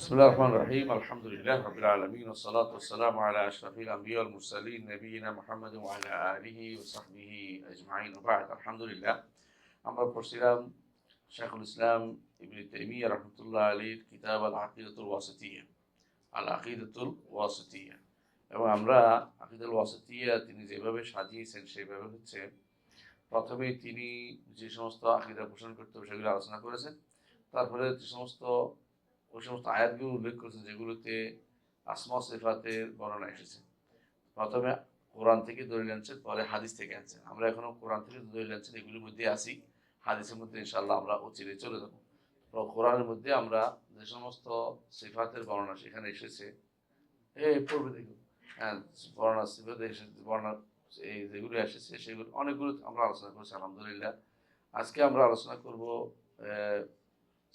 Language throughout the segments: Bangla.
بسم الله الرحمن الرحيم الحمد لله رب العالمين والصلاة والسلام على أشرف الأنبياء والمرسلين نبينا محمد وعلى آله وصحبه أجمعين وبعد الحمد لله আমরা পড়ছিলাম শাইখুল ইসলাম ইবনে তাইমিয়া রাহমাতুল্লাহ আলাইহির কিতাব আল আকিদাতুল ওয়াসিতিয়্যাহ এবং আমরা আকিদাতুল ওয়াসিতিয়্যাহ তিনি যেভাবে সাজিয়েছেন সেভাবে হচ্ছে প্রথমে তিনি যে সমস্ত আকিদা পোষণ করতে হবে সেগুলো আলোচনা করেছেন। তারপরে যে সমস্ত ওই সমস্ত আয়াতগুলো উল্লেখ করেছেন যেগুলোতে আসমা সিফাতের বর্ণনা এসেছে। প্রথমে কোরআন থেকে দলিল আনছেন, পরে হাদিস থেকে আনছেন। আমরা এখনো কোরআন থেকে দলিল আনছেন এগুলির মধ্যে আসি, হাদিসের মধ্যে ইনশাআল্লাহ আমরা অচিরে চলে যাব। তো কোরআনের মধ্যে আমরা যে সমস্ত সিফাতের বর্ণনা সেখানে এসেছে পড়বে দেখুন, হ্যাঁ, বর্ণনা সিফাতে এসেছে, বর্ণনা এই যেগুলো এসেছে সেগুলো অনেকগুলো আমরা আলোচনা করছি আলহামদুলিল্লাহ। আজকে আমরা আলোচনা করব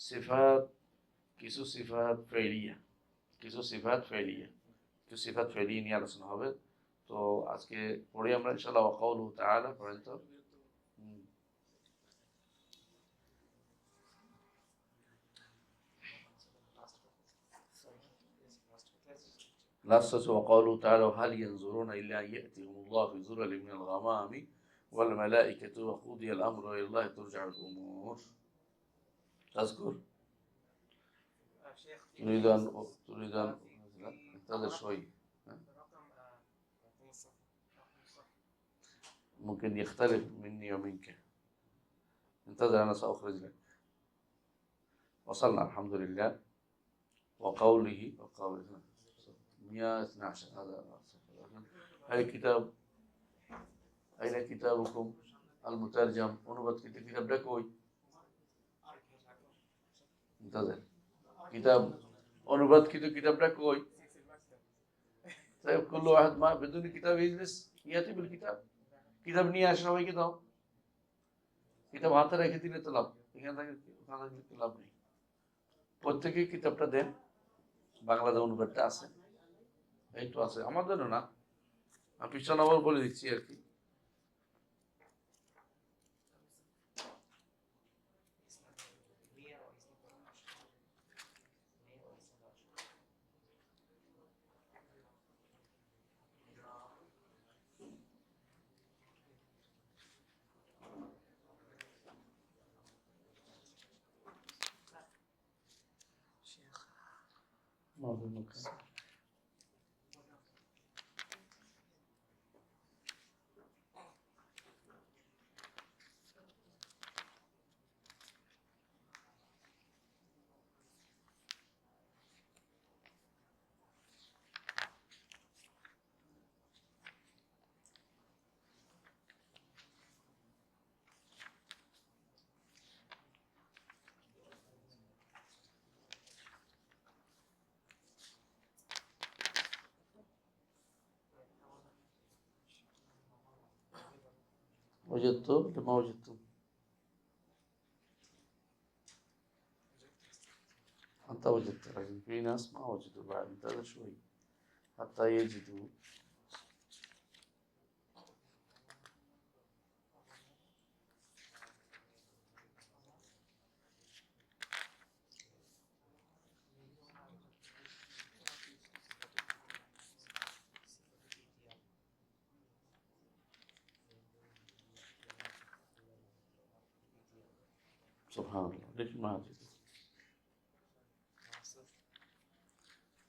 সিফাত, কিছু সিফাত ফেলিয়া, কিছু সিফাত ফেলিয়া নিয়ে আলোচনা হবে। তো আজকে পড়ি আমরা ইনশাআল্লাহ। ওয়াকাউলুহু তাআলা, পড়েন তো। লাস্ট হচ্ছে ওয়াকাউলুহু তাআলা হাল ইয়ানজুরুনা ইল্লা আন ইয়াতিয়াহুমুল্লাহু ফি যুলালিন মিনাল গামামি ওয়াল মালাইকাতু ওয়া কুদিয়াল আমরু ইলাল্লাহি তুরজাউল উমুর। তাযকুর تريد أن انتظر شوي، ممكن يختلف مني ومنك، انتظر أنا سأخرج لك. وصلنا الحمد لله. وقوله 112 هذا. هاي كتاب، أين كتابكم المترجم؟ অনুবাদ কিতাবটা কই? انتظر কিতাব অনুবাদকৃত কিতাবটা কই? كل واحد ما بدون كتاب يجلس يأتي بالكتاب. কিতাব নিয়ে আসা, সবাইকে দাও। কিতাব হাতে রেখে দিলে তো লাভ, এখানে থেকে লাভ নেই। প্রত্যেকে কিতাবটা দেন। বাংলাতে অনুবাদটা আছে, এই তো আছে, আমাদেরও না, আমি পিছনে আবার বলে দিচ্ছি আর কি। وجدته لما وجدته أنت وجدت، لكن في ناس ما وجدوا بعد، انتظر شوي حتى يجدوا. سبحان الله، ليش ما أجد؟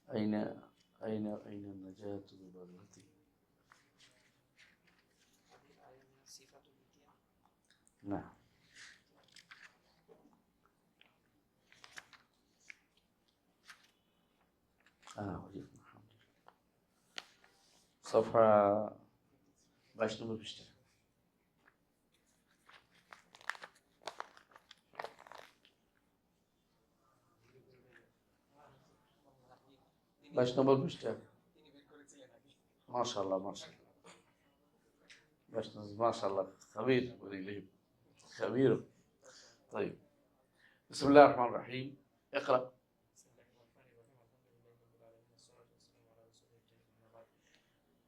أين النجاة ببرتي؟ نعم. وجدت الحمد لله. صفحة 22 نمبر بيشتغل. باش نمبر بيشتغل. ما شاء الله ما شاء الله، باش ما شاء الله خبير ولي خبير. طيب، بسم الله الرحمن الرحيم. اقرأ.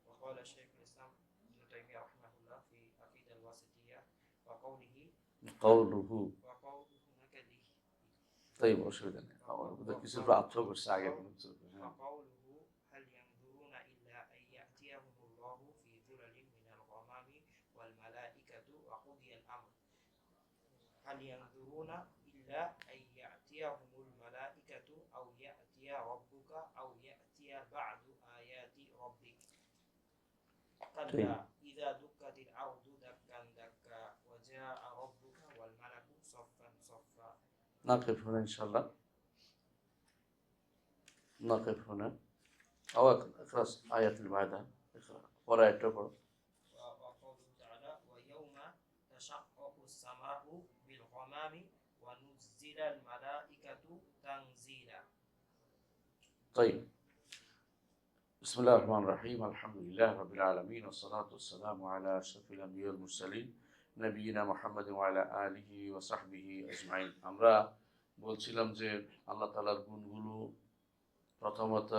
وقال شيخ الإسلام ابن تيمية رحمه الله في عقيدة الواسطية وقوله তাই অসুবিধা নেই, আমার বোধহয় কিছু আর্থ করছে আগে কোনো কিছু। হ্যাঁ وقوله هل ينظرون إلا أن يأتيهم الله في ظلل من الغمام والملائكة وقضي الأمر هل ينظرون إلا أن يأتيهم الملائكة أو يأتي ربك أو يأتي بعض آيات ربك كلا إذا دكت الأرض دكا دكا وجاء ربك والملك صفا صفا. نقف هنا إن شاء الله، نقف هنا أو اقرأ آية اللي بعدها، اقرأ وراء التوبة. وقوله تعالى ويوم تشقق السماء بالغمام ونزل الملائكة تنزيلا. طيب، بسم الله الرحمن الرحيم، الحمد لله رب العالمين والصلاة والسلام على أشرف الأنبياء والمرسلين নবীনা মুহাম্মদ ওয়া আলা আলিহি ওয়া সাহবিহি আজমাইন। আমরা বলছিলাম যে আল্লাহ তাআলার গুণগুলো প্রথমত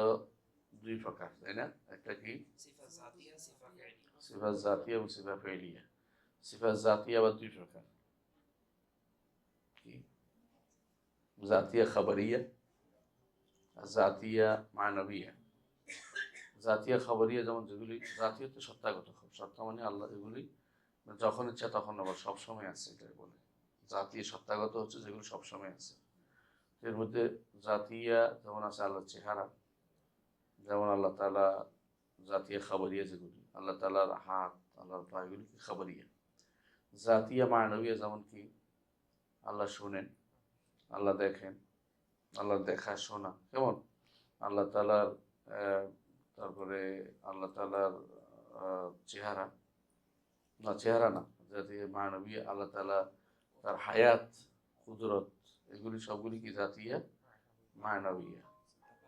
দুই প্রকার, তাই না? একটা কি সিফাত জাতিয়া সিফাত ফি'লিয়া। সিফাত জাতিয়া এবং সিফাত ফি'লিয়া। সিফাত জাতিয়া আবার দুই প্রকার, কি? জাতিয়া খাবারিয়া আর জাতিয়া মানবিয়া। জাতিয়া খাবারিয়া যেমন যেগুলি জাতীয় তো সত্তাগত, সত্তা মানে আল্লাহ, এগুলি যখন ইচ্ছা তখন আবার সবসময় আছে, এটাই বলে। জাতীয় সত্তাগত হচ্ছে যেগুলো সবসময় আছে। এর মধ্যে জাতিয়া যেমন আছে আল্লাহর চেহারা, যেমন আল্লাহ তাআলা জাতীয় খাবারিয়া যেগুলি, আল্লাহ তাআলার হাত, আল্লাহর পা, এগুলি কি খাবারিয়া। জাতিয়া মানবিয়া যেমন কি আল্লাহ শুনেন, আল্লাহ দেখেন, আল্লাহর দেখা শোনা, কেমন আল্লাহ তাআলার তারপরে আল্লাহ তাআলার চেহারা, না চেহারা না, জাতীয় মানবিয়া, আল্লাহ তাআলা তার হায়াত, কুদরত, এগুলি সবগুলি কি জাতীয় মানবিয়া।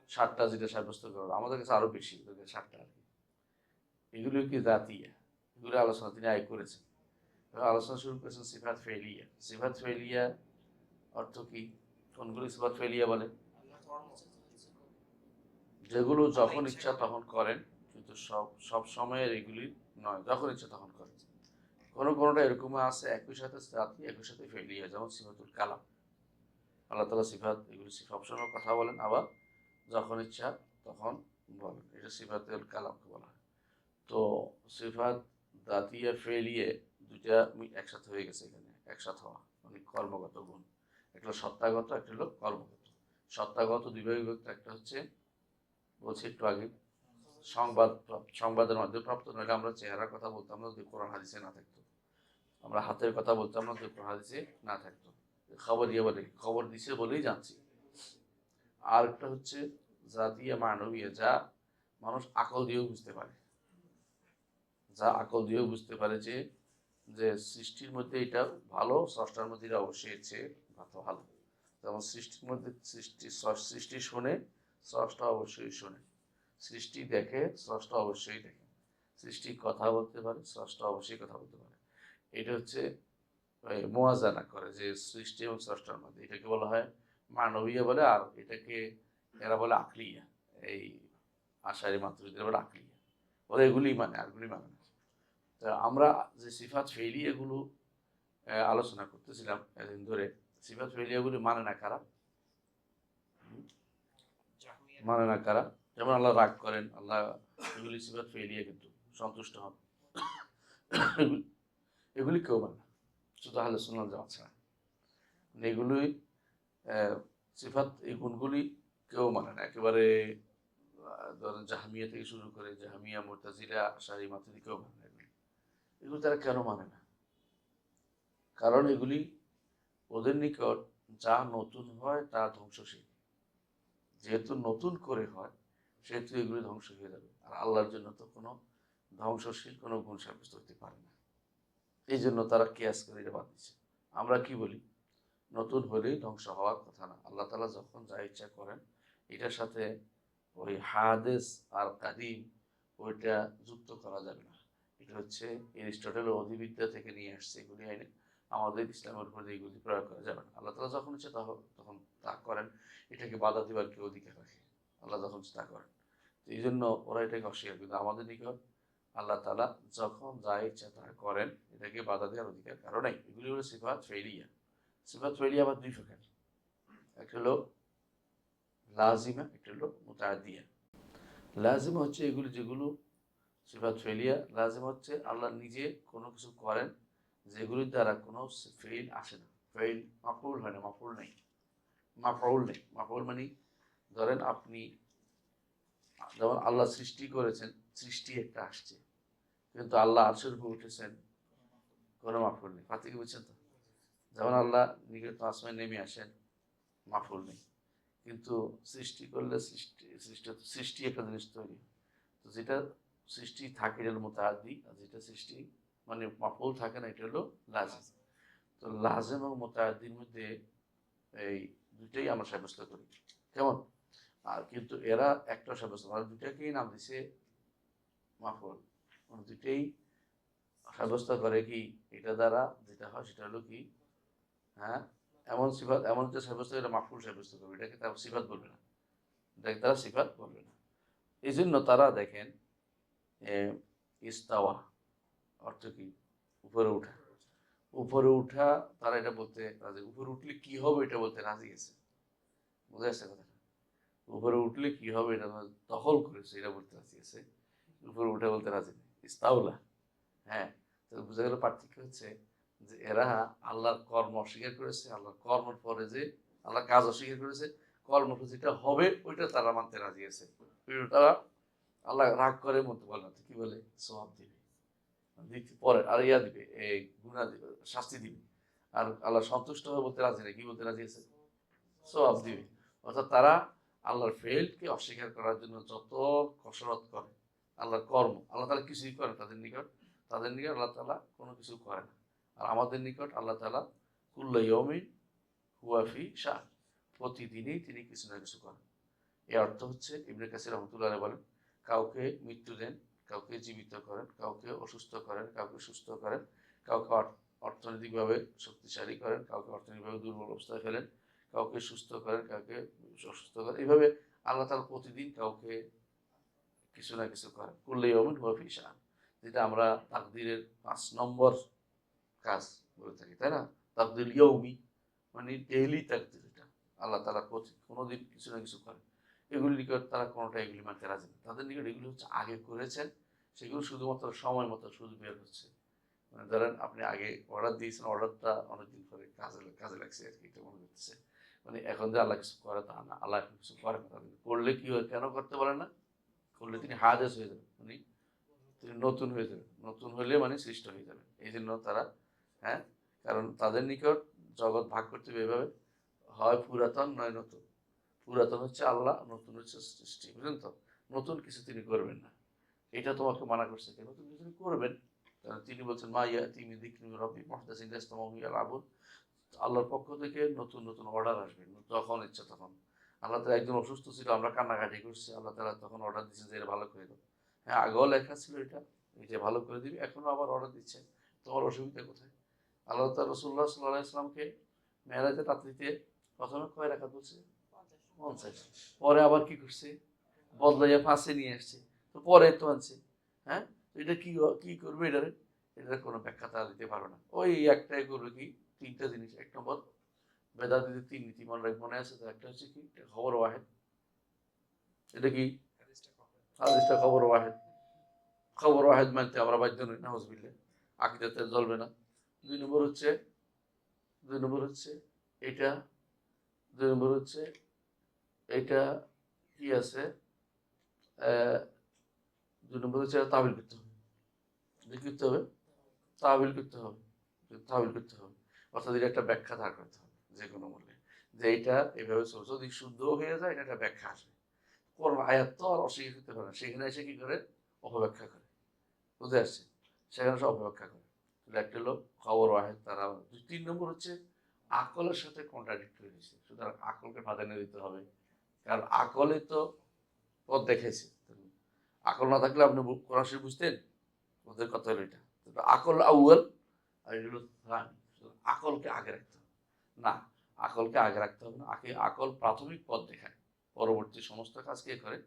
7টা যেটা সাব্যস্ত করা, আমাদের কাছে আরো বেশি, 7টা আর কি। এগুলো কি জাতীয়, এগুলো আলোচনা তিনি আয় করেছেন। আলোচনা শুরু করেছেন সিফাত ফেলিয়া। সিফাত ফেলিয়া অর্থ কি? কোনগুলি সিফাত ফেলিয়া বলে? যেগুলো যখন ইচ্ছা তখন করেন, কিন্তু সব সময়ের এগুলি নয়, যখন ইচ্ছা তখন করেন। কোনোটা এরকম আছে একই সাথে জাতি একই সাথে ফেলিয়া, যেমন সিফাতুল কালাম, আল্লাহ তাআলা সিফাত, এগুলি সবসময় কথা বলেন, আবার যখন ইচ্ছা তখন বলেন, এটা সিফাতুল কালামকে বলা হয়। তো সিফাত জাতিয়া ফেলিয়ে দুইটা একসাথে হয়ে গেছে এখানে, একসাথে হওয়া মানে কর্মগত গুণ। একটা সত্তাগত, একটা হলো কর্মগত। সত্তাগত দুইভাবে বিভক্ত, একটা হচ্ছে বলছি একটু আগে সংবাদের মাধ্যমে প্রাপ্ত, নইলে আমরা চেহারার কথা বলতাম না যদি কোরআন হাদিসে না থাকতো, আমরা হাতের কথা বলতাম না যদি কোরআন হাদিসে না থাকতো। খবর দিয়ে বলে, খবর দিছে বলেই জানছি। আর একটা হচ্ছে জাতীয় মানবীয়, যা মানুষ আকল দিয়েও বুঝতে পারে, যা আকল দিয়েও বুঝতে পারে যে সৃষ্টির মধ্যে এটা ভালো, স্রষ্টার মধ্যে এটা অবশ্যই এর চেয়ে ভালো। যেমন সৃষ্টির মধ্যে সৃষ্টি শোনে, স্রষ্টা অবশ্যই শোনে। সৃষ্টি দেখে, স্রষ্টা অবশ্যই দেখে। সৃষ্টি কথা বলতে পারে, স্রষ্টা অবশ্যই কথা বলতে পারে। এটা হচ্ছে মোয়াজানা করে যে সৃষ্টি এবং স্রষ্টার মধ্যে, এটাকে বলা হয় মানবীয় বলে। আর এটাকে এরা বলে আকলিয়া, এই আশারি মাতুরিদের বলে আকলিয়া। ওরা এগুলি মানে, আরগুলি মানে না। তা আমরা যে সিফাত ফেলিয়াগুলো আলোচনা করতেছিলাম এতদিন ধরে, সিফাত ফেলিয়াগুলি মানে না কারা? মানে না কারা? যেমন আল্লাহ রাগ করেন, আল্লাহ, এগুলি সিফাত ফেলিয়া, কিন্তু সন্তুষ্ট হন, এগুলি কেউ মানে না, শুধু আহলে সুন্নাত জামাত ছাড়া। এগুলোই সিফাত, এই গুণগুলি কেউ মানে না। একেবারে ধরেন জাহামিয়া থেকে শুরু করে, জাহামিয়া, মুরতাজিলা, আশারি, মাতুরিদি কেউ মানে না এগুলো তারা কেন মানে না? কারণ এগুলি ওদের নিকট যা নতুন হয় তা ধ্বংসশীল। যেহেতু নতুন করে হয়, সেহেতু এগুলি ধ্বংস হয়ে যাবে। আর আল্লাহর জন্য তো কোনো ধ্বংসশীল কোনো গুণ সাব্যস্ত হতে পারে না। এই জন্য তারা কিয়াস করে এটা বাদ দিচ্ছে। আমরা কি বলি? নতুন হলেই ধ্বংস হওয়ার কথা না। আল্লাহ তাআলা যখন যা ইচ্ছা করেন, এটার সাথে ওই হাদেস আর কাদিম ওইটা যুক্ত করা যাবে না। এটা হচ্ছে এরিস্টটলের অধিবিদ্যা থেকে নিয়ে আসছে, এগুলি আইনে আমাদের ইসলামের উপর এগুলি প্রয়োগ করা যাবে না। আল্লাহ তাআলা যখন ইচ্ছে তখন তা করেন, এটাকে বাধা দিবার কেউ অধিকার রাখে, আল্লাহ যখন তা করেন। তো এই জন্য ওরা এটাকে অস্বীকার, কিন্তু আমাদের নিকট আল্লাহ তাআলা যখন যা ইচ্ছা তা করেন, এটাকে বাধা দেওয়ার অধিকার কারো নেই। এগুলি হলো সিফাত ফেলিয়া। সিফাত ফেলিয়া আবার দুই প্রকার। একটা হলো লাজিমা, একটা হলো মুতাআদ্দিয়া। লাজিমা হচ্ছে এগুলো যেগুলো সিফাত ফেলিয়া। লাজিমা হচ্ছে আল্লাহ নিজে কোনো কিছু করেন যেগুলির দ্বারা কোনো ফেইল আসে না, ফেইল মাফউল হয় না, মাফউল নেই, মাফউল নেই। মাফউল মানে ধরেন আপনি যেমন আল্লাহ সৃষ্টি করেছেন, সৃষ্টি একটা আসছে, কিন্তু আল্লাহ আরশের উপর উঠেছেন, কোনো মাফউল নেই। কথা কি বুঝছেন তো? যেমন আল্লাহ নিকট আসমায় নেমে আসেন, মাফউল নেই। কিন্তু সৃষ্টি করলে সৃষ্টি একটা জিনিস তৈরি, তো যেটা সৃষ্টি থাকে এটা হলো মুতাআদ্দি, আর যেটা সৃষ্টি মানে মাফউল থাকে না এটা হলো লাজিম। তো লাজিম এবং মুতাআদ্দির মধ্যে এই দুইটাই আমরা সাব্যস্ত করি। কেমন? আর কিন্তু এরা একটা সাব্যস্ত করে, দুইটাকেই নাম দিছে মাফউল, মানে দুইটাই সাব্যস্ত করে কি এটা দ্বারা যেটা হয় সেটা হলো কি, হ্যাঁ, এমন সিফাত, এমন যে সাব্যস্ত এটা মাফউল সাব্যস্ত করবে, এটাকে তারা সিফাত বলবে না, এটাকে তারা সিফাত বলবে না। এই জন্য তারা দেখেন ইস্তাওয়া অর্থ কি? উপরে উঠা। উপরে উঠা, তারা এটা বলতে রাজি। উপরে উঠলে কি হবে এটা বলতে রাজি আছে। বুঝে আসছে কথাটা? উপরে উঠলে কি হবে এটা দখল করেছে এটা বলতে রাজি আছে, উপরে উঠে বলতে রাজি নেই। ইস্তাউলা, হ্যাঁ। তো বুঝা গেল পার্থক্য হচ্ছে যে এরা আল্লাহর কর্ম অস্বীকার করেছে, আল্লাহর কর্মের পরে যে আল্লাহ কাজ অস্বীকার করেছে, কর্ম যেটা হবে ওইটা তারা মানতে রাজি আছে। তারা আল্লাহ রাগ করে মধ্যে বলে না, কি বলে সওয়াব দিবে, পরে আর ইয়া দিবে, এই গুনাহ দিবে, শাস্তি দিবে। আর আল্লাহ সন্তুষ্ট হয়ে বলতে রাজি নেই, কি বলতে রাজি আছে? সওয়াব দিবে। অর্থাৎ তারা আল্লাহর ফেলকে অস্বীকার করার জন্য যত কসরত করে, আল্লাহর কর্ম আল্লাহ তাআলা কিছুই করেন তাদের নিকট, তাদের নিকট আল্লাহ তাআলা কোনো কিছু করে না। আর আমাদের নিকট আল্লাহ তাআলা কুল্লু ইয়াউমিন হুয়া ফি শান, প্রতিদিনই তিনি কিছু না কিছু করেন। এর অর্থ হচ্ছে ইবনে কাসির রহমাতুল্লাহ আলাইহি বলেন, কাউকে মৃত্যু দেন, কাউকে জীবিত করেন, কাউকে অসুস্থ করেন, কাউকে সুস্থ করেন, কাউকে অর্থনৈতিকভাবে শক্তিশালী করেন, কাউকে অর্থনৈতিকভাবে দুর্বল অবস্থায় ফেলেন, কাউকে সুস্থ করেন, কাউকে অসুস্থ করেন। এইভাবে আল্লাহ তাআলা প্রতিদিন কাউকে কিছু না কিছু করেন। কুল্লু ইয়াউমিন হুয়া ফি শান, যেটা আমরা তাকদীরের ৫ নম্বর কাজ বলে থাকি, তাই না? তাকদীর ইয়াউমি মানে ডেইলি তাকদীর, এটা আল্লাহ তাআলা কোনোদিন কিছু না কিছু করেন। এগুলির নিকট তারা কোনোটা এগুলি মানতে রাজি না। তাদের নিকট এগুলি হচ্ছে আগে করেছেন, সেগুলো শুধুমাত্র সময় মতো শুধু বের হচ্ছে। মানে ধরেন আপনি আগে অর্ডার দিয়েছেন, অর্ডারটা অনেকদিন পরে কাজে লাগছে আর কি, এটা মনে করতেছে। মানে এখন যে আল্লাহ কিছু করে তা না, আল্লাহ এখন কিছু করে না। করলে কি হয়, কেন করতে পারেন না? করলে তিনি হাদেস হয়ে যাবেন, মানে তিনি নতুন হয়ে যাবেন, নতুন হলে মানে সৃষ্ট হয়ে যাবেন। এই জন্য তারা, হ্যাঁ, কারণ তাদের নিকট জগৎ ভাগ করতে হবে এভাবে, হয় পুরাতন নয় নতুন। পুরাতন হচ্ছে আল্লাহ, নতুন হচ্ছে সৃষ্টি, বুঝলেন তো? নতুন কিছু তিনি করবেন না, এটা তোমাকে মানা করছে কেন? নতুন কিছু তিনি করবেন, কারণ তিনি বলছেন মা ইয়াতি মিন যিকরি মির রাব্বি মুহদাসিন লাস্তামাউ ইয়ালআবুন। আল্লাহর পক্ষ থেকে নতুন নতুন অর্ডার আসবে, যখন ইচ্ছা তখন। আল্লাহ তাআলা একজন অসুস্থ ছিল, আমরা কান্নাকাটি করছি, আল্লাহ তাআলা তখন অর্ডার দিচ্ছেন যে এটা ভালো করে দাও। হ্যাঁ, আগেও লেখা ছিল এটা, এটা ভালো করে দিবে, এখনো আবার অর্ডার দিচ্ছে। তোমার অসুবিধা কোথায়? আল্লাহ তাআলা রাসূলুল্লাহ সাল্লাল্লাহু আলাইহি ওয়াসাল্লামকে মেরাজের রাত্রিতে প্রথমে কয় রাকাত বলছে? ৫০। পরে আবার কি করছে? বদলাইয়া ৫-এ নিয়ে আসছে। তো পরে তো আনছে। হ্যাঁ? তো এটা কি করবে এটারে? এটার কোনো ব্যাখ্যা তারা দিতে পারবে না। ওই একটাই করবে কি? ৩ টা জিনিস। ১ নম্বর বেদাতীদের ৩ নীতি মনে আছে তো? একটা হচ্ছে কি? খবর ওয়াহেদ। এটা কি? হাদিসটা খবর ওয়াহেদ। খবর ওয়াহেদ মানতে আমরা বাধ্য নই, নাউজুবিল্লাহ। আকীদাতে জ্বলবে না। ২ নম্বর হচ্ছে ২ নম্বর হচ্ছে এটা, ২ নম্বর হচ্ছে এটা কি আছে? অ্যা ২ নম্বর হচ্ছে তাবিল করতে হবে। কি করতে হবে? তাহবিল করতে হবে, তাহবিল করতে হবে। অর্থাৎ এর একটা ব্যাখ্যা দাঁড় করতে হবে যেকোনো মূল্যে, যে এইটা এভাবে চলছে। যদি শুদ্ধ হয়ে যায় এটা একটা ব্যাখ্যা আসবে। কোরআন আয়াত তো আর অস্বীকার করতে পারে না, সেখানে এসে কি করে? অপব্যাখ্যা করে। বুঝতে আসছে? সেখানে সে অপব্যাখ্যা করে। তাহলে একটা হলো খবর ওয়াহেদ, তারা ৩ নম্বর হচ্ছে আকলের সাথে কন্ট্রাডিক্টরি হয়েছে, সুতরাং আকলকে প্রাধান্য দিতে হবে। কারণ আকলে তো পথ দেখাইছে। আকল না থাকলে আপনি কোরআন শরীফ বুঝতেন? ওদের কথা হলো এটা। আকল আউয়াল আর এটা হলো থানি। আকলকে আগে রাখতে হবে না, আকলকে আগে রাখতে হবে না। আকল প্রাথমিক পথ দেখায়, পরবর্তী সমস্ত কাজ কে করে?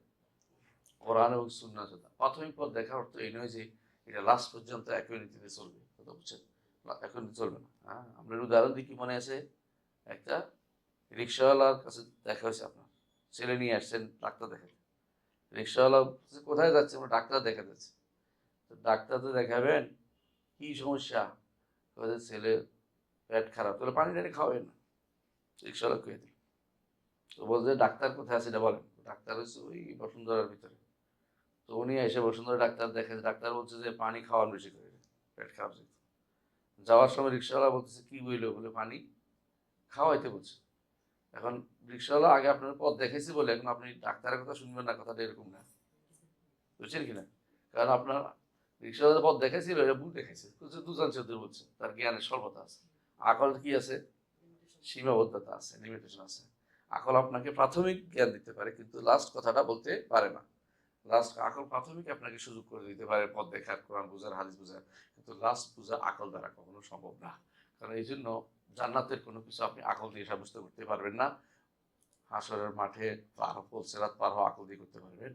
কোরআন এবং সুন্নাহ। প্রাথমিক পথ দেখার অর্থ এই নয় যে এটা লাস্ট পর্যন্ত একই নীতিতে চলবে, কথা বুঝছেন? একই নীতি চলবে না। হ্যাঁ, আমরা উদাহরণ দিই, কি মনে আছে? একটা রিক্সাওয়ালার কাছে দেখা হয়েছে আপনার, ছেলে নিয়ে আসছেন ডাক্তার দেখাতে, রিক্সাওয়ালা বলছে, কোথায় যাচ্ছে? আমরা ডাক্তার দেখা যাচ্ছে। তো ডাক্তার তো দেখাবেন, কি সমস্যা? বলে, ছেলে পেট খারাপ। তাহলে পানি টানি খাওয়াবেন না। রিক্সাওয়ালা কয়ে দিল। তো বলছে, ডাক্তার কোথায় আছে এটা বলেন। ডাক্তার হচ্ছে ওই বসুন্ধরার ভিতরে। তো উনি এসে বসুন্ধরা ডাক্তার দেখে, ডাক্তার বলছে যে পানি খাওয়ান বেশি করে, পেট খারাপ যেত। যাওয়ার সময় রিক্সাওয়ালা বলতেছে, কি বইলো? বলে পানি খাওয়াইতে বলছে। এখন রিক্সাওয়ালা আগে আপনার পথ দেখাইছি বলে এখন আপনি ডাক্তারের কথা শুনবেন না, কথাটা এরকম না, বুঝছেন কিনা? কারণ আপনার রিক্সাওয়ালা পথ দেখাইছিল, এটা ভুল দেখাইছে, বলছে দুজন চৌধুরী বলছে, তার জ্ঞানের স্বল্পতা আছে। আকল কি আছে? সীমাবদ্ধতা আছে, লিমিটেশন আছে। আকল আপনাকে প্রাথমিক জ্ঞান দিতে পারে, কিন্তু লাস্ট কথাটা বলতে পারে না। লাস্ট আকল প্রাথমিক আপনাকে সুযোগ করে দিতে পারে পথ দেখার, কোরআন বুঝার, হাদিস বুঝার, কিন্তু লাস্ট বুঝা আকল দ্বারা কখনো সম্ভব না। কারণ এই জন্য জান্নাতের কোনো কিছু আপনি আকল দিয়ে সাব্যস্ত করতে পারবেন না। হাসরের মাঠে ফুলসিরাত পার হওয়া আকল দিয়ে করতে পারবেন?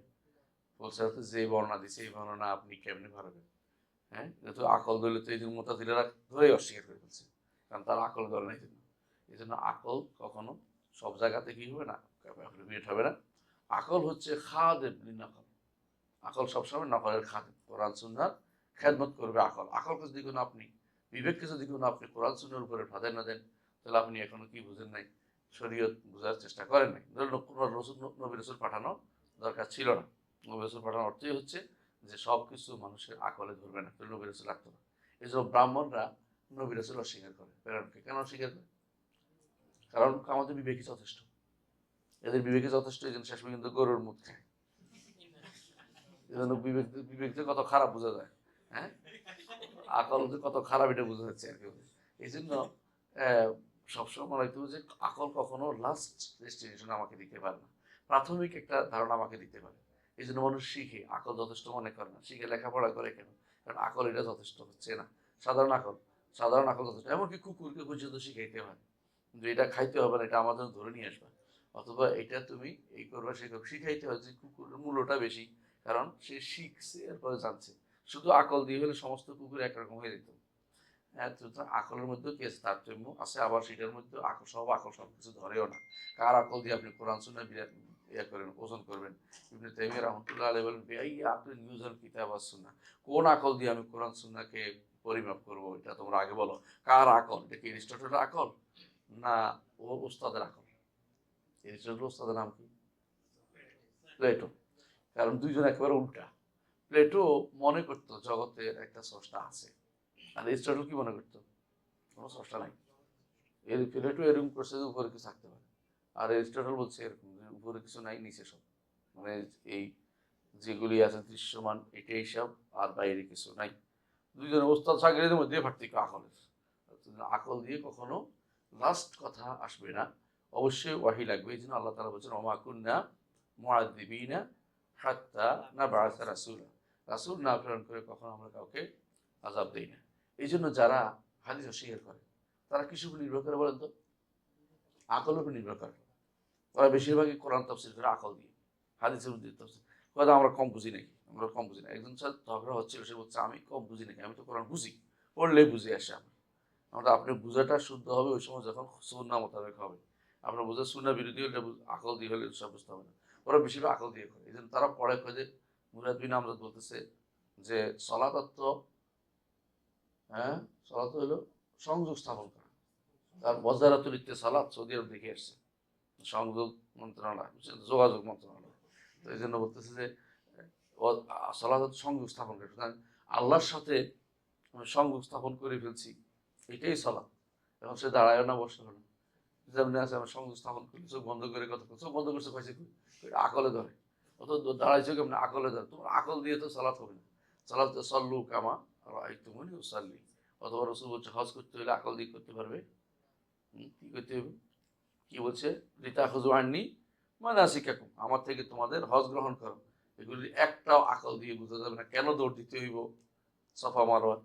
ফুলসিরাতে যে বর্ণনা দিছে এই বর্ণনা আপনি কেমনে পারবেন? হ্যাঁ, যেহেতু আকল ধরলে তো এই জন্য মুতাজিলারা ধরেই অস্বীকার করে ফেলছে, কারণ তার আকল ধরে না। এই জন্য আকল কখনো সব জায়গাতে কি হবে না, অ্যাপ্রোপ্রিয়েট হবে না। আকল হচ্ছে খাদেম লিনাকল। আকল সবসময় নকলের খাদেম, কোরআন সুন্নাহর খেদমত করবে আকল। আকলকে যদি কোনো আপনি, বিবেককে যদি কোনো আপনি কোরআন সুন্নাহর উপরে প্রাধান্য দেন, তাহলে আপনি এখনো কি বুঝেন নাই? শরীয়ত বোঝার চেষ্টা করেন নাই। ধরুন কোনো রসুল, নবী রসুল পাঠানো দরকার ছিল না। নবী রসুল পাঠানোর অর্থই হচ্ছে যে সব কিছু মানুষের আকলে ধরবে না, তাহলে নবী রসুল লাগতো না। এই জন্য ব্রাহ্মণরা নবী রসুল অস্বীকার করে। প্রেরণকে কেন অস্বীকার করে? কারণ আমাদের বিবেকই যথেষ্ট, এদের বিবেকে যথেষ্ট, এই জন্য শেষ পর্যন্ত গরুর মুখ খায়। এই জন্য বিবেক, বিবেক যে কত খারাপ বোঝা যায়। হ্যাঁ, আকল যে কত খারাপ এটা বোঝা যাচ্ছে আর কি। এই জন্য সবসময় মনে হইতে হবে যে আকল কখনো লাস্ট ডেস্টিনেশন আমাকে দিতে পারে না, প্রাথমিক একটা ধারণা আমাকে দিতে পারে। এই জন্য মানুষ শিখে, আকল যথেষ্ট মনে করে না, শিখে লেখাপড়া করে কেন? কারণ আকল এটা যথেষ্ট হচ্ছে না। সাধারণ আকল, সাধারণ আকল যথেষ্ট। এমনকি কুকুরকে পর্যন্ত শিখাইতে হয় যে এটা খাইতে হবে না, এটা আমার জন্য ধরে নিয়ে আসবা, অথবা এটা তুমি এই করবা, সে শিখাইতে হয়। যে কুকুরের মূল্যটা বেশি, কারণ সে শিখছে এরপরে জানছে। শুধু আকল দিয়ে হলে সমস্ত কুকুর একরকম হয়ে যেত। হ্যাঁ, সুতরাং আকলের মধ্যেও কি আছে? তারতম্য আছে। আবার সেটার মধ্যে আকল সব কিছু ধরেও না। কার আকল দিয়ে আপনি কোরআন সুন্নাহ বিরাট ইয়া করেন, ওজন করবেন? ইবনে তাইমিয়া রাহমাতুল্লাহ আলাইহি বলেন, বিআইয়ি আকলিন ইউজাল কিতাব ওয়াস সুন্নাহ। কোন আকল দিয়ে আমি কোরআন সুন্নাহকে পরিমাপ করব? এটা তোমরা আগে বলো। কার আকল? এটা কি এরিস্টটলের আকল, না ও উস্তাদের আকল? এরিস্টটল উস্তাদের নাম কি? প্লেটো। কারণ দুইজন একেবারে উল্টা। প্লেটো মনে করতো জগতের একটা স্রষ্টা আছে, আর এরিস্টটল কি মনে করতো? কোনো স্রষ্টা নাই। এর প্লেটো এরকম করছে যে উপরে কিছু থাকতে পারে, আর এরিস্টটল বলছে এরকম যে উপরে কিছু নাই, নিচে সব। মানে এই যেগুলি আছে দৃশ্যমান এটাই সব, আর বাইরে কিছু নাই। দুইজনের ওস্তাদ শাগির্দের মধ্যে পার্থক্য আকলের। আকল দিয়ে কখনো লাস্ট কথা আসবে না, অবশ্যই ওয়াহি লাগবে। এই জন্য আল্লাহ তাআলা বলছেন, ওমা কুন্না মুআযযিবিনা হাত্তা নাবআসা রাসূলা। রাসূল না প্রেরণ করে কখনো আমরা কাউকে আযাব দেই না। এই জন্য যারা হাদিস অস্বীকার করে, তারা কিসের উপর নির্ভর করে বলেন তো? আকলের উপর নির্ভর করে। তারা বেশিরভাগই কোরআন তাফসীর করে আকল দিয়ে, হাদিসের উপর দিয়ে তাফসীর। হয়তো আমরা কম বুঝি নাকি, আমরা কম বুঝি না। একজন স্যার ঝগড়া হচ্ছিল, সে বলছে আমি কম বুঝি নাকি, আমি তো কোরআন বুঝি, পড়লেই বুঝে আসে আমার। আমরা, আপনার বোঝাটা শুদ্ধ হবে ওই সময় যখন সুন্নাহ মোতাবেক হবে। আপনার বোঝা সুন্নাহ বিরোধী হলে, আকল দিয়ে হলে সব বুঝতে হবে না। ওরা বেশিরভাগ আকল দিয়ে করে। এই জন্য তারা পড়ে যে মুরাদ বিন আমজাদ বলতেছে যে সলাত অর্থ, হ্যাঁ, সলাত হলো সংযোগ স্থাপন করা। তার বজারাতুল ইত্তিসালাত সৌদি আরব দেখে আসছে, সংযোগ মন্ত্রণালয়, বুঝছেন, যোগাযোগ মন্ত্রণালয়। তো এই জন্য বলতেছে যে সলাত সংযোগ স্থাপন করে। সুতরাং আল্লাহর সাথে আমি সংযোগ স্থাপন করে ফেলছি, এটাই সলাৎ। এখন সে দাঁড়ায় না, বসে হলো, যেমনি আছে আমার সংযোগ স্থাপন করলে চোখ বন্ধ করে কথা, চোখ বন্ধ করছে পাইছে আকলে ধরে, অত দাঁড়াইছে কেমন? আকলে ধরে। তোমার আকল দিয়ে তো সালাত হবে না। সালাত সল্লু কামা রাআইতুমুনি উসাল্লি। অথবা রসুল বলছে হজ করতে হলে আকল দিয়ে করতে পারবে। কি করতে হবে? কি বলছে? লিতাখুযু আন্নী মানাসিকাকুম, আমার থেকে তোমাদের হজ গ্রহণ করো। এগুলি একটাও আকল দিয়ে বোঝা যাবে না। কেন দৌড় দিতে হইব সফা মারোয়া?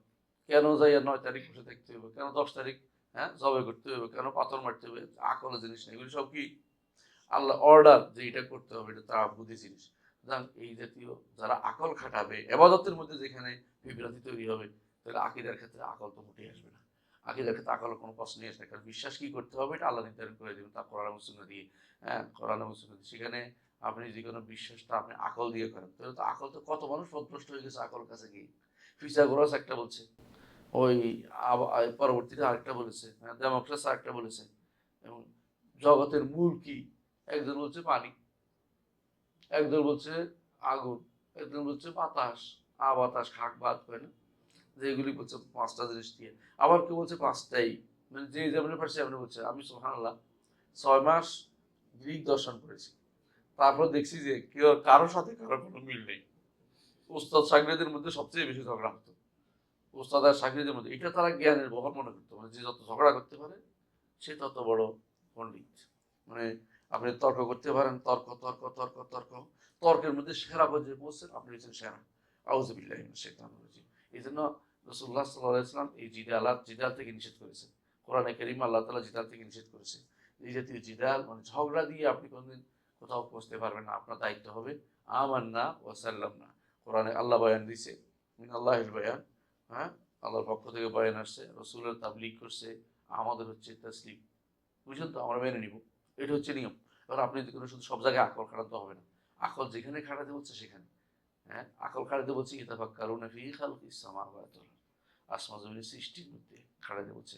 কেন যাইয়া 9 তারিখ বসে থাকতে হবে? কেন 10 তারিখ হ্যাঁ জবে করতে হবে? কেন পাথর মারতে হবে? আকলের জিনিস না এগুলি সব। কি আল্লাহ অর্ডার যে এটা করতে হবে, এটা তারা বুঝি জিনিস। সুতরাং এই জাতীয় যারা আকল খাটাবে এবাদতের মধ্যে, যেখানে বিভ্রান্তি তৈরি হবে, তাহলে আকীদার ক্ষেত্রে আকল তো মোটেই আসবে না। আকিদার ক্ষেত্রে আকলের কোনো প্রশ্নই আসে না, কারণ বিশ্বাস কি করতে হবে এটা আল্লাহ নির্ধারণ করে দেবেন তা কোরআন এবং সুন্নাহ দিয়ে। হ্যাঁ, কোরআন এবং সুন্নাহ দিয়ে। সেখানে আপনি যে কোনো বিশ্বাসটা আপনি আকল দিয়ে করেন, তাহলে তো আকল তো কত মানুষ পথভ্রষ্ট হয়ে গেছে আকলের কাছে গিয়ে। ফিথাগোরাস একটা বলছে, ওই পরবর্তীতে আরেকটা বলেছে, ডেমোক্রাস আরেকটা বলেছে। এবং জগতের মূল কি, একজন বলছে পানি, একজন বলছে আগুন, একজন বলছে বাতাস, বাতাস খাক বাদ করে না, যেগুলি বলছে পাঁচটা জিনিস দিয়ে। আবার কেউ বলছে পাঁচটাই, মানে যে যেমনি পারছে এমনি বলছে। আমি সুবহানাল্লাহ 6 মাস গ্রিক দর্শন করেছি, তারপর দেখছি যে কেউ কারোর সাথে কারোর কোনো মিল নেই। উস্তাদ শাগিরদের মধ্যে সবচেয়ে বেশি ঝগড়া হতো, উস্তাদ আর শাগিরদের মধ্যে। এটা তারা জ্ঞানের বহর মনে করতো, মানে যে যত ঝগড়া করতে পারে সে তত বড় পণ্ডিত। মানে আপনি তর্ক করতে পারেন, তর্ক তর্ক তর্ক তর্ক, তর্কের মধ্যে সেরা পর্যায়ে পৌঁছেন, আপনি হচ্ছেন সেরা। আউযুবিল্লাহি মিনাশ শাইতানির রাজিম। এই জন্য রাসূলুল্লাহ সাল্লাল্লাহু আলাইহি ওয়াসাল্লাম এই জিদাল থেকে নিষেধ করেছেন। কোরআনে কারীমে আল্লাহ তাআলা জিদাল থেকে নিষেধ করেছে। এই জাতীয় জিদাল মানে ঝগড়া দিয়ে আপনি কোনদিন কোথাও পৌঁছতে পারবেন না। আপনার দায়িত্ব হবে আমান্না ওয়া সাল্লামনা। কোরআনে আল্লাহ বয়ান দিয়েছে, মিনাল্লাহিল বয়ান, হ্যাঁ, আল্লাহর পক্ষ থেকে বয়ান আসছে, রাসূলের তাবলীগ করছে, আমাদের হচ্ছে তাসলিম। বুঝলেন তো, আমরা মেনে নিব, এটা হচ্ছে নিয়ম। এবার আপনি যদি কোনো শুধু সব জায়গায় আকল খাটাতে হবে না, আকল যেখানে খাটাতে বলছে সেখানে। হ্যাঁ, আকল খাটাতে বলছে ইতাফাক্কারুনা ফি খালকিস সামাওয়াতি ওয়াল আরদ, আসমান জমিনের সৃষ্টির মধ্যে খাটাতে বলছে,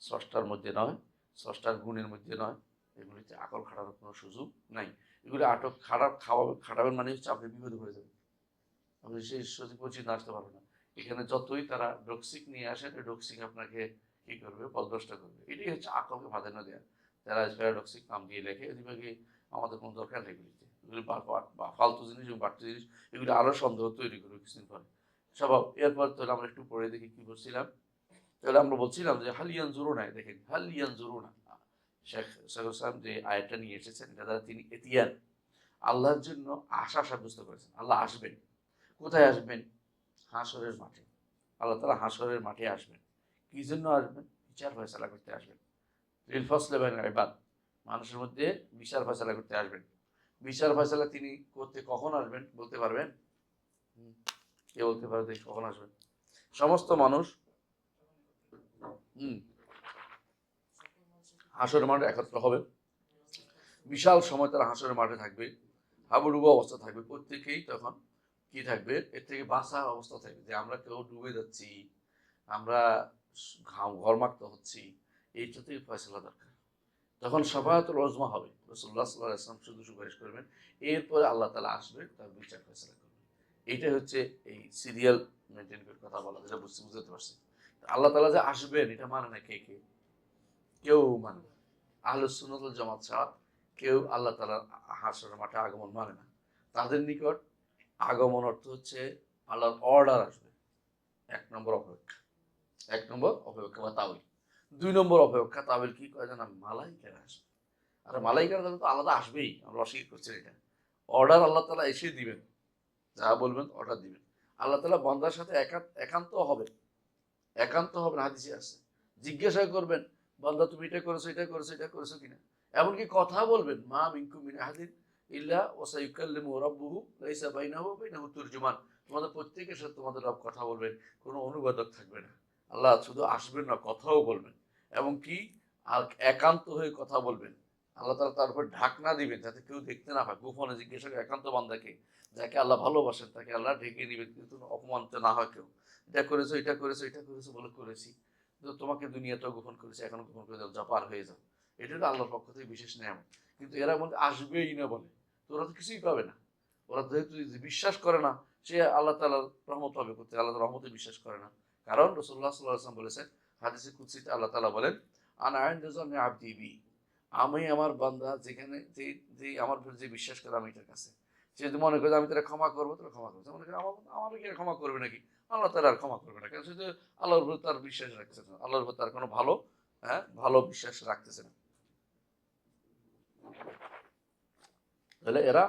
স্রষ্টার মধ্যে নয়, স্রষ্টার গুণের মধ্যে নয়। এগুলিতে আকল খাটানোর কোনো সুযোগ নাই। এগুলি আটক খাটাবেন মানে হচ্ছে আপনি বিপদে পড়ে যাবেন, আপনি সেই সঠিক পরিচিত আসতে পারবেন না। এখানে যতই তারা ডক্সিক নিয়ে আসেন, ডক্সিক আপনাকে কি করবে, পথভ্রষ্ট করবে। এটাই হচ্ছে আকলকে প্রাধান্য দেওয়া। যারা প্যারাডক্সিক নাম দিয়ে লেখে এদিকে আমাদের কোনো দরকার নেই এগুলিতে। এগুলি ফালতু জিনিস এবং বাড়তি জিনিস, এগুলি আরো সন্দেহ তৈরি করবে কিছুদিন পরে স্বভাব। এরপর তাহলে আমরা একটু পরে দেখি কি বলছিলাম। তাহলে আমরা বলছিলাম যে হালিয়ান জরু নাই, দেখেন হালিয়ান জরু না, শেখ সাহেব যে আয়াতটা নিয়ে এসেছেন এটা দ্বারা তিনি এতিয়ান, আল্লাহর জন্য আশা সাব্যস্ত করেছেন। আল্লাহ আসবেন, কোথায় আসবেন? হাসরের মাঠে। আল্লাহ তাআলা হাসরের মাঠে আসবেন। কি জন্য আসবেন? বিচার ফয়সালা করতে আসবেন। লিল ফাসলি বাইনাল ইবাদ, মানুষের মধ্যে বিচার ফয়সালা করতে আসবেন। বিচার ফয়সালা তিনি করতে কখন আসবেন বলতে পারবেন? কে বলতে পারবে দেখি কখন আসবেন? সমস্ত মানুষ হাসরের মাঠে একত্র হবে। বিশাল সময় তারা হাসরের মাঠে থাকবে, হাবুডুবু অবস্থা থাকবে। প্রত্যেকেই তখন কি থাকবে, এর থেকে বাঁচার অবস্থা থাকবে যে আমরা কেউ ডুবে যাচ্ছি, আমরা ঘরমাক্ত হচ্ছি, এইটাতেই ফয়সালা দরকার। তখন শাফাআতুল উযমা হবে, রাসূলুল্লাহ সাল্লাল্লাহু আলাইহি ওয়াসাল্লাম শুধু সুপারিশ করবেন, এরপরে আল্লাহ তাআলা আসবেন, তার বিচার ফয়সালা করবেন। এইটাই হচ্ছে এই সিরিয়াল মেনটেন করে কথা বলা, যেটা বুঝতে পারছি। আল্লাহ তাআলা যে আসবেন এটা মানে না কে কে, কেউ মানে না। আহলুস সুন্নাত ওয়াল জামাত ছাড়া কেউ আল্লাহ তাআলার হাসরের মাঠে আগমন মানে না। তাদের নিকট আগমন অর্থ হচ্ছে আল্লাহর অর্ডার আসবে, 1 নম্বর অপেক্ষা, 1 নম্বর অপেক্ষা বা তাওয়িল। 2 নম্বর অপেক্ষা তাওয়িল কি করে জানা, মালাইকারা আসবে। আর মালাইকারা তো আলাদা আসবেই, আমরা অস্বীকার করছি এটা। অর্ডার আল্লাহ তাআলা এসে দিবেন, যা বলবেন অর্ডার দিবেন। আল্লাহ তাআলা বান্দার সাথে একান্ত হবে, একান্ত হবে, হাদিসে আছে। জিজ্ঞাসা করবেন, বান্দা তুমি এটা করেছো, এটা করেছো, এটা করেছো কিনা। এমনকি কথা বলবেন, মা মিনকুম মিন আহাদিন ইল্লা ওয়া সায়ুকাল্লিমু রাব্বুহু লাইসা বাইনাহু ওয়া বাইনাহু তুরজুমান। তোমাদের প্রত্যেকের সাথে তোমাদের রব কথা বলবেন, কোনো অনুবাদক থাকবে না। আল্লাহ শুধু আসবেন না, কথাও বলবেন, এবং কি আর একান্ত হয়ে কথা বলবেন। আল্লাহ তাআলা তার উপর ঢাকনা দিবেন যাতে কেউ দেখতে না পায়। গোপনে জিজ্ঞাসা করে একান্ত বান্দাকে, যাকে আল্লাহ ভালোবাসেন তাকে আল্লাহ ঢেকে নেবেন, কিন্তু অপমানিত না হয় কেউ। এটা করেছো, এটা করেছো, এটা করেছো বলে করেছি, কিন্তু তোমাকে দুনিয়াটাও গোপন করেছে, এখনো গোপন করে দাও, যা পার হয়ে যাও। এটা হলো আল্লাহর পক্ষ থেকে বিশেষ নিয়ামত। কিন্তু এরা বলতে আসবেই না বলে, তো ওরা তো কিছুই পাবে না। ওরা যেহেতু বিশ্বাস করে না, সে আল্লাহ তাআলার রহমত পাবে করতে, আল্লাহ রহমতে বিশ্বাস করে না। কারণ রাসূলুল্লাহ সাল্লাল্লাহু আলাইহি ওয়াসাল্লাম বলেছেন, হাদিসে কুদসিতে আল্লাহ তাআলা বলেন, আনা ইনদা যান্নি আবদি বি, আমি আমার বান্দা যেখানে যে যে আমার উপর যে বিশ্বাস করে আমি এটার কাছে, সে যদি মনে করে আমি তারা ক্ষমা করবো, তারা ক্ষমা করবো। মনে করে আমার কি আর ক্ষমা করবে নাকি? আল্লাহ তাআলা আর ক্ষমা করবে না, কারণ সে তো আল্লাহর উপর তার বিশ্বাস রাখছে না, আল্লাহর উপর তার কোনো ভালো, ভালো বিশ্বাস রাখতেছে না। তাহলে এরা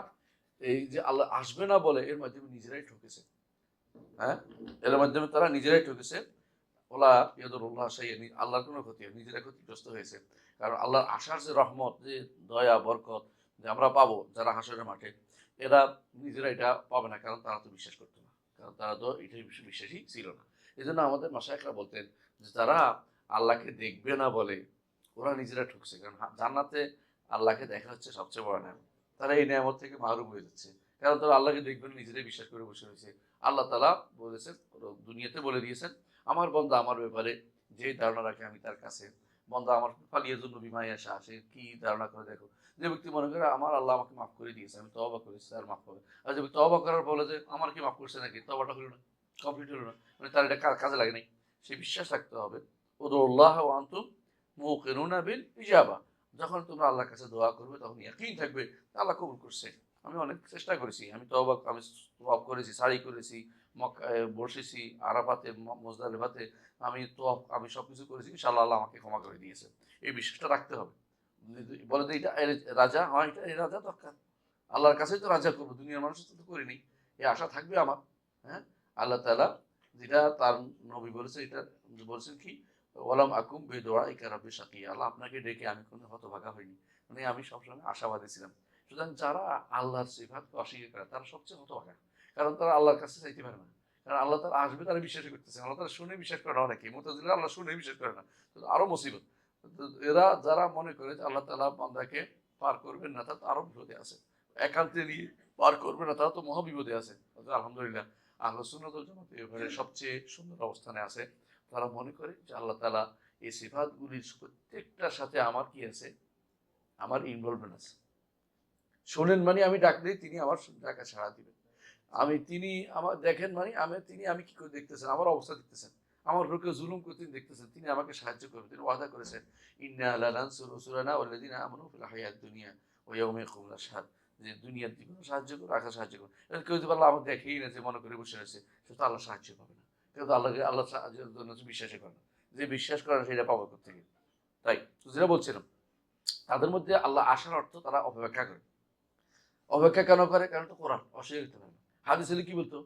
এই যে আল্লাহ আসবে না বলে এর মাধ্যমে নিজেরাই ঠকেছে। হ্যাঁ, এর মাধ্যমে তারা নিজেরাই ঠকেছে। ওলা ইয়াদুল্লাহ শাইআন, আল্লাহর কোনো ক্ষতি হয়, নিজেরা ক্ষতিগ্রস্ত হয়েছে। কারণ আল্লাহর আশার যে রহমত, যে দয়া বরকত যে আমরা পাবো যারা হাসরের মাঠে, এরা নিজেরা এটা পাবে না, কারণ তারা তো বিশ্বাস করতো না, কারণ তারা তো এটাই বিশ্বাসী ছিল না। এই জন্য আমাদের মাশায়েখরা বলতেন যে যারা আল্লাহকে দেখবে না বলে ওরা নিজেরা ঠকছে। কারণ জান্নাতে আল্লাহকে দেখা হচ্ছে সবচেয়ে বড় নিয়ামত। তারা এই নিয়ামত থেকে মাহরুম হয়ে যাচ্ছে, কারণ তারা আল্লাহকে দেখবে না, নিজেরাই বিশ্বাস করে বসে রয়েছে। আল্লাহ তাআলা বলেছেন, দুনিয়াতে বলে দিয়েছেন, আমার বান্দা আমার ব্যাপারে যে ধারণা রাখে আমি তার কাছে, বান্দা আমার পালিয়ে জন্য বিমায় আসা, সে কি ধারণা করে দেখো। যে ব্যক্তি মনে করে আমার আল্লাহ আমাকে মাফ করে দিয়েছে, আমি তওবা করেছি, আর মাফ পাবে। আর যে ব্যক্তি তওবা করার বলে যে আমার কি মাফ করছে নাকি, তওবাটা হলো না, কমপ্লিট হলো না, মানে তার এটা কাজে লাগে নাই। সে বিশ্বাস রাখতে হবে। উদুল্লাহ ওয়া আনতুম মুকিনুনা বিল ইজাবা, যখন তোমরা আল্লাহর কাছে দোয়া করবে তখন ইয়াকিন থাকবে আল্লাহ কবুল করছে। আমি অনেক চেষ্টা করেছি, আমি তওবা আমি তওয়াব করেছি, সাই করেছি, মক্কায় বসেছি, আরাফাতে, মুজদালিফাতে, আমি সবকিছু করেছি, ইনশাআল্লাহ আল্লাহ আমাকে ক্ষমা করে দিয়েছে। এই বিশ্বাসটা রাখতে হবে। বলে যে এটা রাজা, হয় এটা এই রাজা দরকার, আল্লাহর কাছেই তো রাজা করবো, দুনিয়ার মানুষের তো করিনি, এই আশা থাকবে আমার। হ্যাঁ, আল্লাহ তাআলা যেটা তার নবী বলেছে, এটা বলছেন কি, ওয়ালাম আকুম বিদুআইকা রাব্বি শাকিয়া, আল্লাহ আপনাকে ডেকে আমি কোনো হতভাগা হইনি, মানে আমি সবসময় আশাবাদী ছিলাম। সুতরাং যারা আল্লাহর সিফাতকে অস্বীকার করে তারা সবচেয়ে হতভাগা, কারণ তারা আল্লাহর কাছে চাইতে পারে না। কারণ আল্লাহ তাআলা আসবে, তারা বিশ্বাস করতেছে, আল্লাহ তাআলা শুনে বিশ্বাস করে না। অনেকে মুতাজিলা আল্লাহ শুনে বিশ্বাস করে না, তো আরো মুসিবত। তো এরা যারা মনে করে যে আল্লাহ তাআলা বান্দাকে পার করবেন না, তারা তো আরো বিপদে আছে। একান্তে নিয়ে পার করবে না, তারা তো মহা বিপদে আছে। আলহামদুলিল্লাহ আহলে সুন্নাত ওয়াল জামাত এবারে সবচেয়ে সুন্দর অবস্থানে আছে। তারা মনে করে যে আল্লাহ তাআলা এই সিফাতগুলির প্রত্যেকটার সাথে আমার কি আছে, আমার ইনভলভমেন্ট আছে। শোনেন মানে আমি ডাকলেই তিনি আমার ডাকা সাড়া দিবেন। তিনি আমার দেখেন মানে তিনি আমি কি করে দেখতেছেন, আমার অবস্থা দেখতেছেন, আমার রোকে জুলুম করে তিনি দেখতেছেন, তিনি আমাকে সাহায্য করবেন। তিনি ওয়াদা করেছেন, ইন্না লা নানসুরু রুসুলানা ওয়াল্লাযিনা আমানু ফিল হায়াতিদ দুনিয়া ওয়া ইয়াউমা ইয়াকুমুল আশহাদ, যে দুনিয়ার জীবনে সাহায্য করো, আখেরাতে সাহায্য করো। এটা কেউ যদি বলে আমার দেখেই না, যে মনে করে বসে আছে, সে তো আল্লাহ সাহায্য পাবে না। কেউ তো আল্লাহ সাহায্যের জন্য বিশ্বাসই করে না। যে বিশ্বাস করে না সেটা পাবে কোত্থেকে? তাই তো যেটা বলছিলাম, তাদের মধ্যে আল্লাহ আসার অর্থ তারা অপেক্ষা করে। অপেক্ষা কেন করে? কারণ তো কোরআন অস্বীকার করতে পারে না। হাদিস হলে কি বলতো?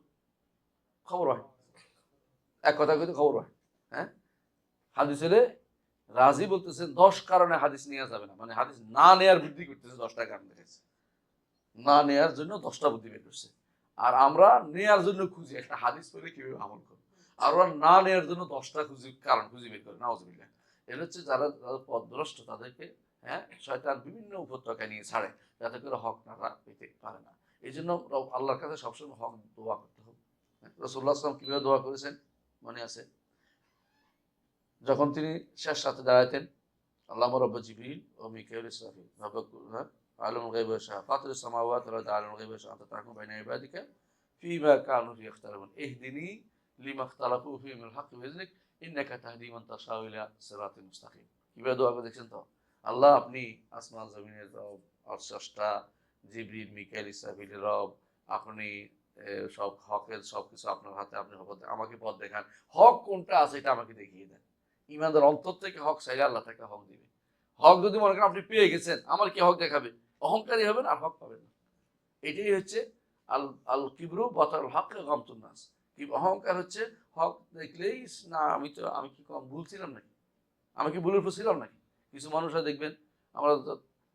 খবর হয়, এক কথা কইতে খবর হয়। হ্যাঁ, হাদিস হলে রাজি বলতেছেন 10 কারণে হাদিস নেওয়া যাবে না, মানে হাদিস না নেয়ার বুদ্ধি করতেছে 10টা কারণ দেখেছে, না নেয়ার জন্য 10টা বুদ্ধি বের করছে। আর আমরা নেয়ার জন্য খুঁজি একটা হাদিস পড়ে কিভাবে আমল করবো, আর ওরা না নেয়ার জন্য 10টা কারণ খুঁজি বের করে। নাউজুবিল্লাহ। এটা হচ্ছে যারা পথভ্রষ্ট তাদেরকে, হ্যাঁ, শয়তান বিভিন্ন উপত্যকা নিয়ে ছাড়ে, যাতে করে হক তারা পেতে পারে না। এই জন্য আল্লাহর কাছে সবসময় হক দোয়া করতে হবে। রাসূলুল্লাহ সাল্লাল্লাহু আলাইহি ওয়াসাল্লাম কিভাবে দোয়া করেছেন মনে আছে? যখন তিনি শেষ রাতে দাঁড়াইতেন, আল্লাহুম্মা রাব্বা জিবরিল ওয়া মিকাঈল ইসরাফিল আলিমুল গায়বি ওয়াশ শাহাদাহ ফাতিরিস সামাওয়াতি ওয়াল আরদি আলিমুল গায়বি ওয়াশ শাহাদাহ আনতা তাহকুমু বাইনা ইবাদিকা ফীমা কানূ ফীহি ইয়াখতালিফুন ইহদিনি লিমা ইখতালাফু ফীহি মিনাল হাক্কি বিইজনিক ইন্নাকা তাহদি মান তাশাউ ইলা সিরাতিল মুস্তাকিম। কিভাবে দোয়া করে দেখছেন তো? আল্লাহ আপনি আসমান জমিনের রব, আরশ স্রষ্টা, জিবরিল মিকাঈল ইসরাফিলের রব, আপনি সব হকের সবকিছু আপনার হাতে, আপনি আমাকে পথ দেখান। হক কোনটা আছে এটা আমাকে দেখিয়ে দেন। ইমানদার অন্তর থেকে হক চাইলে আল্লাহ তাকে হক দিবে। হক যদি মনে করেন আপনি পেয়ে গেছেন, আমার কি হক দেখাবে, অহংকারী হবেন আর হক পাবেন না। এটাই হচ্ছে আল আল কিবরু বাতারুল হক গামতুন নাস। কি অহংকার হচ্ছে হক দেখলেই না, আমি কি কম ভুল ছিলাম নাকি, আমি কি ভুলের উপর ছিলাম নাকি। কিছু মানুষরা দেখবেন, আমরা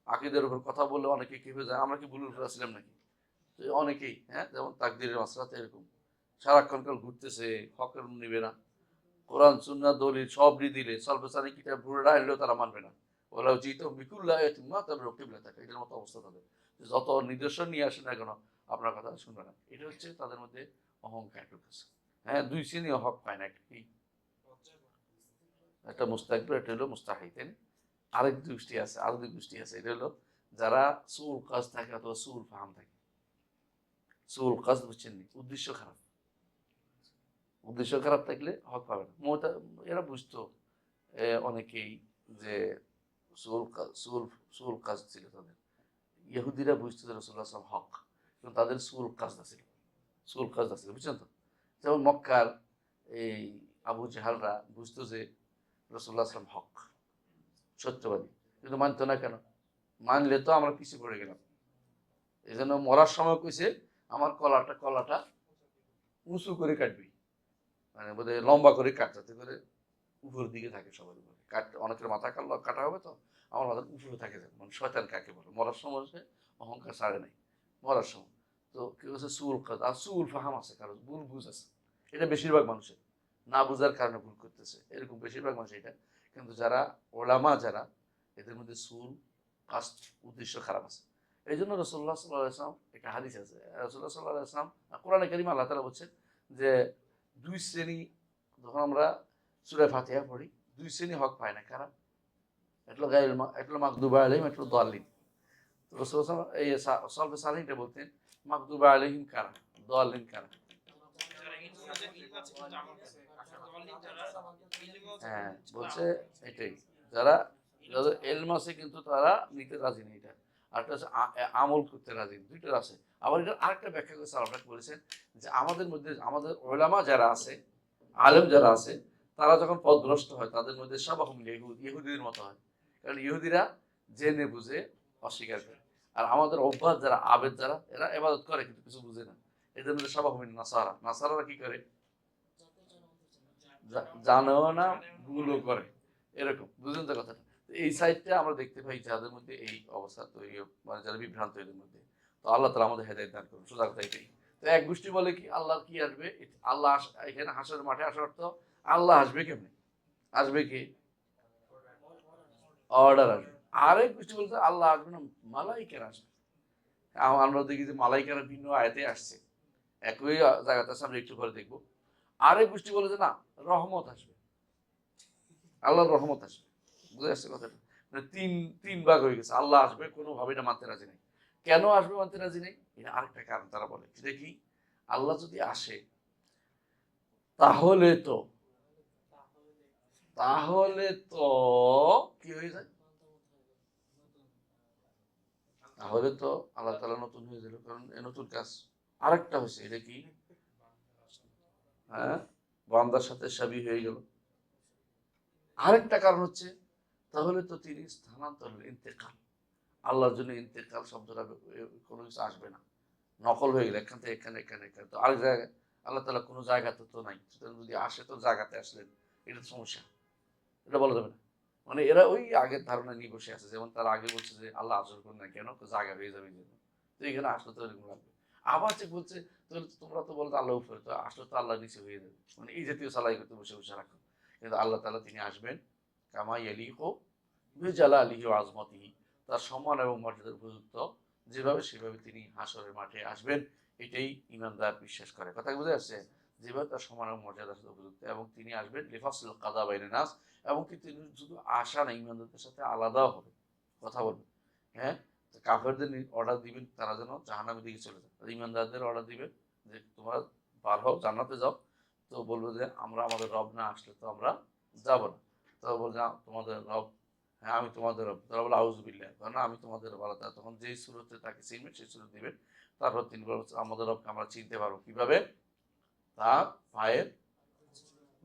আকীদার উপর কথা বললে অনেকে কি হয়ে যায়, আমরা কি ভুলের উপর ছিলাম নাকি। তো অনেকেই, হ্যাঁ, যেমন তাকদীরের মাসরাতে এরকম সারাক্ষণ কাল ঘুরতেছে, হকের নিবে না। কোরআন সুন্নাহ দলিল সব দিলে সালফাসানি কিতাব বুড়া এলেও তারা মানবে না। ওরা জিত বিকুল্লাহ মা তাদের রকিবলা থাকে, এটার মতো অবস্থা তাদের। যত নিদর্শন নিয়ে আসে না কেন আপনার কথা শুনবে না। এটা হচ্ছে তাদের মধ্যে অহংকার ঢুকেছে। হ্যাঁ, দুই শ্রেণী হক পায় না, একটা কি, একটা মুস্তাকবির, একটা হলো মুস্তাহি। তাই না? আরেক গোষ্ঠী আছে, আরো দুই গোষ্ঠী আছে। এটা হলো যারা সুল কাজ থাকে অথবা সুল ফাহাম থাকে। সুল কাজ বুঝছেন নি, উদ্দেশ্য খারাপ। উদ্দেশ্য খারাপ থাকলে হক পাবে না। এরা বুঝতো অনেকেই যে সুল সুল সুল কাজ ছিল তাদের। ইহুদিরা বুঝতো যে রাসূলুল্লাহ সাল্লাল্লাহু আলাইহি ওয়াসাল্লাম হক, কিন্তু তাদের সুল কাজটা ছিল, সুল কাজটা ছিল, বুঝছেন তো? যেমন মক্কার এই আবু জাহালরা বুঝতো যে রাসূলুল্লাহ সাল্লাল্লাহু আলাইহি ওয়াসাল্লাম হক, সত্যবাদী, কিন্তু মানতো না কেন? মানলে তো আমরা পিছিয়ে পড়ে গেলাম। এই জন্য মরার সময় কইছে আমার কলাটা উঁচু করে কাটবি, মানে বোধহয় লম্বা করে কাট, যাতে করে উপরের দিকে থাকে, সবার উপরে অনেকের মাথা কাটা হবে, তো আমার মাথার উপরে থাকে, মানে শয়তান কাকে বলে মরার সময় সে অহংকার ছাড়ে নাই মরার সময়। তো কেউ হচ্ছে সুল কাজ, আর সুল ফাহাম আছে, কারো ভুল বুঝ আছে। এটা বেশিরভাগ মানুষের না বুঝার কারণে ভুল করতেছে, এরকম বেশিরভাগ মানুষ এটা। কিন্তু যারা ওলামা যারা, এদের মধ্যে সুল কাস্ট উদ্দেশ্য খারাপ আছে। এই জন্য রসুল্লাহ সাল্লাহ ইসলাম একটা হাদিস আছে, রসুল্লাহ সাল্লাহ ইসলাম কোরআনে কারিম আল্লাহ তাআলা বলছেন যে দুই শ্রেণী, যখন আমরা সূরা ফাতিহা পড়ি, দুই শ্রেণী হক পায় না। কারা? একটা মাগদুবা আলাইহিম, একটা দাল্লিন। তো রাসূলুল্লাহ সাল্লাল্লাহু আলাইহি ওয়াসাল্লাম এই সালফে সালেহিনটা বলতেন মাগদুবা আলাইহিম কারা, দাল্লিন কারা। যারা ইলম আছে কিন্তু আমল করে, দলিল যারা ইলম আছে হ্যাঁ, কিন্তু বলছে আমল করে। এটাই, যারা যাদের এলম আছে কিন্তু তারা নিতে রাজি নেই এটা, আর একটা হচ্ছে আমল করতে রাজি নেই, দুইটা আছে। আবার এটা আরেকটা ব্যাখ্যা করেছে, আপনাকে বলেছেন যে আমাদের মধ্যে আমাদের ওলামা যারা আছে, আলেম যারা আছে, তারা যখন পথভ্রষ্ট হয় তাদের মধ্যে সব রকম ইহুদিদের মতো হয়। কারণ ইহুদিরা জেনে বুঝে অস্বীকার করে, আর আমাদের অভ্যাস যারা আবেদ যারা, এরা ইবাদত করে কিন্তু কিছু বুঝে না। এদের মধ্যে সব রকম নাসারা, নাসারারা কি করে? জানেও না, ভুলও করে, এরকম। বুঝলেন তো কথাটা? তো এই সাইডটা আমরা দেখতে পাই যাদের মধ্যে এই অবস্থা তৈরি, মানে যারা বিভ্রান্ত এদের মধ্যে। তো আল্লাহ তাআলা আমাদের হেদায়েত দান করুন, সোজা কথা এটাই। তো এক গোষ্ঠী বলে কি আল্লাহ কি আসবে, আল্লাহ এখানে হাসরের মাঠে আসার অর্থ আল্লাহ আসবে কেমনে, আসবে কি অর্ডার আসবে। আরেক গোষ্ঠী বলছে আল্লাহ আসবে না, মালাইকারা আসবে। আমরা দেখি যে মালাইকারা ভিন্ন আয়াতে আসছে, একই জায়গাতে আছে, আমরা একটু পরে দেখবো। আরেক গোষ্ঠী বলে যে না, রহমত আসবে, আল্লাহর রহমত আসবে। বুঝে আসছে কথাটা? মানে তিন তিন ভাগ হয়ে গেছে। আল্লাহ আসবে কোনোভাবে এটা মানতে রাজি নেই। কেন আসবে মানতে রাজি নেই? এটা আরেকটা কারণ তারা বলে, সেটা কি? আল্লাহ যদি আসে তাহলে তো, তাহলে তো কি হয়ে যায়, তাহলে তো আল্লাহ তাআলা নতুন হয়ে গেল, কারণ এ নতুন কাজ। আরেকটা হয়েছে, এটা কি? হ্যাঁ, বান্দার সাথে সাবি হয়ে গেল। আরেকটা কারণ হচ্ছে তাহলে তো তিনি স্থানান্তর, ইন্তেকাল, আল্লাহর জন্য ইন্তেকাল শব্দটা কোনো কিছু আসবে না, নকল হয়ে গেলে এখান থেকে এখানে, এখানে এখানে, তো আরেক জায়গায় আল্লাহ তাআলা কোনো জায়গাতে তো নাই, সুতরাং যদি আসে তো জায়গাতে আসলেন, এটা তো সমস্যা, এটা বলা যাবে না। মানে এরা ওই আগের ধারণা নিয়ে বসে আছে, যেমন তারা আগে বলছে যে আল্লাহ আসর করুন না কেন, তো জায়গা হয়ে যাবে এই জন্য, তো এখানে আসলে তো এরকম লাগবে। আবার যে বলছে তাহলে তোমরা তো বলো আল্লাহ উপরে, তো আসলে তো আল্লাহ নিচে হয়ে যাবে, মানে এই জাতীয় সালাই করতে বসে বসে রাখো। কিন্তু আল্লাহ তাআলা তিনি আসবেন কামা ইয়ালিকু বিজালালিহি ওয়া আযমাতিহি, তার সম্মান এবং মর্যাদার উপযুক্ত যেভাবে, সেভাবে তিনি হাসরের মাঠে আসবেন। এটাই ঈমানদার বিশ্বাস করে। কথা বুঝা যাচ্ছে? যেভাবে তার সম্মান এবং মর্যাদার সাথে উপযুক্ত, এবং তিনি আসবেন লিফাসিল কাদা বাইনান নাস, এবং কি তিনি শুধু আসা না, ঈমানদারদের সাথে আলাদাও হবে, কথা বলবেন। হ্যাঁ, তো কাফেরদের অর্ডার দিবেন তারা যেন জাহান্নামের দিকে চলে যায়, আর ঈমানদারদের অর্ডার দিবেন যে তোমরা বার হও, জান্নাতে যাও। তো বলবে যে আমরা আমাদের রব না আসলে তো আমরা যাব না। তো বলবে তোমাদের রব, হ্যাঁ আমি তোমাদের রব। তারা বলে আউযুবিল্লাহ, না আমি তোমাদের রব। আল্লাহ তাআলা তখন যেই সূরতে তাকে চিনবেন সেই সূরত দিবেন। তারপর তিনি বলছেন আমাদের রবকে আমরা চিনতে পারবো কিভাবে? তার পায়ের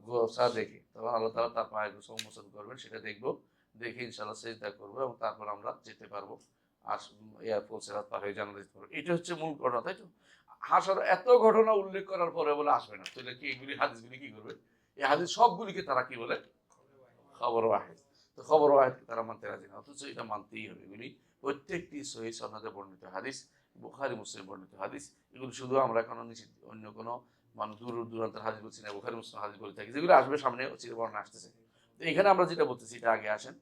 গোছা দেখে। তখন আল্লাহ তাআলা তার পায়ের গোছা উন্মোচন করবেন, সেটা দেখবো, দেখে ইনশাআল্লাহ সিজদা করবো, এবং তারপর আমরা যেতে পারবো। আর এয়ারপোর্ট সিরাত পার হয়ে জান্নাতে যেতে পারবো। এটা হচ্ছে মূল ঘটনা, তাই তো? হাসার এত ঘটনা উল্লেখ করার পরে বলে আসবে না, তাহলে কি এগুলি হাদিসগুলি কি করবে? এই হাদিস সবগুলিকে তারা কি বলে? খবর ওয়াহিদ। তো খবর ওয়াহিদকে তারা মানতে রাজি না, অথচ এটা মানতেই হবে। এগুলি প্রত্যেকটি সহিহ সনদে বর্ণিত হাদিস, বুখারী মুসলিম বর্ণিত হাদিস। এগুলো শুধু আমরা এখনো নিশ্চিত অন্য কোনো মানে দূর দূরান্তের হাদিস বলছি না, বুখারী মুসলিম হাদিস বলে থাকি, যেগুলো আসবে সামনে চির বর্ণনা আসতেছে। তো এখানে আমরা যেটা বলতেছি এটা আগে আসেন।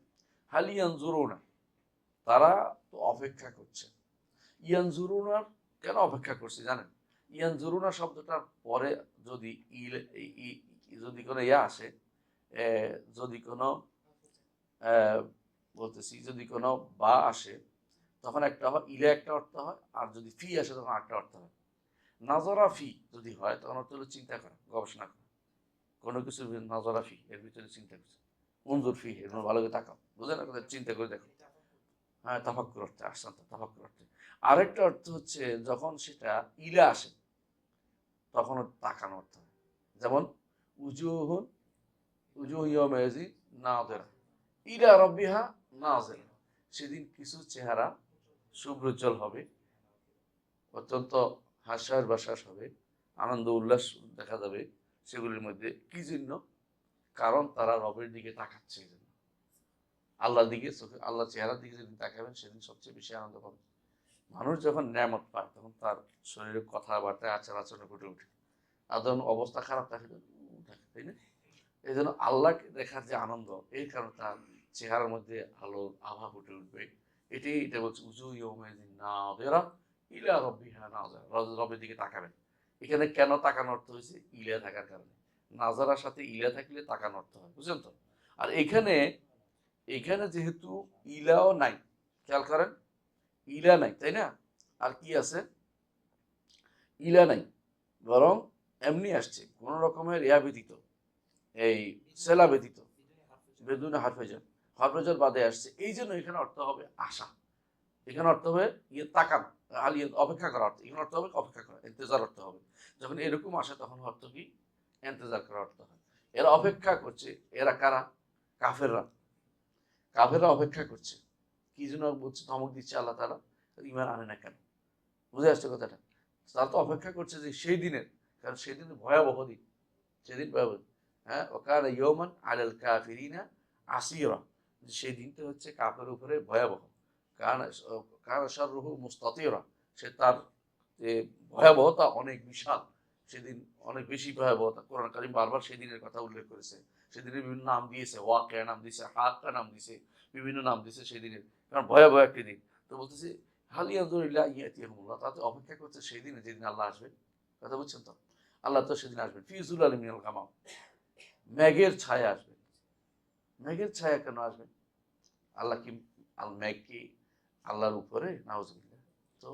হাল ইয়ানজুরুনা, তারা তো অপেক্ষা করছে। ইয়ানজুরুনার কেন অপেক্ষা করছে জানেন? ইয়ানজুরুনা শব্দটার পরে যদি যদি কোনো ইয়া আসে, যদি কোনো বলতেছি যদি কোনো বা আসে, তখন একটা হয় ইলে, একটা অর্থ হয়, আর যদি ফি আসে তখন একটা অর্থ হয়। নাজরা ফি যদি হয় তখন অর্থ হলো চিন্তা করা, গবেষণা করা, কোনো কিছু নাজরা ফি এর ভিতরে চিন্তা করছে, মঞ্জুর ফি এর ভালো করে তাকাও, বুঝে না, চিন্তা করে দেখো। হ্যাঁ, তাফাক্কুর অর্থে আসছে, তাফাক্কুর অর্থে। আরেকটা অর্থ হচ্ছে যখন সেটা ইলে আসে তখন ওর তাকানো অর্থ হয়। যেমন উজুহুন, উজুহু ইয়াউমাইযিন নাযিরা ইলা রাব্বিহা নাযিরা, সেদিন কিছু চেহারা শুভ্রোজ্জ্বল হবে, অত্যন্ত হাস্যাস বাসাস হবে, আনন্দ উল্লাস দেখা যাবে সেগুলির মধ্যে। কি জন্য? কারণ তারা রবের দিকে তাকাচ্ছে, এই জন্য। আল্লাহর দিকে চোখে, আল্লাহ চেহারার দিকে যেদিন তাকাবেন সেদিন সবচেয়ে বেশি আনন্দ পাবে। মানুষ যখন নেয়ামত পায় তখন তার শরীরে কথাবার্তায় আচার আচরণে ফুটে ওঠে, আর যখন অবস্থা খারাপ থাকে থাকে, তাই না? এই জন্য আল্লাহকে দেখার যে আনন্দ, এই কারণে তার চেহারার মধ্যে আলোর আভা ফুটে উঠবে। এটা বলছে উজু ইয়াউমাইযিন নাযিরা ইলা রাব্বিহা নাযিরা, রবের দিকে তাকাবেন। এখানে কেন তাকানোর অর্থ হয়েছে ইলা থাকার কারণে। নাজারার সাথে ইলা থাকলে তাকানোর অর্থ হয়, বুঝলেন তো? আর এখানে এখানে যেহেতু ইলাও নাই, খেয়াল করেন, ইলা নাই, তাই না? আর কি আছে? ইলা নাই, বরং এমনি আসছে কোন রকমের ইয়া ব্যতীত, এই সেলা ব্যতীত, বেদুনে হারফেজার, হারফেজার বাদে আসছে, এই জন্য এখানে অর্থ হবে আশা। এখানে অর্থ হবে ইয়ে তাকানো, আল ইয়ে অপেক্ষা করা অর্থ, এখানে অর্থ হবে অপেক্ষা করা, ইন্তজার অর্থ হবে। যখন এরকম আসে তখন অর্থ কি? ইন্তজার করা অর্থ হয়। এরা অপেক্ষা করছে, এরা কারা? কাফেররা। কাফেররা অপেক্ষা করছে, কি জন্য বলছে, ধমক দিচ্ছে আল্লাহ তাআলা, ঈমান আনে না কেন? বুঝে আসছে কথাটা? তারা তো অপেক্ষা করছে যে সেই দিনের, কারণ সেই দিন ভয়াবহ দিন, সেদিন ভয়াবহ। হ্যাঁ, ওয়াকানা ইয়াওমান আলাল কাফিরিনা আসীরা, সেই দিনটা হচ্ছে কাফের উপরে ভয়াবহ। কানা কানা শাররুহু মুস্তাতিরা, সে তার যে ভয়াবহতা অনেক বিশাল, সেদিন অনেক বেশি ভয়াবহতা। কোরআন কারীম বারবার সেই দিনের কথা উল্লেখ করেছে। সেদিনের বিভিন্ন নাম দিয়েছে, ওয়াকিয়া নাম দিয়েছে, হাক্কা নাম দিয়েছে, বিভিন্ন নাম দিয়েছে সেই দিনের, কারণ ভয়াবহ একটি দিন। তো বলতেছে হাল ইয়ানজুরু ইল্লা ইয়াতিয়াহুমুল্লাহ, তারা তো অপেক্ষা করছে সেই দিনে যেদিন আল্লাহ আসবে। কথা বুঝছেন তো? আল্লাহ তো সেদিন আসবেন ফি যুলালিন মিনাল গামাম, মেঘের ছায়া আসবে। মেঘের ছায়া কেন আসবে? আল্লাহ কি, মেঘ কি আল্লাহর উপরে? নাউজুবিল্লাহ। তো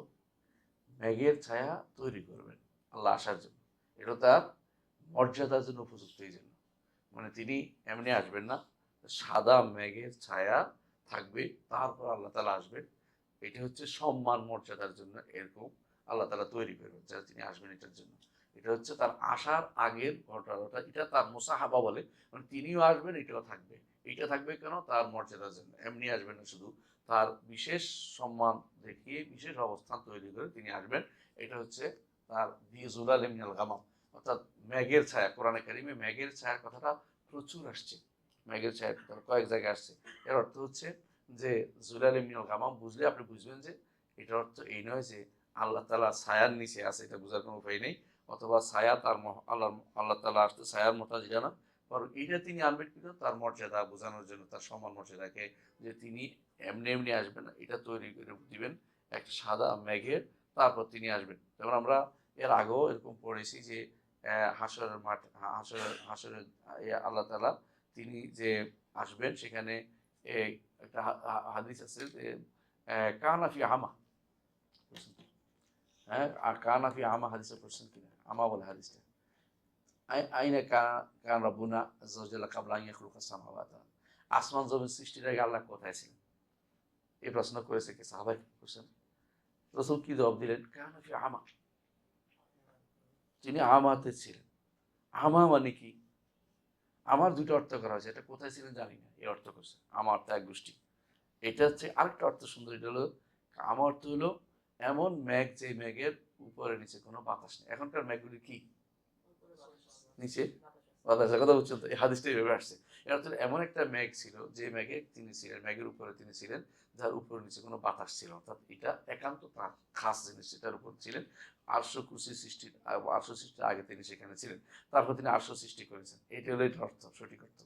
মেঘের ছায়া তৈরি করবেন আল্লাহ আসার জন্য, এটা তার মর্যাদার জন্য উপযুক্ত। এই জন্য মানে তিনি এমনি আসবেন না, সাদা মেঘের ছায়া থাকবে, তারপর আল্লাহ তাআলা আসবেন। এটা হচ্ছে সম্মান মর্যাদার জন্য এরকম আল্লাহ তাআলা তৈরি করবেন, যারা তিনি আসবেন এটার জন্য। এটা হচ্ছে তার আসার আগের ঘটনাটা, এটা তার মুসাহাবা বলে, মানে তিনিও আসবেন, এটাও থাকবে। এটা থাকবে কেন? তার মর্যাদার জন্য। এমনি আসবেন না শুধু, তার বিশেষ সম্মান দেখিয়ে বিশেষ অবস্থান তৈরি করে তিনি আসবেন। এটা হচ্ছে তার যুলাল মিনাল গামাম, অর্থাৎ মেঘের ছায়া। কোরআনে কারিমে মেঘের ছায়ার কথাটা প্রচুর আসছে, মেঘের ছায়ার কথা কয়েক জায়গায় আসছে। এর অর্থ হচ্ছে যে জুলাল মিনাল গামাম বুঝলে আপনি বুঝবেন যে এটার অর্থ এই নয় যে আল্লাহ তাআলা ছায়ার নিচে আছে, এটা বোঝার কোনো উপায় নেই। অথবা ছায়া তার আল্লাহ, আল্লাহ তাআলা আসতে ছায়ার মোতাজ এটা না, বরং এইটা তিনি আনবেন কিন্তু তার মর্যাদা বোঝানোর জন্য, তার সম্মান মর্যাদাকে, যে তিনি এমনি এমনি আসবেন না, এটা তৈরি করে দিবেন একটা সাদা মেঘের, তারপর তিনি আসবেন। যেমন আমরা এর আগেও এরকম পড়েছি যে হাসরের মাঠ, হাসরের আল্লাহ তাআলা তিনি যে আসবেন সেখানে একটা হাদিস আছে যে কানাফি আমা, হ্যাঁ, আর কানাফি আমা হাদিসে পড়ছেন কিনা? আমা বলে হাদিসটা, আইনে কান রাব্বুনা আযজা ওয়া জাল্লা ক্বাবলা আন ইয়াখলুকাস সামাওয়াতি, আসমান জমিন সৃষ্টির আগে আল্লাহ কোথায় ছিলেন? এই প্রশ্ন করেছে কি সাহাবাই কোশ্চেন। রাসূল কি জবাব দিলেন? কানাফি আমা, তিনি আমাতে ছিলেন। আমা মানে কি? আমার দুটো অর্থ করা হয়েছে, এটা কোথায় ছিলেন জানি না, এই অর্থ করছে আমার ত্যাগ গোষ্ঠী। এটা হচ্ছে আরেকটা অর্থ সুন্দর, এটা হলো আমার অর্থ হলো এমন মেঘ যে মেঘের উপরে নিচে কোনো বাতাস নেই। এখনকার মেঘগুলি কি নিচে বাতাসের কথা বলছেন তো, এই হাদিসটা এইভাবে আসছে। এর অর্থ এমন একটা মেঘ ছিল যে মেঘে তিনি ছিলেন, মেঘের উপরে তিনি ছিলেন, যার উপরে নিচে কোনো বাতাস ছিল, অর্থাৎ এটা একান্ত তার খাস জিনিস, সেটার উপর ছিলেন। আরশ কুরসি সৃষ্টির, আরশ সৃষ্টির আগে তিনি সেখানে ছিলেন, তারপর তিনি আরশ সৃষ্টি করেছেন। এটা হলো এটার অর্থ, সঠিক অর্থ।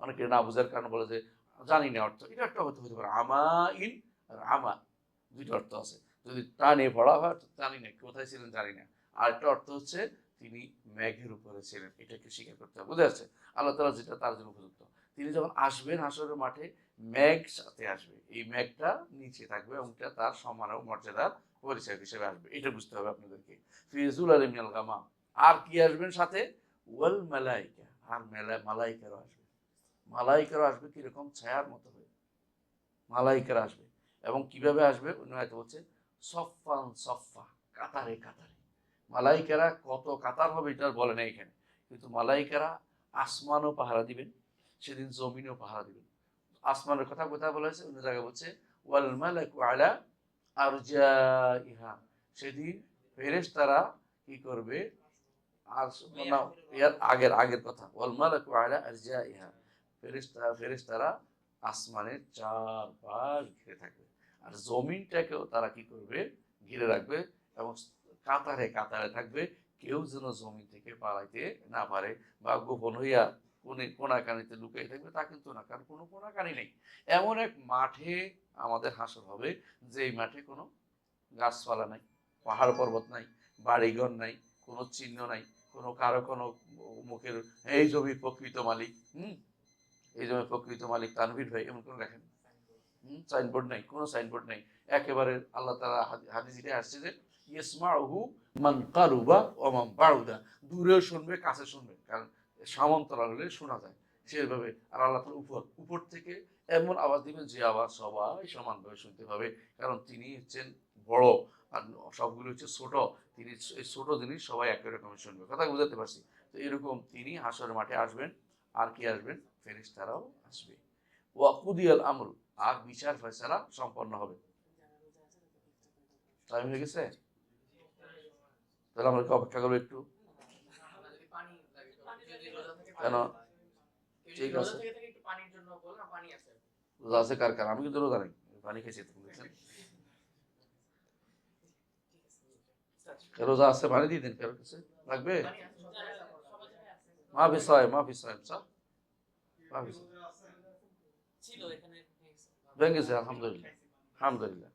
অনেকে না বুঝার কারণে বলে যে জানি না অর্থ, এটা একটা হতে পারে আমা ইন আর আমা, দুইটা অর্থ আছে। যদি টানে পড়া হয় জানি না কোথায় ছিলেন জানি না, আর একটা অর্থ হচ্ছে তিনি মেঘের উপরে ছিলেন, এটাকে স্বীকার করতে হবে। বুঝে আসছে? আল্লাহ তাআলা যেটা তার জন্য উপযুক্ত, তিনি যখন আসবেন হাসরের মাঠে, মেঘ সাথে আসবে, এই মেঘটা নিচে থাকবে এবং এটা তার সম্মান ও মর্যাদার পরিচয় হিসেবে আসবে, এটা বুঝতে হবে আপনাদেরকে। ফিজুল আলী মিনাল গামাম, আর কি আসবেন সাথে? ওয়াল মালাইকা, আর মালাইকারও আসবে। মালাইকারও আসবে কিরকম? ছায়ার মতো হয়ে মালাইকারা আসবে। এবং কিভাবে আসবে? অন্য হয়তো বলছে সফফান সফফা, কাতারে কাতারে। মালাইকারা কত কাতার হবে এটা বলে না এখানে, কিন্তু মালাইকারা আসমানও পাহারা দিবেন, সেদিন জমিনও পাহারা দিবেন। আসমানের কথা কোথায় বলা হয়েছে? অন্য জায়গায় বলছে ওয়াল মালাকু আলা আরজাইহা, সেদিন ফেরেশতারা কি করবে? আর না, এর আগের আগের কথা, ওয়াল মালাকু আলা আরজাইহা, ফেরেশতারা আসমানের চারপাশ ঘিরে থাকবে, আর জমিনটাকেও তারা কি করবে? ঘিরে রাখবে, এবং কাতারে কাতারে থাকবে, কেউ যেন জমিন থেকে পালাইতে না পারে বা গোপন হইয়া কোনাকানিতে লুকিয়ে থাকবে তা কিন্তু না, কারণ কোনো কোনাকানি নেই। এমন এক মাঠে আমাদের হাসর হবে, যেই মাঠে কোনো গাছপালা নাই, পাহাড় পর্বত নাই, বাড়িঘর নাই, কোনো চিহ্ন নাই, কারো কোনো মুখের এই জমির প্রকৃত মালিক, এই জমির প্রকৃত মালিক তানভীর ভাই, এমন কোনো লেখেন সাইনবোর্ড নাই, কোনো সাইনবোর্ড নাই। একেবারে আল্লাহ তাআলা হাদিসে আসছে যে ইসমাউহু মান কারুবা ওয়া মান বাউদা, দূরেও শুনবে কাছে শুনবে, কারণ সমান্তরাল হলে শোনা যায় সেভাবে। আর আল্লাহ তাআলা উপর থেকে এমন আওয়াজ দিবেন যে আওয়াজ সবাই সমানভাবে শুনতে পাবে, কারণ তিনি হচ্ছেন বড় আর সবগুলো হচ্ছে ছোট। তিনি এই ছোট জিনিস সবাই একই রকমের শুনবে, কথা বুঝাতে পারছি? তো এরকম তিনি হাসরের মাঠে আসবেন। আর কি আসবেন? ফেরেশতারাও আসবে। ওয়াকুদিয়াল আমরু, আর বিচার ফয়সালা সম্পন্ন হবে। টাইম হয়ে গেছে, তাহলে আমরা অপেক্ষা করবো একটু। কেন? ঠিক আছে, রোজা আছে কার কার? আমি কিন্তু রোজা নেই, পানি খেয়েছি। রোজা আছে, পানি দিয়ে দিন। কারোর কাছে লাগবে? মাফি সাহেব, মাফি সাহেব, স্যার মাফি ভেঙেছে, আলহামদুলিল্লাহ, আলহামদুলিল্লাহ।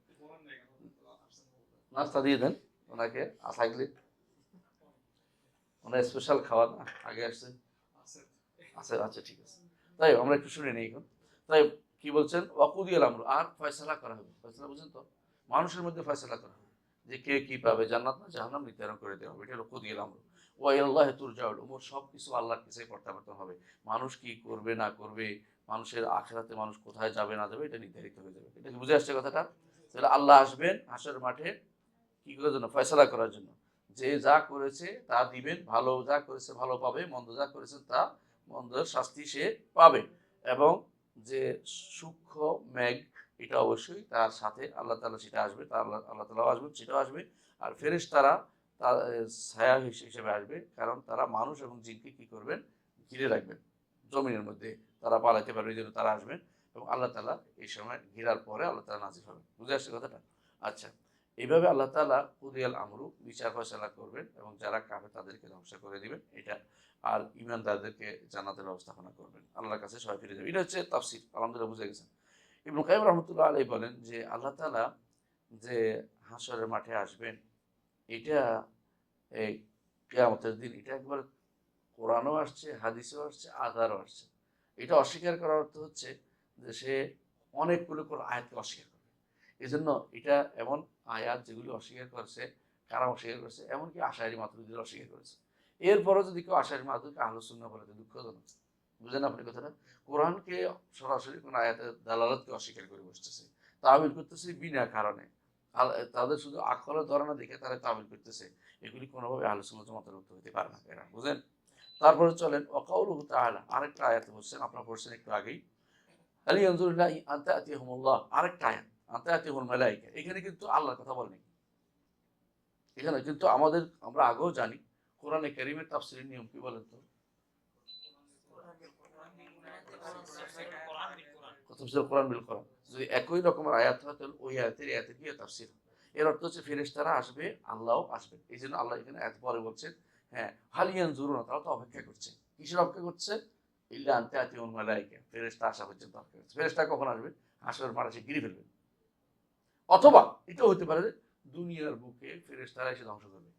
নাস্তা দিয়ে দেন ওনাকে, থাকলে ওনার স্পেশাল খাবার না, আগে আসছে। আচ্ছা আচ্ছা, ঠিক আছে। তাই আমরা একটু শুনে নিই এখন। তাই কি বলছেন? ওয়াকুদিয়াল আমরু, আর ফয়সালা করা হবে। ফয়সালা বুঝেন তো? মানুষের মধ্যে ফয়সালা করা হবে যে কে কি পাবে, জান্নাত না জাহান্নাম নির্ধারণ করে দেওয়া হবে। এটা হলো কুদিয়াল আমরু। ওয়া ইলাল্লাহি তুরজাউল উমুর, সবকিছু আল্লাহর কাছেই প্রত্যাবর্তন হবে। মানুষ কি করবে না করবে, মানুষের আখিরাতে মানুষ কোথায় যাবে না যাবে, এটা নির্ধারিত হয়ে যাবে। এটা কি বুঝে আসছে কথাটা? তাহলে আল্লাহ আসবেন হাসরের মাঠে কি করার জন্য? ফয়সালা করার জন্য। যে যা করেছে তা দিবেন, ভালো যা করেছে ভালো পাবে, মন্দ যা করেছে তা মন্দের শাস্তি সে পাবে। এবং যে সূক্ষ্ম মেঘ, এটা অবশ্যই তার সাথে আল্লাহ তাআলা সেটা আসবে, তার আল্লাহ তাআলাও আসবেন, সেটাও আসবে। আর ফেরেশতারা তার ছায়া হিসেবে আসবে, কারণ তারা মানুষ এবং জিনকে কি করবেন? ঘিরে রাখবেন জমিনের মধ্যে, তারা পালাতে পারবে, এই জন্য তারা আসবেন। এবং আল্লাহ তাআলা এই সময় ঘেরার পরে আল্লাহ তাআলা নাজিল হবেন। বুঝে আসছে কথাটা? আচ্ছা, এইভাবে আল্লাহ তাআলা কুদিয়াল আমরু, বিচার ফয়সালা করবেন এবং যারা কাফের তাদেরকে ধ্বংস করে দিবেন, এটা। আর ঈমানদারদেরকে জান্নাতের ব্যবস্থাপনা করবেন, আল্লাহর কাছে সবাই ফিরে যাবে। এটা হচ্ছে তাফসীর, আলহামদুলিল্লাহ বুঝে গেছেন। ইবনে কাইয়িম রাহমাতুল্লাহ আলাইহি বলেন যে আল্লাহ তাআলা যে হাশরের মাঠে আসবেন, এটা এই কিয়ামতের দিন, এটা একবার কোরআনও আসছে, হাদিসেও আসছে, আযারও আসছে। এটা অস্বীকার করার অর্থ হচ্ছে যে সে অনেকগুলো কোন আয়াতকে অস্বীকার করবে। এজন্য এটা এমন আয়াত যেগুলি অস্বীকার করেছে, কারা অস্বীকার করেছে? এমনকি আশারী মাতুরিদীরা অস্বীকার করেছে। এরপরও যদি কেউ আশারী মাতুরিদকে আহলুস সুন্নাহ বলে, তো দুঃখজনক। বুঝলেন আপনি কথাটা? কোরআনকে সরাসরি কোন আয়াতের দালালাতকে অস্বীকার করে বসতেছে, তাবিল করতেছে বিনা কারণে। তাদের শুধু আকলের ধরনা দেখে তারা তাবিল করতেছে। এগুলি কোনোভাবে আহলুস সুন্নাহ ওয়াল জামাতের উত্তর হতে পারে না এরা, বুঝলেন? তারপরে চলেন ওয়াকাউলুহু তাআলা, আরেকটা আয়াতে বলছেন, আপনারা পড়ছেন একটু আগেই, হাল ইয়ানজুরুনা আন তা'তিয়াহুমুল্লাহ, আরেকটা আয়াত, আন তা'তিয়াহুল মালায়েকা। এখানে কিন্তু আল্লাহর কথা বলেনি। এখানে কিন্তু আমরা আগেও জানি কোরআনে কারীমের তাফসীরের নিয়ম কি বলেন তো? তাফসীরুল কোরআন বিল কোরআন। যদি একই রকমের আয়াত হয় তাহলে ওই আয়াতের আয়াতে গিয়ে তাফসীর। এর অর্থ হচ্ছে ফেরেশতারা আসবে, আল্লাহও আসবেন। এইজন্য আল্লাহ এখানে আয়াত পরে বলছেন, হ্যাঁ, হাল ইয়ানজুরুনা, তারা তো অপেক্ষা করছে। কিসের অপেক্ষা করছে? ইল্লা আন তা'তিয়াহুল মালায়েকা, ফেরেশতা আসা পর্যন্ত অপেক্ষা করছে। ফেরেশতা কখন আসবে? হাসরের মাঠে গিরে ফেলবে। অথবা এটাও হতে পারে যে দুনিয়ার বুকে ফেরেশতারা এসে ধ্বংস করবে,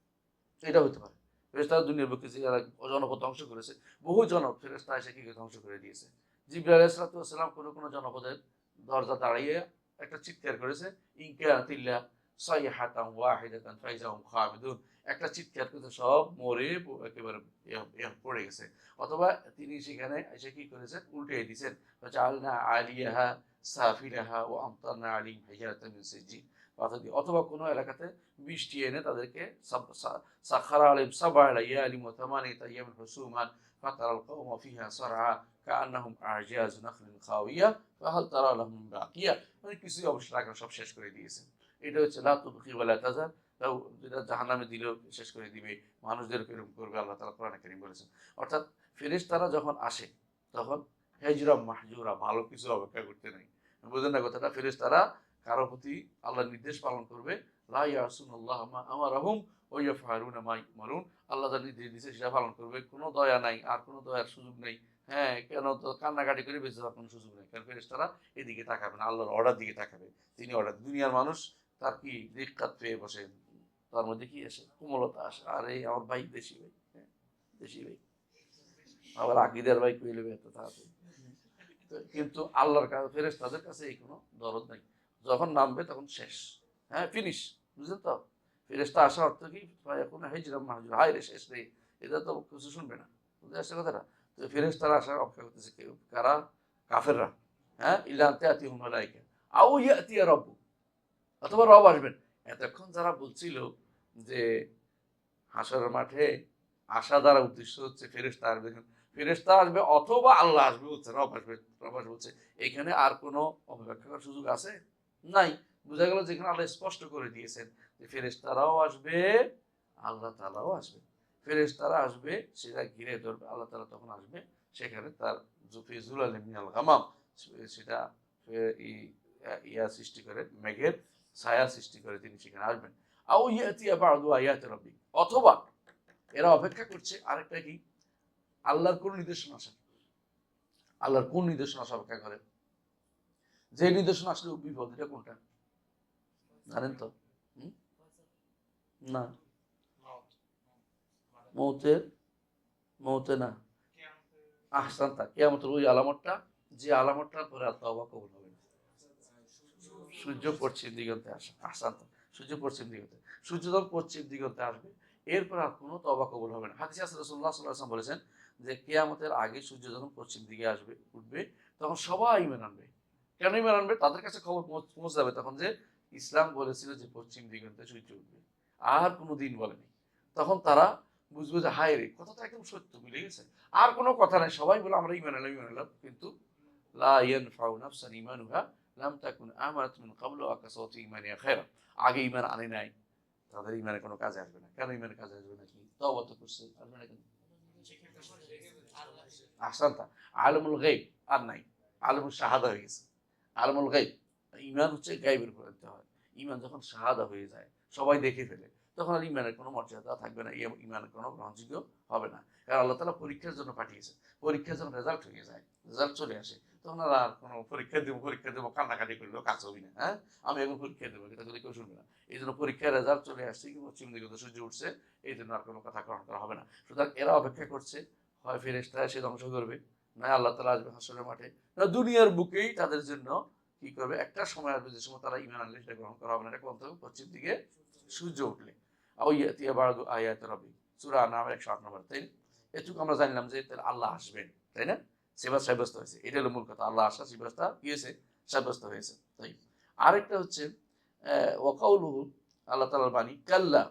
এটা হতে পারে। ফেরেশতারা দুনিয়ার বুকে যে যারা জনপদ ধ্বংস করেছে, বহু জনক ফেরেশতা এসে কি ধ্বংস করে দিয়েছে। জিবরাইল আলাইহিস সালাতু ওয়াস সালাম কোনো জনপদের দরজা দাঁড়িয়ে একটা চিৎকার করেছে, ইন কানাত ইল্লা সাইহাতান ওয়াহিদাতান ফাইজা হুম খামিদুন, একটা চিৎকার করতে সব মরে একেবারে পড়ে গেছে। অথবা তিনি সেখানে এসে কি করেছেন? উল্টে দিয়েছেন, জাআলনা আলিয়াহা সাফিলাহা ওয়া আমতারনা আলাইহিম হিজারাতাম মিন সিজজিল। অথবা কোনো এলাকাতে বৃষ্টি এনে তাদেরকে সাখারা আলাইহিম সাবআ লায়ালিন ওয়া তামানিয়াতা আইয়ামিন হুসুমান ফাতারাল কওমা ফিহা সারআ কাআন্নাহুম আ'জাজু নাখলিন খাওয়িয়া ফাহাল তারা লাহুম মিন বাকিয়া। মানে কিছুই অবশিষ্ট রাখা, সব শেষ করে দিয়েছেন। এটা হচ্ছে লা তুবকি ওয়া লা তাজার, তাও যেটা জাহান্নামে দিলেও শেষ করে দিবে, মানুষদেরকে এরকম করবে, আল্লাহ তাআলা কোরআনে কারীম বলেছেন। অর্থাৎ ফেরেশতারা যখন আসে তখন হিজরা মাহজুরা, ভালো কিছু অপেক্ষা করতে নাই। বুঝলেন না কথাটা? ফেরেশতারা কারো প্রতি আল্লাহর নির্দেশ পালন করবে, লা ইয়াসুনাল্লাহ মা আমারাহুম ওয়া ইয়াফআলুনা মা ইউমারুন, আল্লাহ যা নির্দেশ দিয়েছে সেটা পালন করবে, কোনো দয়া নাই, আর কোনো দয়ার সুযোগ নেই, হ্যাঁ, কেন তো কান্নাকাটি করে বেঁচে থাকার কোনো সুযোগ নেই, কারণ ফেরেশতারা এদিকে তাকাবে না, আল্লাহর অর্ডার দিকে তাকাবে। তিনি অর্ডার, দুনিয়ার মানুষ তার কি রিক্কাত পেয়ে বসে, তার মধ্যে কি আসে, কোমলতা আসে, আর এই আমার ভাই দেশি ভাই, হ্যাঁ, দেশি ভাই, আবার আকিদের ভাই কইলে এত তাড়াতাড়ি। কিন্তু আল্লাহর কাছে, ফেরেশতাদের কাছে এই কোনো দরদ নাই, যখন নামবে তখন শেষ, হ্যাঁ, ফিনিশ। বুঝলেন তো? ফেরেশতা আসা অর্থ কি, এখন হিজরাম মাহজুর, হায় রে শেষ রে, এটা তো কিছু শুনবে না। বুঝতে আসছে কথাটা? তো ফেরেশতারা আসার অপেক্ষা করতেছে, কেউ কারা, কাফেররা, হ্যাঁ, ইল্লা আন তা'তিয়াহুম মালাইকা আও ইয়াতিয়া রাব্বুক, অথবা রব আসবেন। এতক্ষণ যারা বলছিল যে হাসরের মাঠে আসা দ্বারা উদ্দেশ্য হচ্ছে ফেরেশতা আসবে, ফেরেশতা আসবে অথবা আল্লাহ আসবে বলছে, রব আসবে, রব আসবে বলছে, এখানে আর কোনো অপব্যাখ্যা করার সুযোগ আছে? নাই। বোঝা গেল যেখানে আল্লাহ স্পষ্ট করে দিয়েছেন যে ফেরেশতারাও আসবে, আল্লাহ তাআলাও আসবে। ফেরেশতারা আসবে, সেটা ঘিরে ধরবে, আল্লাহ তাআলা তখন আসবে, সেখানে তার জুফি জুলালি মিনাল গামাম, সেটা ইয়া সৃষ্টি করে, মেঘের ছায়া সৃষ্টি করে তিনি সেখানে আসবেন। আও ইয়াতিয়া বা'দু আয়াতি রাব্বিক, অথবা এরা অপেক্ষা করছে আরেকটা কি, আল্লাহর কোন নির্দেশনা আসে, আল্লাহর কোন নির্দেশনা আসা অপেক্ষা করে, যে নির্দেশনা আসলে বিপদ, এটা কোনটা জানেন তো? হুম? না, মাউত, মৌতের, মৌতে না, আহসানতা, কিয়ামতের ওই আলামতটা, যে আলামতটার পরে আর তওবা কবুল হবে না। সূর্য পশ্চিম দিগন্তে আসে, আহসানতা, সূর্য পশ্চিম দিগন্তে, সূর্য যখন পশ্চিম দিগন্তে আসবে, এরপর আর কোনো তওবা কবুল হবে না। হাদিসে আছে, রাসূলুল্লাহ সাল্লাল্লাহু আলাইহি ওয়াসাল্লাম বলেছেন যে কিয়ামতের আগে সূর্য যখন পশ্চিম দিকে আসবে, উঠবে, তখন সবাই ঈমান আনবে। কেন ঈমান আনবে? তাদের কাছে খবর পৌঁছে যাবে তখন যে ইসলাম বলেছিল যে পশ্চিম দিগন্তে সূর্য উঠবে, আর কোনো দিন বলেনি। তখন তারা বুঝবে যে হায় রে, কথাটা একদম সত্য, মিলে গেছে, আর কোনো কথা নাই, সবাই বলে আমরা ঈমান আনলাম, ঈমান আনলাম, কিন্তু লা ইয়ানফাউ নাফসান ঈমানুহা লাম তাকুন আমানাত মিন ক্বাবলু আও কাসাবাত ফি ঈমানিহা খায়রা। আগে ঈমান আনে নাই, তাদের ঈমানে কোনো কাজে আসবে না। কেন ঈমানে কাজে আসবে না? কি তওবা তো করছে, আসবে না কেন? আহসানতা, আলেমুল গায়ব আর নাই, আলেমুল শাহাদা হয়ে গেছে। আলেমুল গায়ব, ঈমান হচ্ছে গায়বের উপর আনতে হয়। ঈমান যখন শাহাদা হয়ে যায়, সবাই দেখে ফেলে, তখন আর ঈমানের কোনো মর্যাদা থাকবে না, ঈমানের কোনো গ্রহণযোগ্য হবে না। কারণ আল্লাহ তাআলা পরীক্ষার জন্য পাঠিয়েছেন। পরীক্ষার যখন রেজাল্ট হয়ে যায়, রেজাল্ট চলে আসে, তখন আর কোনো পরীক্ষা দেবো কান্নাকাটি করলেও কাজ হবে না। হ্যাঁ, আমি এখন পরীক্ষা দেবো, এটা যদি কেউ শুনবে না। এই জন্য পরীক্ষার রেজাল্ট চলে আসছে, কি পশ্চিম দিকে সূর্য উঠছে, এই জন্য আর কোনো কথা গ্রহণ করা হবে না। সুতরাং এরা অপেক্ষা করছে, হয় ফেরেশতা এসে ধ্বংস করবে, না আল্লাহ তাআলা আসবে হাসরের মাঠে, না দুনিয়ার বুকেই তাদের জন্য কি করবে, একটা সময় আসবে যে সময় তারা ঈমান আনলে সেটা গ্রহণ করা হবে না। এটা কোন থেকে? পশ্চিম দিকে সূর্য উঠলে। আও ইয়াতিয়া বা'দু আয়াতি রাব্বিক, সূরা আনআম 108 নম্বর। তাই এটুকু আমরা জানলাম যে তাহলে আল্লাহ আসবেন, তাই না? সিফাত সাব্যস্ত হয়েছে, এটা হলো মূল কথা, আল্লাহ আসা সিফাতটা কি হয়েছে, সাব্যস্ত হয়েছে। তাই আরেকটা হচ্ছে ওয়া কাউলুহু, আল্লাহ তাআলার বাণী, কাল্লা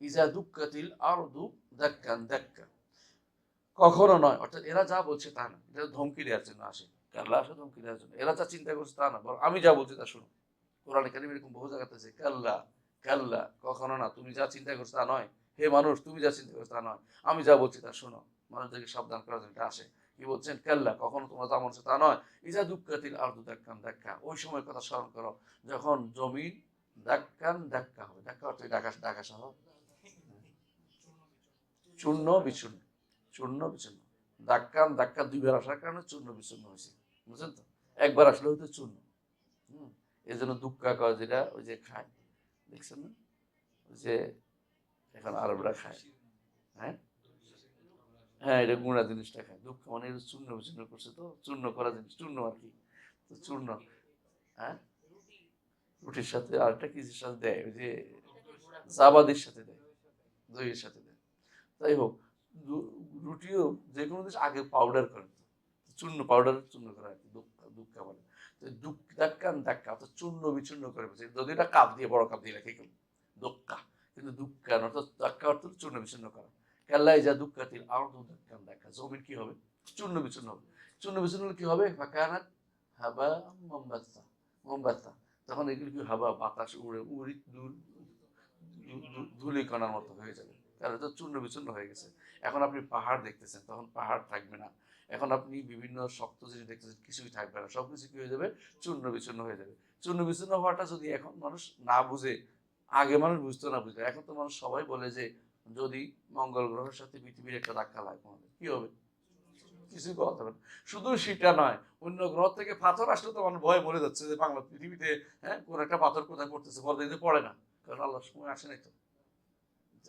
ইযা দুক্কাতিল আরদু দাক্কান দাক্কা, কখনো নয়, অর্থাৎ এরা যা বলছে তা না, এটা ধমকি দেওয়ার জন্য আসে, কাল্লা আসে ধমকি দেওয়ার জন্য, এরা যা চিন্তা করছে তা না, বরং আমি যা বলছি তা শুনো। কোরআনে কারিম এরকম বহু জায়গাতে আছে, কাল্লা, কাল্লা, কখনো না, তুমি যা চিন্তা করছো তা নয়, হে মানুষ তুমি যা চিন্তা করছো তা নয়, আমি যা বলছি তা শোনো। মানুষদেরকে সাবধান করার জন্য এটা আসে। কি বলছেন? কাল্লা, কখনো তোমরা যা মনে হচ্ছে তা নয়, ইজা দুক্কাতিল আরদু দাক্কান দাক্কা, ওই সময় কথা স্মরণ করো যখন জমিন দাক্কান দাক্কা হবে। দাক্কা অর্থ ঢাকা, ঢাকা সহ চূর্ণ বিচূর্ণ, চূর্ণ বিচূর্ণ, ধাক্কা ধাক্কা দুইবার আসার কারণে চূর্ণ বিচূর্ণ হয়েছে। বুঝলেন তো? একবার আসলে হয়তো চূর্ণ। হম, এই জন্য দুক্কা কয়, যেটা ওই যে খায়, দেখছেন না, ওই যে এখন আরবরা খায়, হ্যাঁ, হ্যাঁ, এটা গুঁড়া জিনিসটা খায়, দুঃখ মানে এটা চূর্ণ বিচূর্ণ করছে, তো চূর্ণ করা জিনিস, চূর্ণ আর কি, তো চূর্ণ, হ্যাঁ, রুটির সাথে আরেকটা কিছুর সাথে দেয়, ওই যে জাবাদির সাথে দেয়, দইয়ের সাথে দেয়। যাই হোক, রুটিও যে কোনো জিনিস আগে পাউডার করে, চূর্ণ, পাউডার চূর্ণ করা আর কি, দুক্কা বলে। তো ধাক্কান ধাক্কা অর্থাৎ চূর্ণ বিচূর্ণ করে ফেলছে, যদি এটা কাপ দিয়ে, বড় কাপ দিয়ে রেখে গেল, দোক্কা, কিন্তু দুক্কান অর্থাৎ ধাক্কা অর্থ চূর্ণ বিচূর্ণ করা। কাল্লাই যা দুক্কাতিল আরদু দাক্কান দাক্কা, জমির কি হবে, চূর্ণ বিচূর্ণ হবে। চূর্ণ বিচূর্ণ হলে কি হবে, ফাকানাত হাবা মামবাত্তা, মোমবাত্তা, তখন এগুলো কি হাবা, বাতাস উড়ে উড়ি ধূলিকণার মতো হয়ে যাবে, তাহলে তো চূর্ণ বিচূর্ণ হয়ে গেছে। এখন আপনি পাহাড় দেখতেছেন, তখন পাহাড় থাকবে না। এখন আপনি বিভিন্ন শক্ত জিনিস দেখতেছেন, কিছুই থাকবে না, সবকিছু কি হয়ে যাবে, চূর্ণ বিচূর্ণ হয়ে যাবে। চূর্ণ বিচূর্ণ হওয়াটা যদি এখন মানুষ না বুঝে, আগে মানুষ বুঝতো না, বুঝতো, এখন তো মানুষ সবাই বলে যে যদি মঙ্গল গ্রহের সাথে পৃথিবীর একটা ধাক্কা লাগে, কি হবে, কিছুই পাওয়া যাবে না। শুধু সেটা নয়, অন্য গ্রহ থেকে পাথর আসলে তো মানুষ ভয়ে মরে যাচ্ছে যে বাংলা পৃথিবীতে কোন একটা পাথর কোথায় পড়তেছে, পরে দেখতে পড়ে না, কারণ আল্লাহর সময় আসে নাই তো।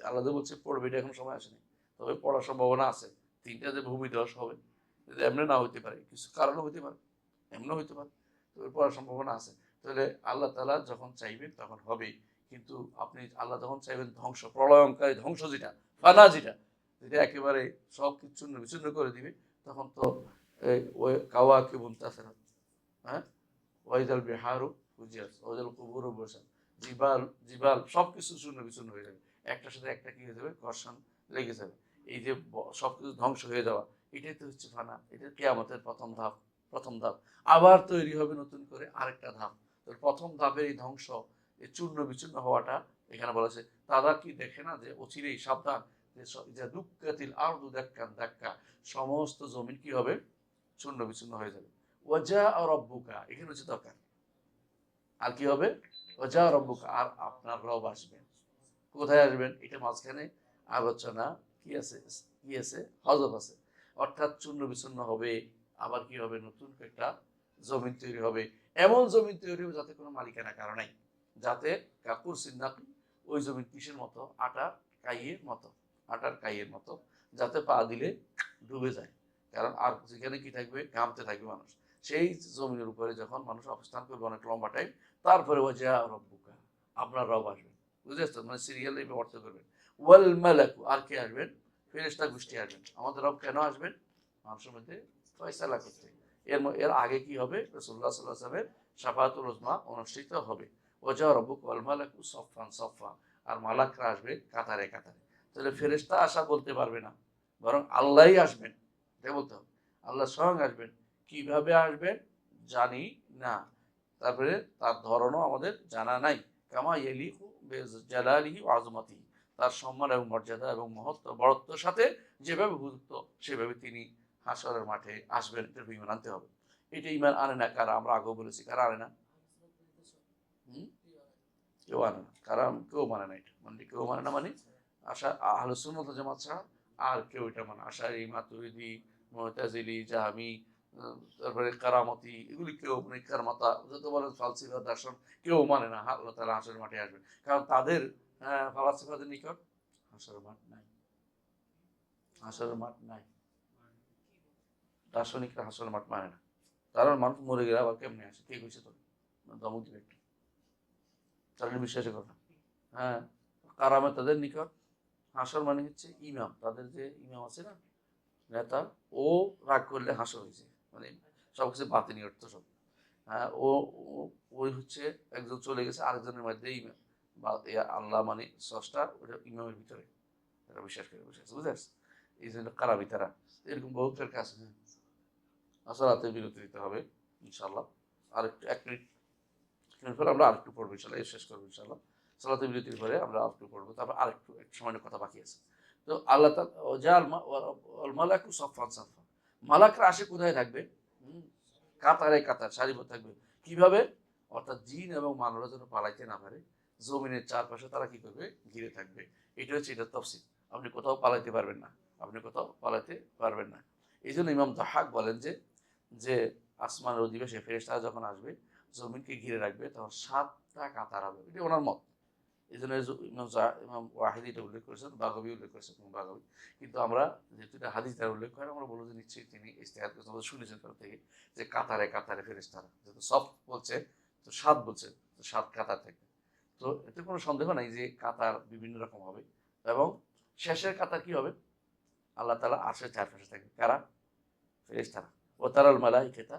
আল্লাহ যে বলছে পড়বে, এটা এখন সময় আসেনি, তবে পড়ার সম্ভাবনা আছে। তিনটা যে ভূমিধস হবে, এমনি না হইতে পারে, কিছু কারণে হইতে পারে, এমনও হইতে পারে, তবে পড়ার সম্ভাবনা আছে। তাহলে আল্লাহ তাআলা যখন চাইবেন তখন হবেই। কিন্তু আপনি আল্লাহ যখন চাইবেন ধ্বংস, প্রলয়ঙ্কারী ধ্বংস, যেটা ফানা, যেটা যেটা একেবারে সব কিছু চূর্ণ বিচূর্ণ করে দিবে, তখন তো ওই কাওয়াকে বুনতাছে না, হ্যাঁ, ওয়াইদাল বিহারু ফুজিয়াত ওয়াইদাল কুবুরু বুরসাত, জিবাল জিবাল সবকিছু চূর্ণ বিচূর্ণ হয়ে যাবে, একটার সাথে একটা কি হয়ে যাবে, ঘর্ষণ লেগে যাবে। এই যে সবকিছু ধ্বংস হয়ে যাওয়া, এটাই তো হচ্ছে ফানা, এটা কিয়ামতের প্রথম ধাপ। প্রথম ধাপ, আবার তৈরি হবে নতুন করে আরেকটা ধাপ। তো প্রথম ধাপের এই ধ্বংস, এই চূর্ণ বিচূর্ণ হওয়াটা এখানে বলা হয়েছে। তারা কি দেখে না যে অচিরেই সাবধান, যে দুক্কাতিল আরদু দাক্কান দাক্কা, সমস্ত জমিন কি হবে, চূর্ণ বিচূর্ণ হয়ে যাবে। ওয়াজা রব্বুকা, এখানে হচ্ছে দরকার, আর কি হবে, ওয়াজা রব্বুকা, আর আপনার রব আসবেন। কোথায় আসবেন, এটা মাঝখানে আলোচনা কি আছে, কি আছে, হযফ আছে। অর্থাৎ চূর্ণ বিচূর্ণ হবে, আবার কি হবে, নতুন একটা জমিন তৈরি হবে। এমন জমিন তৈরি হবে যাতে কোনো মালিকানা কারো নাই, যাতে কাকুর সিন্নাকি, ওই জমিন কিসের মতো, আটার কাইয়ের মতো, আটার কাইয়ের মতো, যাতে পা দিলে ডুবে যায়। কারণ আর যেখানে কি থাকবে, ঘামতে থাকবে মানুষ। সেই জমিনের উপরে যখন মানুষ অবস্থান করবে অনেক লম্বা টাইম, তারপরে ওয়াজা রব্বুকা, আপনার রব আসবেন। বুঝেছ, মানে সিরিয়াল এইভাবে অর্থ করবেন। ওয়াল মালাকু, আর কে আসবেন, ফেরেশতা গোষ্ঠী আসবেন। আমাদের রব কেন আসবেন, মানুষের মধ্যে ফয়সালা করতে। এর আগে কি হবে, রাসূলুল্লাহ সাল্লাল্লাহু আলাইহি ওয়াসাল্লামের শাফাআতুল উযমা অনুষ্ঠিত হবে। ওয়াজা রব্বুকা ওয়াল মালাকু সাফফান সাফফা, আর মালাকরা আসবে কাতারে কাতারে। তাহলে ফেরেশতা আসা বলতে পারবে না, বরং আল্লাহই আসবেন, এটা বলতে হবে। আল্লাহ স্বয়ং আসবেন। কিভাবে আসবেন জানি না, তারপরে তার ধরনও আমাদের জানা নাই। কামা ইয়ালিকু বিজালালিহি ওয়া আযমাতিহি, তার সম্মান এবং মর্যাদা এবং মহত্ব বড়ত্বের সাথে যেভাবে উপযুক্ত, সেভাবে তিনি হাশরের মাঠে আসবেন, এটা ঈমান আনতে হবে। এটা ঈমান আনে না কারা, আমরা আগেও বলেছি, কারা আনে না, কেউ আনে না, কারণ কেউ মানে না, এটা মানে কেউ মানে না, মানে আশা আহলে সুন্নাত ওয়াল জামাত ছাড়া আর কেউ এটা মানে, আশারি, মাতুরিদি, মুতাজিলি, জাহমি, তারপরে কারামতি, এগুলি কেউ, মানে কারমাতা যত বলেন ফালসিফা দর্শন, কেউ মানে না আল্লাহ তাআলা হাশরের মাঠে আসবে। কারণ তাদের ফালাসিফাদের নিকট হাশরের মাঠ নাই, হাশরের মাঠ নাই। দার্শনিকরা হাশরের মাঠ মানে না, কারণ মানুষ মরে গেলে আবার কেমনে আসে, কে কইছে তো, দমক দিবে একটু, তাহলে বিশ্বাস করে না। হ্যাঁ, কারামে তাদের নিকট হাসর মানে হচ্ছে ইমাম, তাদের যে ইমাম আছে না, নেতা, ও রাগ করলে হাসর হয়েছে, মানে সবকিছু বাতিনি অর্থ সব। হ্যাঁ, ওই হচ্ছে একজন চলে গেছে, আরেকজনের মধ্যে ইমাম বা আল্লাহ মানে স্রষ্টা, ওটা ইমামের ভিতরে, এটা বিশ্বাস করে বসে আছে, বুঝতে পারছি। এই জন্য কারাবি তারা, এরকম বহুতের কাছে। হ্যাঁ, আসলে রাতে বিরতি দিতে হবে ইনশাল্লাহ, আর একটু 1 মিনিট পরে আমরা আরেকটু পড়বো ইনশাল্লাহ, শেষ করবো ইনশাল্লাহ। সালাতে বিরতির পরে আমরা আরেকটু পড়বো, তারপর আরেকটু একটু সময় কথা বাকি আছে। তো আল্লাহ মালাকু সফান সাফা, মালাকরা আসে কোথায় থাকবে, কাতারে কাতার সারিবদ্ধ থাকবে। কিভাবে, অর্থাৎ জিন এবং মানবরা যেন পালাইতে না পারে, জমিনের চারপাশে তারা কি করবে, ঘিরে থাকবে। এটা হচ্ছে এটা তফসিল। আপনি কোথাও পালাইতে পারবেন না, আপনি কোথাও পালাইতে পারবেন না। এই জন্য ইমাম দাহাক বলেন যে, যে আসমানের অধিবাসী ফেরেশতারা যখন আসবে, জমিনকে ঘিরে রাখবে, তখন 7টা কাতার হবে, এটা ওনার মত। এই জন্য ইমাম ওয়াহিদ এটা উল্লেখ করেছেন, বাগাবি উল্লেখ করেছেন, বাগাবি। কিন্তু আমরা যেহেতু এটা হাদিস দ্বারা উল্লেখ করেন, আমরা বলবো যে নিশ্চয়ই তিনি ইস্তেহাদ করেছেন, আমরা শুনেছেন কারো থেকে, যে কাতারে কাতারে ফেরেশতারা, যেহেতু সব বলছে তো 7 বলছে, তো 7 কাতার থাকবে। তো এতে কোনো সন্দেহ নাই যে কাতার বিভিন্ন রকম হবে, এবং শেষের কাতার কি হবে, আল্লাহ তাআলা আরশের চারপাশে থাকবে, কারা, ফেরেশতারা। ও তারাল মালাইকাতা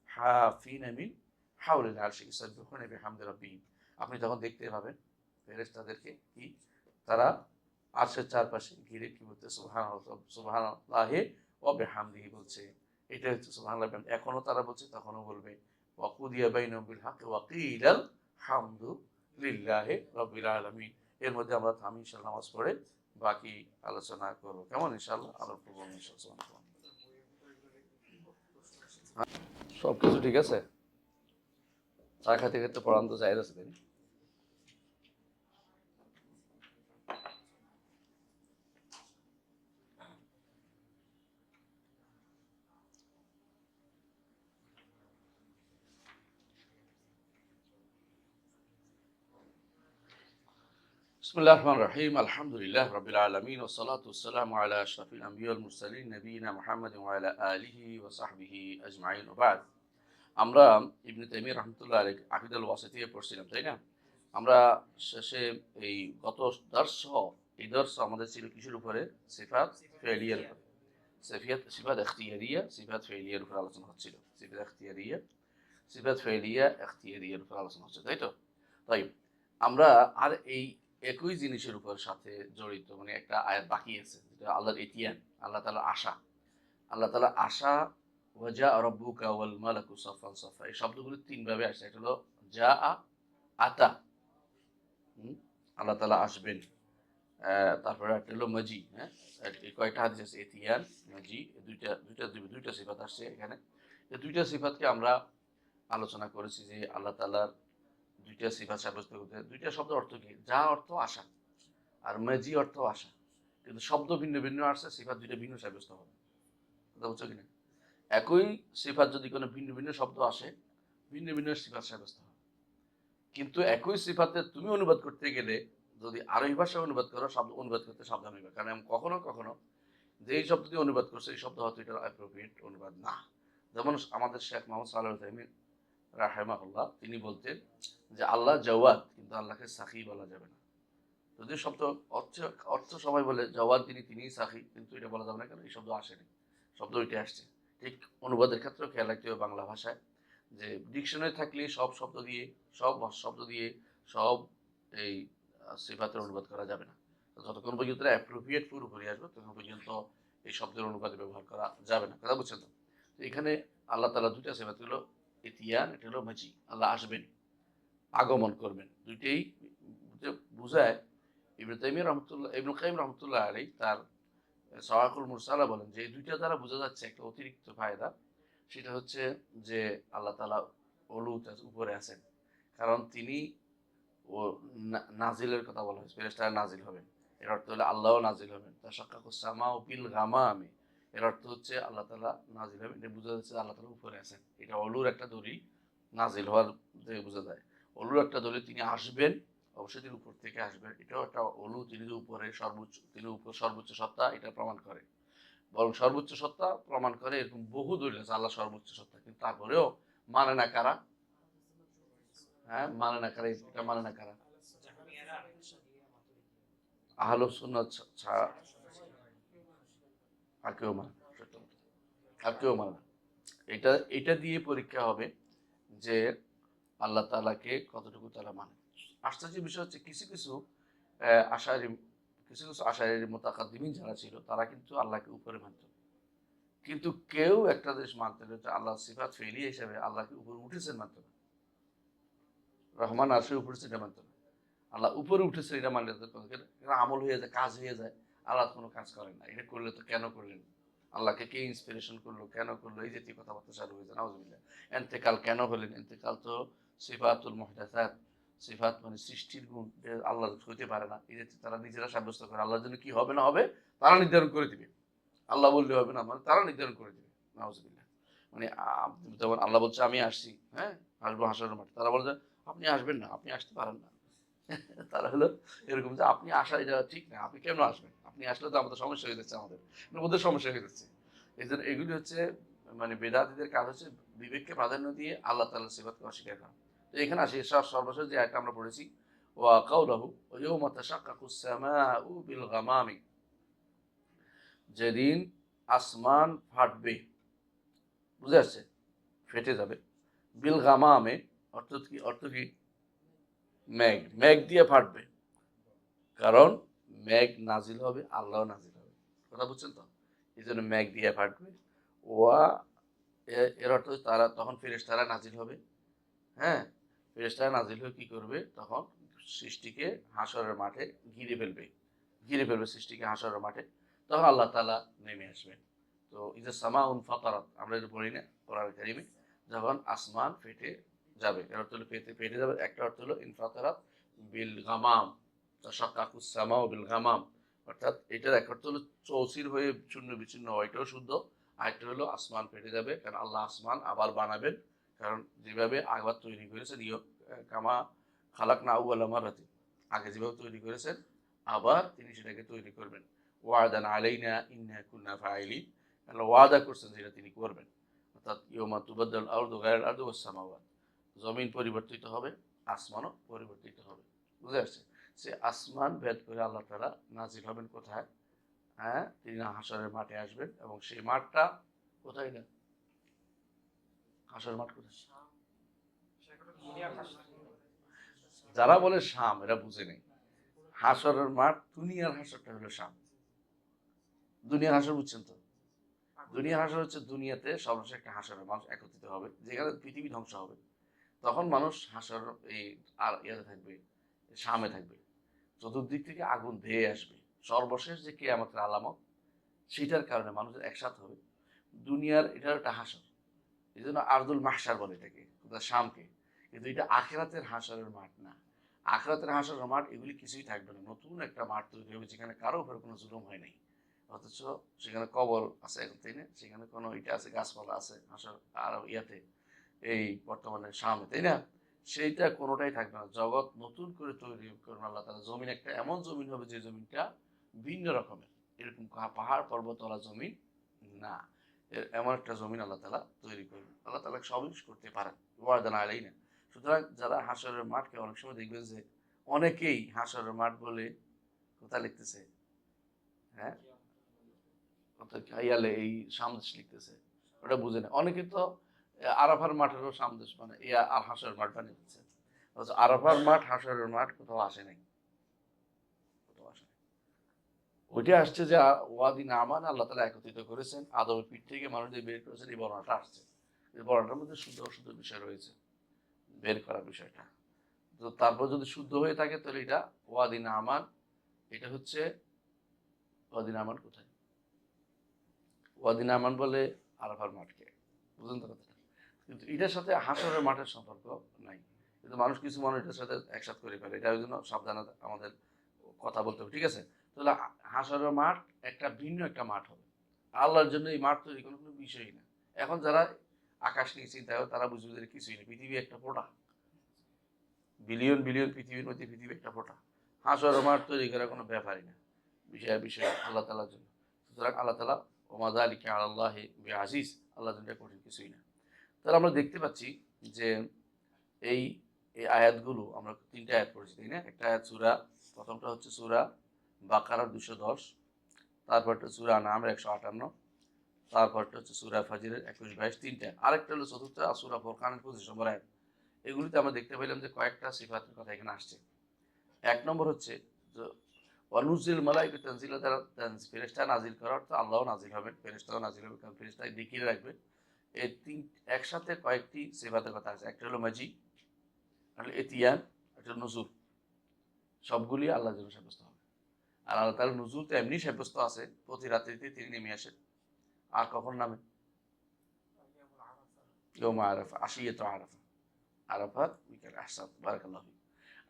হাফিনা মিন হাওলিল আরশি ইউসাব্বিহুনা বিহামদি রাব্বিহিম, আপনি তখন দেখতে পাবেন ফেরেশতাদেরকে কি, তারা আরশের চারপাশে ঘিরে কি বলতে, সুবহানাল্লাহি ওয়া বিহামদিহি বলছে। এটা হচ্ছে সুবহানাল্লাহ। এখনো তারা বলছে, তখনও বলবে। ওয়া কুদিয়া বাইনাহুম বিল হাক্কি ওয়া কিলাল হামদু লিল্লাহি রাব্বিল আলামিন। এর মধ্যে আমরা থামি, ইনশাআল্লাহ নামাজ পড়ে বাকি আলোচনা করব, কেমন, ইনশাআল্লাহ আরো পূর্ব ইনশাআল্লাহ। সব কিছু ঠিক আছে, চা খাতে খেতে পড়ান তো জায়েজ আছে। বিসমিল্লাহির রহমানির রহিম। আলহামদুলিল্লাহ রাব্বিল আলামিন ওয়াস সালাতু ওয়াস সালামু আলা আশরাফিল আম্বিয়া ওয়াল মুরসালিন নবিয়িনা মুহাম্মাদিন ওয়া আলা আলিহি ওয়া সাহবিহি আজমাইন ওয়া বা'দ। আমরা ইবনে তাইমিয়া রাহমাতুল্লাহ আলাইহি আকীদাতুল ওয়াসিতিয়া পড়ছিলাম, তাই না? আমরা শেষে এই গত দর্স এই দর্স আমাদের ছিল কিসের উপরে? সিফাত ফেইলিয়ার উপরে। সিফাত ইখতিয়ারিয়া, সিফাত ফেইলিয়ার উপর আলোচনা হচ্ছিল। সিফাত ইখতিয়ারিয়া, সিফাত ফেইলিয়া, ইখতিয়ারিয়ার উপর আলোচনা হচ্ছে, তাই তো? তাই আমরা আর এই একই জিনিসের উপর সাথে জড়িত মানে একটা আয়াত বাকি আছে, যেটা আল্লাহর ইতিয়ান, আল্লাহ তাআলার আশা। আল্লাহ তাআলার আশা, ওয়াজা রাব্বুকা ওয়াল মালাকু সাফান সাফা, এই শব্দগুলো তিন ভাবে আসে। একটা হলো জা আতা, আল্লাহ তাআলা আসবেন। তারপরে একটা হলো মাজি, হ্যাঁ, এই কয়টা হাদিস আছে, ইতিয়ান, মাজি, দুইটা সিফাত আসছে এখানে। এই দুইটা সিফাতকে আমরা আলোচনা করেছি যে আল্লাহ তাআলার দুইটা সিফাত সাব্যস্ত করতে। দুইটা শব্দের অর্থ কি? যা অর্থ আশা, আর মাজি অর্থ আশা, কিন্তু শব্দ ভিন্ন ভিন্ন আসছে, সিফাত দুইটা ভিন্ন সাব্যস্ত হবে। কথা বুঝছো কিনা? একই সিফাত যদি কোনো ভিন্ন ভিন্ন শব্দ আসে, ভিন্ন ভিন্ন সিফাত সাব্যস্ত হবে। কিন্তু একই সিফাতে তুমি অনুবাদ করতে গেলে যদি আরবি ভাষায় অনুবাদ করো, শব্দ অনুবাদ করতে সাবধান হইবে, কারণ কখনো কখনো যেই শব্দ দিয়ে অনুবাদ করছে এই শব্দ হয়তো এটা অ্যাপ্রোপ্রিয়েট অনুবাদ না। যেমন আমাদের শেখ মোহাম্মদ সালেহ তাইমিন রাহিমাহুল্লাহ, তিনি বলতেন যে আল্লাহ জাওয়াদ, কিন্তু আল্লাহকে সাখী বলা যাবে না। যদি শব্দ অর্থ অর্থ সবাই বলে জাওয়াদ তিনিই সাখী, কিন্তু এটা বলা যাবে না, কারণ এই শব্দ আসেনি, শব্দ ওইটা আসছে। ঠিক অনুবাদের ক্ষেত্রেও খেয়াল রাখতে হবে বাংলা ভাষায়, যে ডিকশনারি থাকলে সব শব্দ দিয়ে, সব এই সিফাতের অনুবাদ করা যাবে না। যতক্ষণ পর্যন্ত অ্যাপ্রোপ্রিয়েট পুরোপুরি আসবে তখন পর্যন্ত এই শব্দের অনুবাদে ব্যবহার করা যাবে না। কথা বুঝছেন তো? এখানে আল্লাহ তাআলা দুইটা সিফাত হলো ইতিয়ান, এটা হলো মাজি, আল্লাহ আসবেন, আগমন করবেন, দুইটাই বুঝায়। ইবনে তাইমিয়া রহমতুল্লাহ, ইবনে কাইয়িম রহমতুল্লাহ আলাইহি তার সওয়াকুল মুরসালা বলেন যে এই দুইটা দ্বারা বোঝা যাচ্ছে একটা অতিরিক্ত ফায়দা, সেটা হচ্ছে যে আল্লাহ তাআলা উপরে আছেন, কারণ তিনি ও নাজিলের কথা বলা হয়েছে, ফেরেশতারা নাজিল হবেন, এর অর্থ হলো আল্লাহও নাজিল হবেন। তাশাক্কাকুস সামাউ বিল গামামি, এর অর্থ হচ্ছে আল্লাহ তাআলা নাজিল হবেন, এটা বোঝা যাচ্ছে আল্লাহ তাআলা উপরে আছেন। এটা অলুর একটা দলিল, নাজিল হওয়ার থেকে বোঝা যায়। অলুর একটা দলিল, তিনি আসবেন, অবশ্যই তিনি উপর থেকে আসবেন, এটাও একটা অলু, তিনি যে উপরে সর্বোচ্চ, তিনি উপর সর্বোচ্চ সত্তা, এটা প্রমাণ করে। বরং সর্বোচ্চ সত্তা প্রমাণ করে এরকম বহু দলিল আছে আল্লাহ সর্বোচ্চ সত্তা, কিন্তু তারপরেও মানে না কারা? হ্যাঁ, মানে না কারা? এটা মানে না কারা? জাহমিয়ারা, আহলুস সুন্নাত ছাড়া আর কেউ মানে না, সত্য কথা। আর কেউ মানে না। এটা এটা দিয়ে পরীক্ষা হবে যে আল্লাহ তাআলাকে কতটুকু তারা মানে। আশ্চর্যের বিষয় হচ্ছে আশারি কিছু কিছু আশারি মুতাকাদ্দিমিন যারা ছিল তারা কিন্তু আল্লাহকে উপরে মানত, কিন্তু কেউ একটা জিনিস মানতে যে আল্লাহ সিফাত ফেলি হিসেবে আল্লাহকে উপরে উঠেছেন মানত না। রহমান আরশে উঠেছে এটা মানত না। আল্লাহ উপরে উঠেছে এটা মানলে তো এটা আমল হয়ে যায়, কাজ হয়ে যায়। আল্লাহ কোনো কাজ করেন না, এটা করলে তো কেন করলেন? আল্লাহকে কে ইন্সপিরেশন করলো, কেন করলো, এই জাতীয় কথাবার্তা চালু হয়ে যায়। নাউজুবিল্লাহ। এন্তেকাল কেন হলেন? এন্তেকাল তো সিফাতুল মুহদাসাত, সিফাত মানে সৃষ্টির গুণ, আল্লাহ হইতে পারে না, এই জাতীয় তারা নিজেরা সাব্যস্ত করে। আল্লাহর জন্য কি হবে না হবে তারা নির্ধারণ করে দিবে, আল্লাহ বললে হবে না, মানে তারা নির্ধারণ করে দিবে। নাউজুবিল্লাহ। মানে যেমন আল্লাহ বলছে আমি আসছি, হ্যাঁ, আসবো হাসরের মাঠে, তারা বলছে আপনি আসবেন না, আপনি আসতে পারেন না। তারা হলো এরকম যে আপনি আসা এটা ঠিক না, আপনি কেন আসবেন? আপনি আসলে তো আমাদের সমস্যা হয়ে যাচ্ছে, আমাদের ওদের সমস্যা হয়ে যাচ্ছে। এই জন্য এগুলি হচ্ছে মানে বেদাতীদের কাজ হচ্ছে বিবেককে প্রাধান্য দিয়ে আল্লাহ তাআলার সিফাতকে অস্বীকার করা। তো এখানে আসি সর্বশেষ যে আয়াতটা আমরা পড়েছি, ওয়া কাওলাহু ওয়া ইয়াওমা তাশাক্কাকুস সামাউ বিল গামামি, যেদিন আসমান ফাটবে, বুঝে আসছে, ফেটে যাবে, বিল গামামে, অর্থ কি? মেঘ, মেঘ দিয়ে ফাটবে, কারণ মেঘ নাজিল হবে, আল্লাহ নাজিল হবে। কথা বুঝছেন তো? এই জন্য মেঘ দিয়ে ফাটবে। ওয়া এর অর্থ তারা তখন ফেরেশতারা নাজিল হবে। হ্যাঁ, ফেরেশতারা নাজিল হয়ে কি করবে? তখন সৃষ্টিকে হাসরের মাঠে ঘিরে ফেলবে সৃষ্টিকে হাসরের মাঠে। তখন আল্লাহ তাআলা নেমে আসবেন। তো ইজা সামাউন ফাতারাত, আমরা এটা পড়ি না কোরআন কারীমে, যখন আসমান ফেটে যাবে, এর অর্থ হলো ফেটে যাবে। একটা অর্থ হলো ইনফাতারাত বিল গামাম, তাশাক্কাকুস সামাউ বিল গামাম, অর্থাৎ এটার এক অর্থ হলো চৌচির হয়ে চূর্ণ বিচ্ছিন্ন হওয়া, এটাও শুদ্ধ। আরেকটা হলো আসমান ফেটে যাবে, কারণ আল্লাহ আসমান আবার বানাবেন, কারণ যেভাবে আবার তৈরি করেছেন কামা খালাকনা আউওয়ালা মারাতিন, আগে যেভাবে তৈরি করেছেন আবার তিনি সেটাকে তৈরি করবেন। ওয়াদান আলাইনা ইন্না কুন্না ফাইলিন, আল্লাহ ওয়াদা করছেন যেটা তিনি করবেন। অর্থাৎ ইয়মা তুবাদ্দাল আরদু গায়রাল আরদি ওয়াস সামাওয়াত, জমিন পরিবর্তিত হবে, আসমানও পরিবর্তিত হবে। বুঝে আসছে? সে আসমান ভেদ করে আল্লাহ তাআলা নাজিল হবেন কোথায়? হ্যাঁ, তিনি হাশরের মাঠে আসবেন এবং সেই মাঠটা কোথায় না? হাশরের মাঠ কোথায়? যারা বলে শাম এরা বুঝে নেই। হাশরের মাঠ, দুনিয়ার হাশরটা হলো শাম। দুনিয়ার হাশর বুঝছেন তো? দুনিয়ার হাশর হচ্ছে দুনিয়াতে সর্বশেষ একটা হাশরে মানুষ একত্রিত হবে, যেখানে পৃথিবী ধ্বংস হবে। তখন মানুষ হাশর এই আর ইয়াতে থাকবে, শামে থাকবে। চতুর্দিক থেকে আগুন ধেয়ে আসবে। সর্বশেষ যে কিয়ামতের আলামত, সেটার কারণে মানুষের একসাথে হবে। দুনিয়ার এটার একটা হাসর, এই জন্য আরদুল মাহশার বলে এটাকে, শামকে। কিন্তু এটা আখেরাতের হাসরের মাঠ না। আখেরাতের হাসরের মাঠ এগুলি কিছুই থাকবে না, নতুন একটা মাঠ তৈরি হবে যেখানে কারো উপরে কোনো জুলুম হয় নাই। অথচ সেখানে কবর আছে এখন, তাই না? সেখানে কোনো ইটা আছে, গাছপালা আছে হাসর আর ইয়াতে, এই বর্তমানে সামনে, তাই না? সেইটা কোনোটাই থাকবে না। জগৎ নতুন করে তৈরি করবেন আল্লাহ তাআলা। জমিন একটা এমন জমিন হবে যে জমিনটা ভিন্ন রকমের, এরকম পাহাড় পর্বতওয়ালা জমিন না। এমন একটা জমিন আল্লাহ তাআলা তৈরি করবেন। আল্লাহ তাআলা সবই করতে পারেন, ওয়াদান আলাইনা। সুতরাং যারা হাশরের মাঠকে অনেক সময় দেখবেন যে অনেকেই হাশরের মাঠ বলে কোথায় লিখতেছে, হ্যাঁ, ইয়ালে এই সামদেশ লিখতেছে, ওটা বুঝে না অনেকে। তো আরাফার মাঠেরও সামদেশ মানে ইয়া আর হাশরের মাঠ বানিয়ে দিচ্ছে। অথচ আরাফার মাঠ হাশরের মাঠ কোথাও আসে নাই, কোথাও আসে নাই। ওইটা আসছে যে ওয়াদি নামান আল্লাহ তাআলা একত্রিত করেছেন, আদমের পিঠ থেকে মানুষদের বের করেছেন, এই বর্ণনাটা আসছে। এই বর্ণনাটার মধ্যে শুদ্ধ অশুদ্ধ বিষয় রয়েছে, বের করার বিষয়টা। তো তারপর যদি শুদ্ধ হয়ে থাকে তাহলে এটা ওয়াদি নামান, এটা হচ্ছে ওয়াদি নামান কোথায়? ওয়াদি নামান বলে আরাফার মাঠকে, বুঝলেন তো কথাটা? কিন্তু এটার সাথে হাশরের মাঠের সম্পর্ক নাই। কিন্তু মানুষ, কিছু মানুষ এটার সাথে একসাথ করে ফেলে, এটার জন্য সাবধানে আমাদের কথা বলতে হবে, ঠিক আছে? তাহলে হাশরের মাঠ একটা ভিন্ন একটা মাঠ হবে। আল্লাহর জন্য এই মাঠ তৈরি কোনো কোনো বিষয়ই না। এখন যারা আকাশ নিয়ে চিন্তা করে তারা বুঝবে যে কিছুই না, পৃথিবী একটা ফোঁটা, বিলিয়ন বিলিয়ন পৃথিবীর মধ্যে পৃথিবী একটা ফোঁটা। হাশরের মাঠ তৈরি করা কোনো ব্যাপারই না, বিষয় আল্লাহ তাআলার জন্য। সুতরাং আল্লাহ তাআলা ওমা যালিকা আলাল্লাহি বিআজিজ, আল্লাহর জন্য কঠিন কিছুই না। তাহলে আমরা দেখতে পাচ্ছি যে এই এই আয়াতগুলো, আমরা তিনটা আয়াত পড়েছি, তাই না? একটা আয়াত সূরা, প্রথমটা হচ্ছে সূরা বাকারার 210, তারপরটা সূরা আনআমের 158, তারপরটা হচ্ছে সূরা ফাজরের 21-22, তিনটা। আরেকটা হলো চতুর্থ সূরা ফুরকানের 25 নম্বর আয়াত। এগুলিতে আমরা দেখতে পেলাম যে কয়েকটা সিফাতের কথা এখানে আসছে। এক নম্বর হচ্ছে যে ওয়ানুজিল মালাইকা তানজিলা, তারা ফেরেশতা নাজিল করার অর্থ আল্লাহও নাজিল হবেন, ফেরেশতাও নাজিল হবে, কারণ ফেরেশতা দেখিয়ে রাখবে। এই তিন একসাথে কয়েকটি সিফাতের কথা আছে। একটা হলো মাজি, একটা হলো ইতিয়ান, একটা হলো নুজুল। সবগুলি আল্লাহর জন্য সাব্যস্ত হবে। আর আল্লাহ তাআলা নুজুল তো এমনি সাব্যস্ত আছে, প্রতি রাত্রিতে তিনি নেমে আসেন। আর কখন নামে? ইয়ৌমা আরাফা, আশিয়াতু আরাফা, আরাফার বিকেল। আহসান, বারাকাল্লাহু ফিক।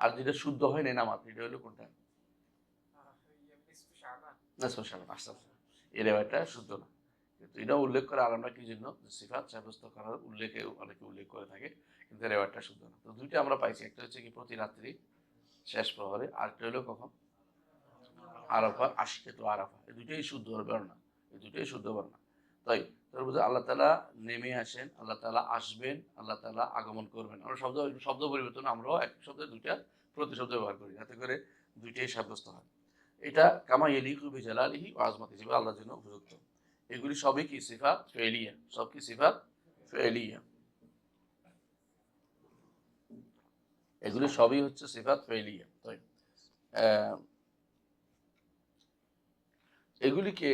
আর যেটা শুদ্ধ হয় না নামাজ, এটা হলো কোনটা? নিসফু শাবান। আহসান, এই রেওয়ায়তটা শুদ্ধ না। কিন্তু এটা উল্লেখ করে আর আমরা কি জন্য, সিফাত সাব্যস্ত করার উল্লেখে অনেকে উল্লেখ করে থাকে, কিন্তু রেওয়ায়তটা শুদ্ধ না। তো দুইটা আমরা পাইছি, একটা হচ্ছে কি প্রতি রাত্রি শেষ প্রহরে, আরেকটা হলো কখন? আরাফা, আশিয়াতু আরাফা। এই দুইটাই শুদ্ধ বর্ণনা, এই দুইটাই শুদ্ধ বর্ণনা। তাই তার বুঝে আল্লাহ তাআলা নেমে আসেন, আল্লাহ তাআলা আসবেন, আল্লাহ তাআলা আগমন করবেন। আমরা শব্দ শব্দ পরিবর্তন, আমরাও এক শব্দে দুইটা প্রতিশব্দ ব্যবহার করি, যাতে করে দুইটাই সাব্যস্ত হয়। এটা কামা ইয়ালিকু বিজালালিহি ওয়া আযমাতিহি, যেভাবে আল্লাহর জন্য উপযুক্ত। এগুলি সবই কি সিফাত ফেলিয়া, সব কি সিফাত ফেলিয়া, এগুলি সবই হচ্ছে সিফাত ফেলিয়া। তাই এগুলিকে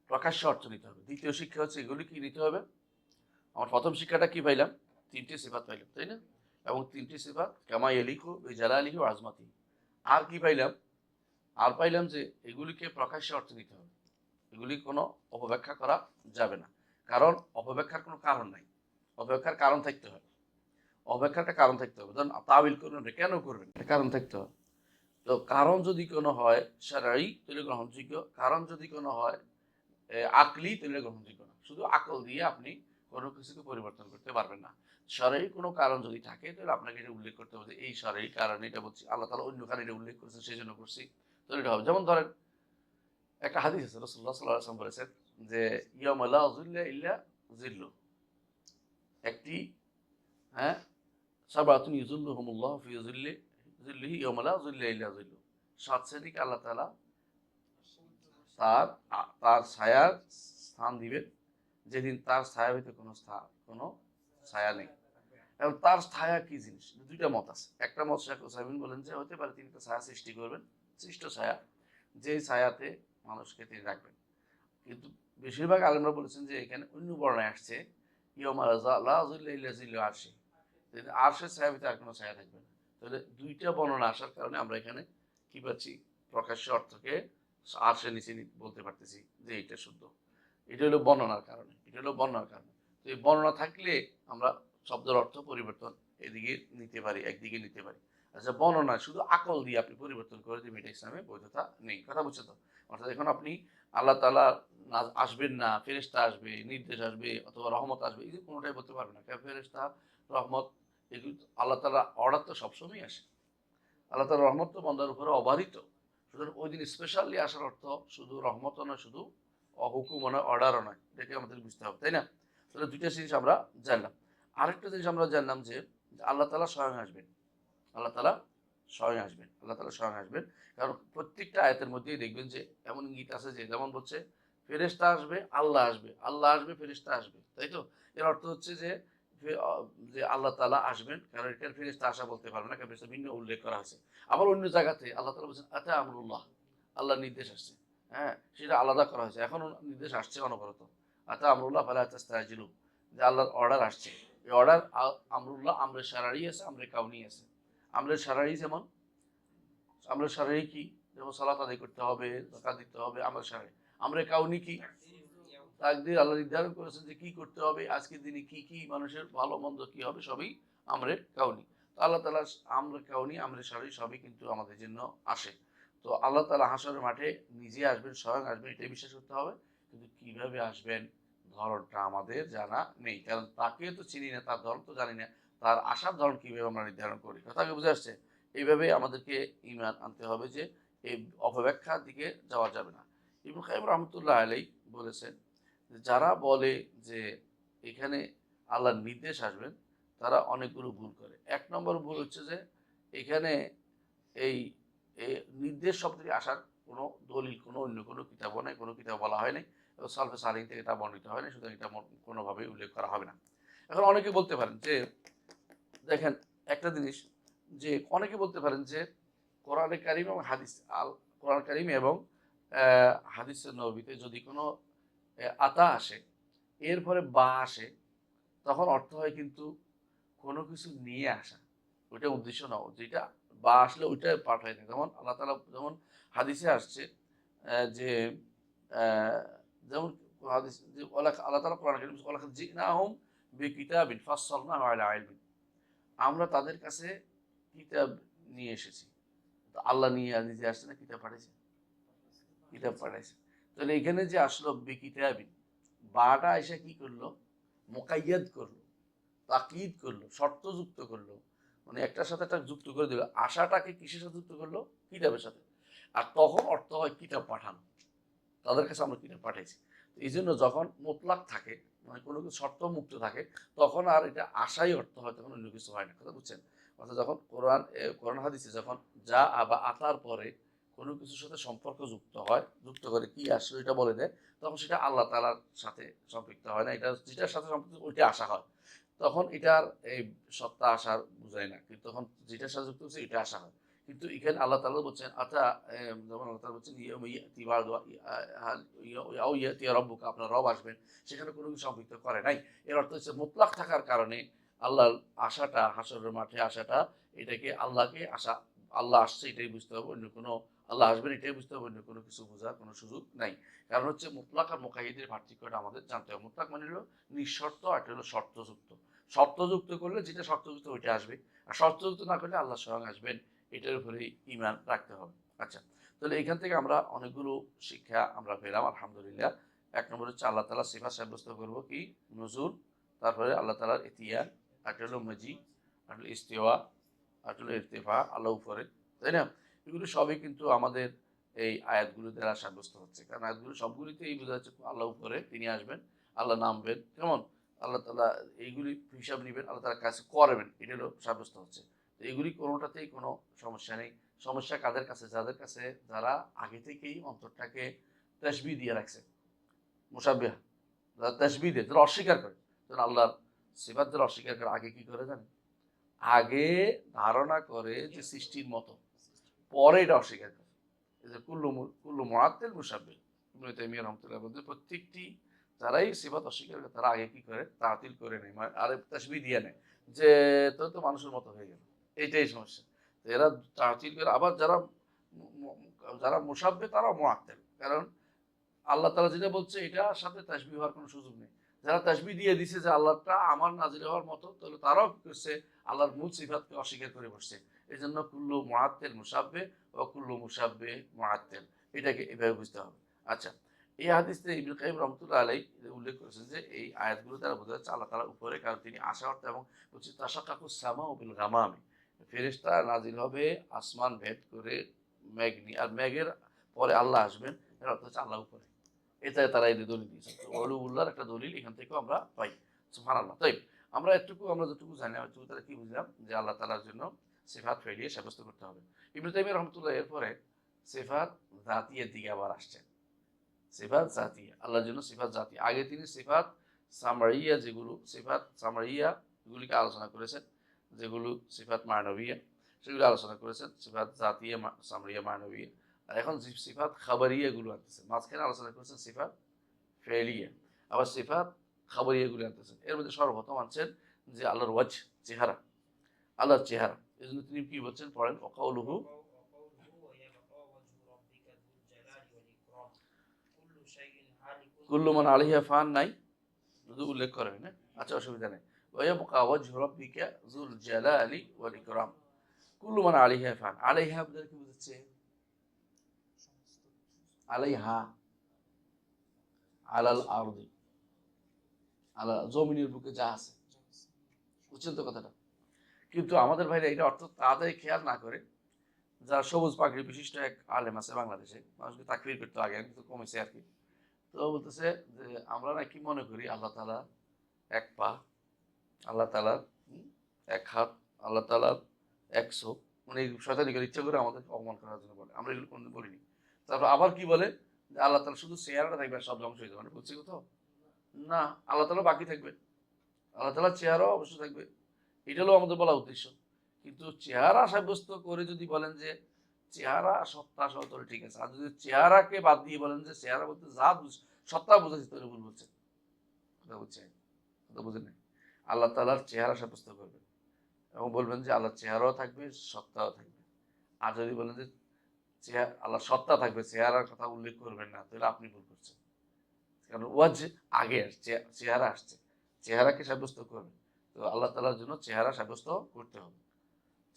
প্রকাশ্যে অর্থ নিতে হবে। দ্বিতীয় শিক্ষা হচ্ছে এগুলি কি নিতে হবে। আমার প্রথম শিক্ষাটা কি পাইলাম? তিনটি সিফাত পাইলাম, তাই না? এবং তিনটি সিফাত কামা ইয়ালিকু বিজালালিহি ওয়া আযমাতিহি। আর কি পাইলাম? আর পাইলাম যে এগুলিকে প্রকাশ্যে অর্থ নিতে হবে, এগুলি কোনো অপব্যাখ্যা করা যাবে না। কারণ অপব্যাখ্যার কোনো কারণ নাই, অপব্যাখ্যার কারণ থাকতে হবে, অপব্যাখ্যার একটা কারণ থাকতে হবে। ধরুন তাবিল করবেন, কেন করবেন, একটা কারণ থাকতে হবে। তো কারণ যদি কোনো হয় শারঈ, তাহলে গ্রহণযোগ্য। কারণ যদি কোনো হয় আকলি, তাহলে গ্রহণযোগ্য না। শুধু আকল দিয়ে আপনি কোনো কিছুকে পরিবর্তন করতে পারবেন না। শারঈ কোনো কারণ যদি থাকে তাহলে আপনাকে এটা উল্লেখ করতে হবে যে এই শারঈ কারণে এটা বলছি, আল্লাহ তাআলা অন্য কারণে এটা উল্লেখ করেছেন সেজন্য করছি, তো এটা হবে। যেমন ধরেন একটা হাদিস আছে, রাসূলুল্লাহ সাল্লাল্লাহু আলাইহি ওয়াসাল্লাম বলেছেন যে ইয়াউমা লা যিল্লা ইল্লা যিল্লু, একটি, হ্যাঁ, সাবআতুন ইযিল্লুহুমুল্লাহু ফি যিল্লিহি ইয়াউমা লা যিল্লা ইল্লা যিল্লু, ৭ শ্রেণীকে আল্লাহ তাআলা তার ছায়ার স্থান দিবেন যেদিন তার ছায়া হইতে কোনো ছায়া নেই। এবং তার ছায়া কি জিনিস, দুইটা মত আছে। একটা মত শেখ উসাইমিন বলেন যে হতে পারে তিনি একটা ছায়া সৃষ্টি করবেন, সৃষ্ট ছায়া, যে ছায়াতে মানুষকে তিনি রাখবেন। কিন্তু বেশিরভাগ আলেমরা বলেছেন যে এখানে অন্য বর্ণায় আসছে ইয়াউমা লা যিল্লা ইল্লা যিল্লু আরশি, আরশের ছায়া ভিতরে আর কোনো ছায়া থাকবে না। তাহলে দুইটা বর্ণনা আসার কারণে আমরা এখানে কি পাচ্ছি, প্রকাশ্য অর্থকে আরশের নিচে বলতে পারতেছি যে এটা শুদ্ধ। এটা হলো বর্ণনার কারণে, এটা হলো বর্ণনার কারণে। তো এই বর্ণনা থাকলে আমরা শব্দের অর্থ পরিবর্তন এদিকে নিতে পারি, একদিকে নিতে পারি। আচ্ছা, বর্ণনা শুধু আকল দিয়ে আপনি পরিবর্তন করে দিবেন, এটা ইসলামে বৈধতা নেই। কথা বুঝছো তো? অর্থাৎ এখন আপনি আল্লাহ তাআলা আসবেন না, ফেরেশতা আসবে, নির্দেশ আসবে অথবা রহমত আসবে, এই যে কোনোটাই বলতে পারবে না। কারণ ফেরেশতা, রহমত, এগুলো আল্লাহ তাআলা অর্ডার তো সবসময়ই আসে। আল্লাহ তাআলার রহমত তো বান্দার উপরে অবারিত। সুতরাং ওই দিন স্পেশালি আসার অর্থ শুধু রহমতও নয়, শুধু হুকুমও নয়, অর্ডারও নয়। এটাকে আমাদের বুঝতে হবে, তাই না? তাহলে দুইটা জিনিস আমরা জানলাম। আরেকটা জিনিস আমরা জানলাম যে আল্লাহ তাআলা স্বয়ং আসবেন। আল্লাহ তাআলা স্বয়ং আসবেন। আল্লাহ তাআলা স্বয়ং আসবেন। কারণ প্রত্যেকটা আয়াতের মধ্যেই দেখবেন যে এমন ইঙ্গিত আছে যে যেমন বলছে ফেরেশতা আসবে, আল্লাহ আসবে, আল্লাহ আসবে, ফেরেশতা আসবে। তাই তো? এর অর্থ হচ্ছে যে ফে অ যে আল্লাহ তাআলা আসবেন। কারণ এখানে ফেরেশতা আসা বলতে পারবে না। কারণ ফেরেশতা ভিন্ন উল্লেখ করা আছে। আবার অন্য জায়গাতে আল্লাহ তাআলা বলছেন আতা আমরুল্লাহ। আল্লাহর নির্দেশ আসছে। হ্যাঁ? সেটা আলাদা করা হয়েছে। এখনো নির্দেশ আসছে অনবরত। আতা আমরুল্লাহ ফালা তাস্তাজিলু। যে আল্লাহর অর্ডার আসছে। এই অর্ডার আমরুল্লাহ, আমরে শারঈ আছে, আমরে কাউনি আছে। আমরে শারঈ যেমন, আমরে শারঈ কি? যেমন সালাত আদায় করতে হবে, যাকাত দিতে হবে, আমরে শারঈ। আমরে কাউনি কি? তাকদীর, আল্লাহ নির্ধারণ করেছেন যে কি করতে হবে, আজকের দিনে কি কি মানুষের ভালো মন্দ কি হবে, সবই আমরে কাউনি। তো আল্লাহ তাআলা আমরে কাউনি, আমরে শারঈ সবই কিন্তু আমাদের জন্য আসে। তো আল্লাহ তাআলা হাশরের মাঠে নিজে আসবেন, স্বয়ং আসবেন, এটাই বিশ্বাস করতে হবে। কিন্তু কিভাবে আসবেন ধরনটা আমাদের জানা নেই। কারণ তাকে তো চিনি না, তার ধরন তো জানি না। তার আসার ধরন কিভাবে আমরা নির্ধারণ করি? কথা কি বুঝে আসছে? এইভাবেই আমাদেরকে ঈমান আনতে হবে যে এই অপব্যাখ্যার দিকে যাওয়া যাবে না। ইবনে কাইয়্যিম রাহমাতুল্লাহ আলাইহি বলেছেন, যারা বলে যে এখানে আল্লাহর নির্দেশ আসবেন, তারা অনেকগুলো ভুল করে। ১ নম্বর ভুল হচ্ছে যে এখানে এই এ নির্দেশ শব্দটি আসার কোনো দলিল, কোনো অন্য কোনো কিতাবও নাই, কোনো কিতাবে বলা হয় নাই এবং সালফে সালিহিন থেকে এটা বর্ণিত হয় নাই। সুতরাং এটা কোনোভাবেই উল্লেখ করা হবে না। এখন অনেকে বলতে পারেন যে দেখেন একটা জিনিস, যে অনেকে বলতে পারেন যে কোরআনে কারিম এবং কোরআন কারিম এবং হাদিসে নববীতে যদি কোনো আতা আসে, এরপরে বা আসে, তখন অর্থ হয় কিন্তু কোনো কিছু নিয়ে আসা। ওইটা উদ্দেশ্য না। যেটা বা আসলে ওইটা পাঠায় না। যেমন আল্লাহ তাআলা, যেমন হাদিসে আসছে যে অ্যা যেমন হাদিস যে আল্লাহ তাআলা কোরআনে কারিমে বলছে, ওয়ালাকাদ জি'নাহুম বিকিতাবিন ফাসসালনাহু আলা ইলমিন। আমরা তাদের কাছে কিতাব নিয়ে এসেছি। তো আল্লাহ নিজে আসছে না, কিতাব পাঠাইছে? কিতাব পাঠাইছে। তাহলে এখানে যে আসলো বিকিতাবিন, বাটা আইসা কি করলো? মুকাইয়াদ করলো, তাকিদ করলো, শর্ত যুক্ত করলো। মানে একটার সাথে একটা যুক্ত করে দিল। আশাটাকে কিসের সাথে যুক্ত করলো? কিতাবের সাথে। আর তখন অর্থ হয় কিতাব পাঠানো। তাদের কাছে আমরা কিতাব পাঠাইছি। এইজন্য যখন মুতলাক থাকে, মানে কোনো কিছু শর্ত মুক্ত থাকে, তখন আর এটা আশাই অর্থ হয়, তখন অন্য কিছু হয় না। কথা বুঝছেন? অর্থাৎ যখন কোরআন হাদিসে যখন যা বা আতার পরে কোনো কিছুর সাথে সম্পর্ক যুক্ত হয়, যুক্ত করে কি আসলো এটা বলে দেয়, তখন সেটা আল্লাহ তাআলার সাথে সম্পৃক্ত হয় না। এটা যেটার সাথে সম্পৃক্ত ওইটা আশা হয়। তখন এটার এই সত্তা আসার বুঝায় না। কিন্তু তখন যেটার সাথে যুক্ত হচ্ছে এটা আশা হয়। কিন্তু এখানে আল্লাহ তাআলা বলছেন যেমন আল্লাহ তাআলা বলছেন ইয়াউমা ইয়াতি বা'দু আও ইয়াতি রাব্বুকা, আপনার রব আসবেন। সেখানে কোনো কিছু সম্পৃক্ত করে নাই। এর অর্থ হচ্ছে মুতলাক থাকার কারণে আল্লাহর আশাটা, হাশরের মাঠে আসাটা, এটাকে আল্লাহকে আশা, আল্লাহ আসছে এটাই বুঝতে হবে। অন্য কোনো আল্লাহ আসবেন এটাই বুঝতে হবে। অন্য কোনো কিছু বোঝার কোনো সুযোগ নাই। কারণ হচ্ছে মুতলাক আর মুকাইয়্যিদের পার্থক্যটা আমাদের জানতে হবে। মুতলাক মানে হলো নিঃশর্ত, আর এটা হলো শর্তযুক্ত। শর্তযুক্ত করলে যেটা শর্তযুক্ত ওইটা আসবে। আর শর্তযুক্ত না করলে আল্লাহ স্বয়ং আসবেন। এটার উপরেই ঈমান রাখতে হবে। আচ্ছা, তাহলে এখান থেকে আমরা অনেকগুলো শিক্ষা আমরা পেলাম আলহামদুলিল্লাহ। ১ নম্বর হচ্ছে আল্লাহ তাআলার সিফাত সাব্যস্ত করব কি? নুজুল, তারপরে আল্লাহ তাআলার ইতিয়ান, একটা হলো মাজি, একটা হলো ইস্তিওয়া, একটা হলো ইরতিফা, আল্লাহ উপরে, তাই না? এগুলো সবই কিন্তু আমাদের এই আয়াতগুলো দ্বারা সাব্যস্ত হচ্ছে, কারণ আয়াতগুলো সবগুলিতেই বোঝা যাচ্ছে আল্লাহ উপরে, তিনি আসবেন, আল্লাহ নামবেন, কেমন, আল্লাহ তালা এইগুলি হিসাব নেবেন, আল্লাহ তালা কাছে করবেন, এটা হলো সাব্যস্ত হচ্ছে। তো এগুলি কোনোটাতেই কোনো সমস্যা নেই। সমস্যা কাদের কাছে? যাদের কাছে যারা আগে থেকেই অন্তরটাকে তাসবিহ দিয়ে রাখছে, মুসাব্বিহ, যারা তাসবিহ দেয়, যারা অস্বীকার করে, যেমন আল্লাহর সিফাত যারা অস্বীকার করে, আগে কি করে জানেন? আগে ধারণা করে যে সৃষ্টির মতো, পরে এটা অস্বীকার করে। এই যে কুল্লু মুআত্তিল মুসাব্বিহ, ইবনে তাইমিয়া রাহমাতুল্লাহ বলতে প্রত্যেকটি যারাই সিফাত অস্বীকার করে তারা আগে কি করে? তাতিল করে নেয়, মানে আরে তাসবিহ দিয়ে নেয়, যে তো তো মানুষের মতো হয়ে গেল। এইটাই সমস্যা। তো এরা তাতিল করে, আবার যারা মুসাব্বিহ তারা মুআত্তিল, কারণ আল্লাহ তাআলা যেটা বলছে এটার সাথে তাসবিহ হওয়ার কোনো সুযোগ নেই। যারা তাসবিহ দিয়ে দিছে যে আল্লাহটা আমার নাজিল হওয়ার মতো, তাহলে তারাও কি করছে? আল্লাহর মূল সিফাতকে অস্বীকার করে বসছে। এজন্য কুল্লু মুআত্তিল মুসাব্বিহ ওয়া কুল্লু মুসাব্বিহ মুআত্তিল, এটাকে এভাবে বুঝতে হবে। আচ্ছা, এই হাদিসে ইবনে কাইয়িম রাহমাতুল্লাহ আলাইহি উল্লেখ করেছেন যে এই আয়াতগুলো দ্বারা বোঝা যাচ্ছে আল্লাহ তাআলা উপরে, কারণ তিনি আসা অর্থে, এবং বলছে তাশাক্কাকুস সামাউ বিল গামামি, ফেরেশতা নাজিল হবে আসমান ভেদ করে মেঘ নিয়ে, আর মেঘের পরে আল্লাহ আসবেন, এর অর্থ হচ্ছে আল্লাহ উপরে। এটা তারা এই দলিল দিয়েছে। তো উলুউল্লাহর একটা দলিল এখান থেকেও আমরা পাই। সুবহানাল্লাহ। তাইব আমরা যতটুকু জানি, এতটুকু দ্বারা কি বুঝলাম? যে আল্লাহ তাআলার জন্য সিফাত ফেলিয়ে সাব্যস্ত করতে হবে। ইবনে তাইমিয়া রাহমাতুল্লাহ এরপরে সিফাত জাতিয়ার দিকে আবার আসছেন। সিফাত জাতিয়া, আল্লাহর জন্য সিফাত জাতি। আগে তিনি সিফাত সামরিয়া, যেগুলো সিফাত সামরিয়া এগুলিকে আলোচনা করেছেন, যেগুলো সিফাত মানবিয়া সেগুলো আলোচনা করেছেন, সিফাত জাতিয়া, সামরিয়া, মানবিয়া। আর এখন সিফাত খাবারিয়া গুলো আনতেছেন, মাঝখানে আলোচনা করেছেন সিফাত ফেলিয়া, আবার সিফাত খাবারিয়া গুলো আনতেছেন। এর মধ্যে সর্বপ্রথম আনছেন যে আল্লাহর ওয়াজহ, চেহারা, আল্লাহর চেহারা। এই জন্য তিনি কি বলছেন পড়েন, ওয়াকাউলুহু وقوله ويبقى وجه ربك ذو الجلال والإكرام كل شيء هالك কুল্লু মান আলাইহা ফান, নাই শুধু উল্লেখ করেন না, আচ্ছা অসুবিধা নেই। ওয়াইয়াবকা ওয়াজহু রাব্বিকা যুল জালালি ওয়াল ইকরাম, কুল্লু মান আলাইহা ফান। আলাইহা আপনাদের কি বুঝাচ্ছে? আলাইহা, আলাল আরদি, আলা জমিনের বুকে যা আছে, বুঝছেন তো কথাটা? কিন্তু আমাদের ভাইরা এটা অর্থ তাড়াতাড়ি খেয়াল না করে, যারা সবুজ পাখির বিশিষ্ট এক আলেম আছে বাংলাদেশে, মানুষকে তাকফির করতে আগে, কিন্তু কমেছে আর কি। তো বলতেছে যে আমরা নাকি মনে করি আল্লাহ তাআলা এক পা, আল্লাহ তাআলার এক হাত, আল্লাহ তাআলার এক চোখ, মানে শয়তানি করে ইচ্ছা করে আমাদেরকে অপমান করার জন্য বলে। আমরা এগুলো কোনোদিন বলিনি। তারপর আবার কি বলে যে আল্লাহ তাআলা শুধু চেহারাটা থাকবে আর সব ধ্বংস হয়ে যাবে, মানে বুঝছি কোথাও? না, আল্লাহ তাআলা বাকি থাকবে, আল্লাহ তাআলার চেহারাও অবশ্য থাকবে। এটা হলো আমাদের বলা উদ্দেশ্য। কিন্তু চেহারা সাব্যস্ত করে যদি বলেন যে চেহারা সত্তা সহ, তাহলে ঠিক আছে। আর যদি চেহারাকে বাদ দিয়ে বলেন যে চেহারা বলতে যা সত্তা বোঝাচ্ছি, তাহলে ভুল বলছেন। কথা বুঝছেন? কথা বুঝেন নাই? আল্লাহ তাআলার চেহারা সাব্যস্ত করবেন এবং বলবেন যে আল্লাহর চেহারাও থাকবে, সত্তাও থাকবে। আর যদি বলেন যে আল্লাহর সত্তা থাকবে, চেহারার কথা উল্লেখ করবেন না, তাহলে আপনি ভুল করছেন। কারণ ওয়াজ আগে আসছে, চেহারা আসছে, চেহারাকে সাব্যস্ত করবেন। তো আল্লাহ তাআলার জন্য চেহারা সাব্যস্ত করতে হবে।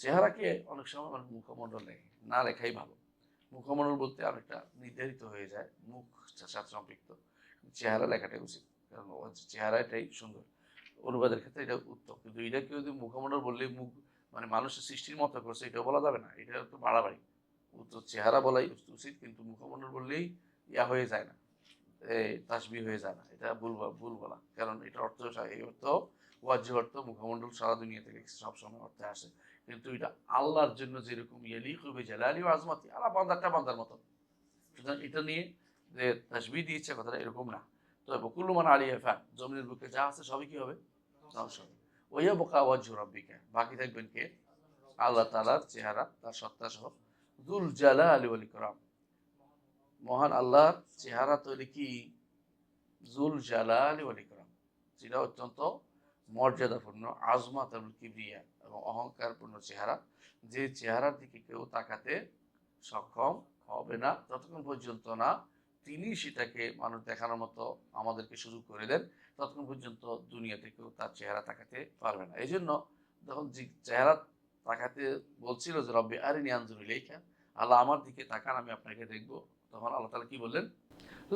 চেহারাকে অনেক সময় মানে মুখমণ্ডল লেখে, না লেখাই ভালো। মুখমণ্ডল বলতে অনেকটা নির্ধারিত হয়ে যায়, মুখ সাথে সম্পৃক্ত। চেহারা লেখাটাই উচিত, কারণ চেহারাটাই সুন্দর, অনুবাদের ক্ষেত্রে এটা উত্তম। কিন্তু এটা কেউ যদি মুখমণ্ডল বললে মুখ মানে মানুষের সৃষ্টির মতো করছে, এটাও বলা যাবে না, এটা তো বাড়াবাড়ি। তো চেহারা বলাই উচিত, কিন্তু মুখমণ্ডল বললেই ইয়া হয়ে যায় না, এই তাসবিহ হয়ে যায় না, এটা ভুল বলা। কারণ এটার অর্থ, এই অর্থ ওয়াজ্য অর্থ মুখমণ্ডল সারা দুনিয়া থেকে সবসময় অর্থে আসে, কিন্তু এটা আল্লাহর জন্য যেরকম ইয়ালিকু বিজালালি ওয়া আজমাতি, আল্লাহ বান্দারটা বান্দার মতো। সুতরাং এটা নিয়ে যে তাসবিহ দিয়েছে কথাটা এরকম না। তবে কুল্লু মান আলাইহা ফান, জমিনের বুকে যা আছে সবই কি হবে? ধ্বংস হবে। ওয়াইয়াবকা ওয়াজহু রাব্বিকা, বাকি থাকবেন কে? আল্লাহ তাআলার চেহারা, তার সত্তা সহ। যুল জালালি ওয়াল ইকরাম, মহান আল্লাহর চেহারা তৈরি কি? জুল জালালি ওয়াল ইকরাম, যেটা অত্যন্ত মর্যাদাপূর্ণ, আজমাত এবং কিবরিয়া এবং অহংকারপূর্ণ চেহারা, যে চেহারার দিকে কেউ তাকাতে সক্ষম হবে না যতক্ষণ পর্যন্ত না তিনি সেটাকে মানুষ দেখানোর মতো আমাদেরকে সুযোগ করে দেন, ততক্ষণ পর্যন্ত দুনিয়াতে কেউ তার চেহারা তাকাতে পারবে না। এই জন্য যখন যে চেহারা তাকাতে বলছিল যে রব্বি আরিনি আনজুর ইলাইকা, আল্লাহ আমার দিকে তাকান, আমি আপনাকে দেখবো, তখন আল্লাহ তাআলা কি বললেন?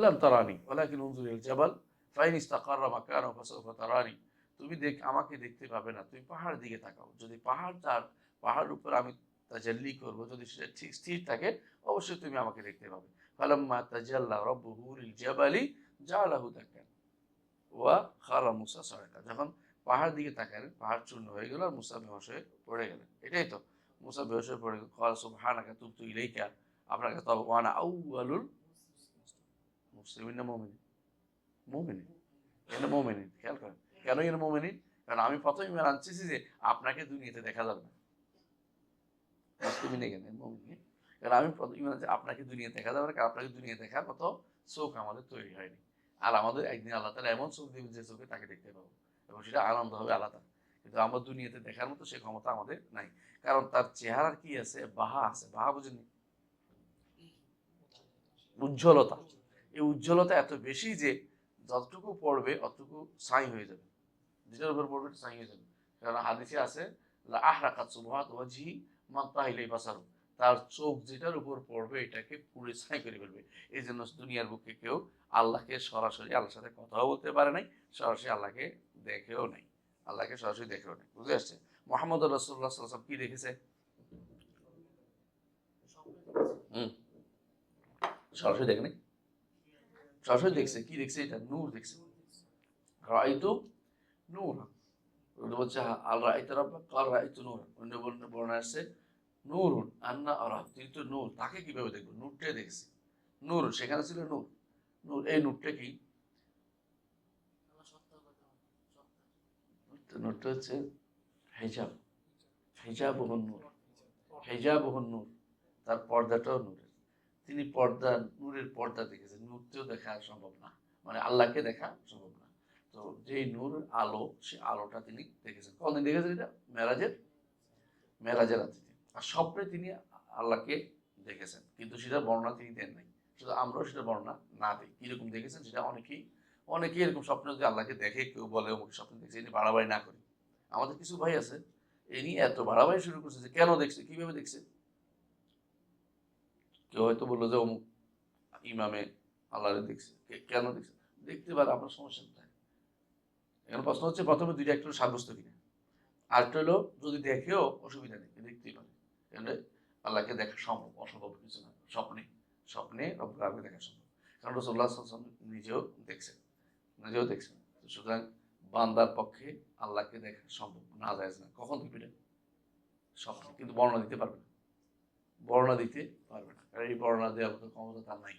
লান তারানি ওয়ালাকিন উনজুর ইলাল জাবাল ফাইন ইসতাকাররা মাকানাহু ফাসাউফা তারানি, তুমি আমাকে দেখতে পাবে না, তুমি পাহাড়ের দিকে তাকাও, যদি পাহাড়ের উপর আমি তাজাল্লি করবো, যদি সেটা ঠিক স্থির থাকে অবশ্যই তুমি আমাকে দেখতে পাবে। ফালাম্মা তাজাল্লা রাব্বুহু লিল জাবালি জাআলাহু দাক্কান ওয়া খারা মুসা সাইকা। যখন পাহাড় দিকে তাকালেন, পাহাড় চূর্ণ হয়ে গেল আর মুসা বেহুশ হয়ে পড়ে গেলেন। এটাই তো, মুসা বেহুশ হয়ে পড়ে গেল। ক্বালা সুবহানাকা তুবতু ইলাইকা, আপনার কাছে তওবা, ওয়া আনা আউয়ালুল মুসলিমিন না মুমিনিন? মুমিনিন, এখানে মুমিনিন, খেয়াল করেন কেন এখানে মুমিনিন? কারণ আমি প্রথমে ইমান আনতেছি যে আপনাকে দুনিয়াতে দেখা যাবে না, মুসলিমিন এখানে মুমিনিন, কারণ আমি প্রথম ইমান আনছি আপনাকে দুনিয়া দেখা যাবে না, কারণ আপনাকে দুনিয়া দেখার মতো চোখ আমাদের তৈরি হয়নি। আর আমাদের একদিন আল্লাহ তাআলা এমন চোখ দিবেন যে চোখে তাকে দেখতে পাবো, এবং সেটা আনন্দ হবে আলাদা। কিন্তু আমরা দুনিয়াতে দেখার মতো সে ক্ষমতা আমাদের নাই, কারণ তার চেহারার কি আছে, বাহা আছে। বাহা বুঝেনি? উজ্জ্বলতা। এই উজ্জ্বলতা এত বেশি যে যতটুকু পড়বে অতটুকু ছাই হয়ে যাবে, যেটার উপর পড়বে ছাই হয়ে যাবে। কারণ হাদিসে আছে লা আহরাকাত সুবহাত ওয়াজহি মান তাহিলাই বাসারু, তার চোখ যেটার উপর পড়বে এটাকে পুরো ছাই করে ফেলবে। এই জন্য দুনিয়ার বুকে কেউ আল্লাহকে সরাসরি, আল্লাহর সাথে কথাও বলতে পারে নাই, সরাসরি আল্লাহকে দেখেও নাই, আল্লাহকে সরাসরি দেখেও নাই। বুঝে আসছে? মুহাম্মদ রাসূলুল্লাহ সাল্লাল্লাহু আলাইহি ওয়াসাল্লাম কি দেখেছে? হুম, সরাসরি দেখেনি, সরাসরি দেখছে। কি দেখছে? এটা নূর দেখছে। রাআইতু নূর, বলছে আল রাআইতু রাব্বাক ক্বাল রাআইতু নূর। অন্য বর্ণনা আছে নূরুন আন্না আরা, তিনি তো নূর, তাকে কিভাবে দেখবো? নূরটাই দেখেছি। নূর, সেখানে ছিল নূর। নূর, এই নূরটা কি? নূরটা হচ্ছে হিজাব, হিজাবুহুন নূর, হিজাবুহুন নূর, তার পর্দাটাও নূরের। তিনি পর্দা, নূরের পর্দা দেখেছেন। নূরটাও দেখা সম্ভব না, মানে আল্লাহকে দেখা সম্ভব না। তো যেই নূর আলো, সে আলোটা তিনি দেখেছেন। কতদিন দেখেছেন এটা? মেরাজের, মেরাজের রাত্রিতে। আর স্বপ্নে তিনি আল্লাহকে দেখেছেন, কিন্তু সেটা বর্ণনা তিনি দেন নাই। শুধু আমরাও সেটা বর্ণনা না দিই, কিরকম দেখেছেন সেটা। অনেকেই এরকম স্বপ্নে যদি আল্লাহকে দেখে, কেউ বলে অমুক স্বপ্নে দেখছে, এনি বাড়াবাড়ি না করি। আমাদের কিছু ভাই আছে এ নিয়ে এত বাড়াবাড়ি শুরু করছে যে কেন দেখছে, কিভাবে দেখছে। কেউ হয়তো বললো যে অমুক ইমামে আল্লাহরে দেখছে, কেন দেখছে? দেখতে পারে, আপনার সমস্যা কোথায়? এখন প্রশ্ন হচ্ছে প্রথমে দুইটা একটু সাব্যস্ত কিনা, আরেকটা হলো যদি দেখেও অসুবিধা নেই, দেখতেই পারে। তাহলে আল্লাহকে দেখা সম্ভব, অসম্ভব কিছু না। স্বপ্নে, স্বপ্নে রব্বুল আলামিনকে দেখা সম্ভব। কারণ রাসূলুল্লাহ সাল্লাল্লাহু আলাইহি ওয়াসাল্লাম নিজেও দেখছেন। সুতরাং বান্দার পক্ষে আল্লাহকে দেখা সম্ভব, না যায় না। কখন দেখবে এটা? স্বপ্নে। কিন্তু বর্ণনা দিতে পারবে না, বর্ণনা দিতে পারবে না, কারণ এই বর্ণনা দেওয়ার মতো ক্ষমতা তার নাই,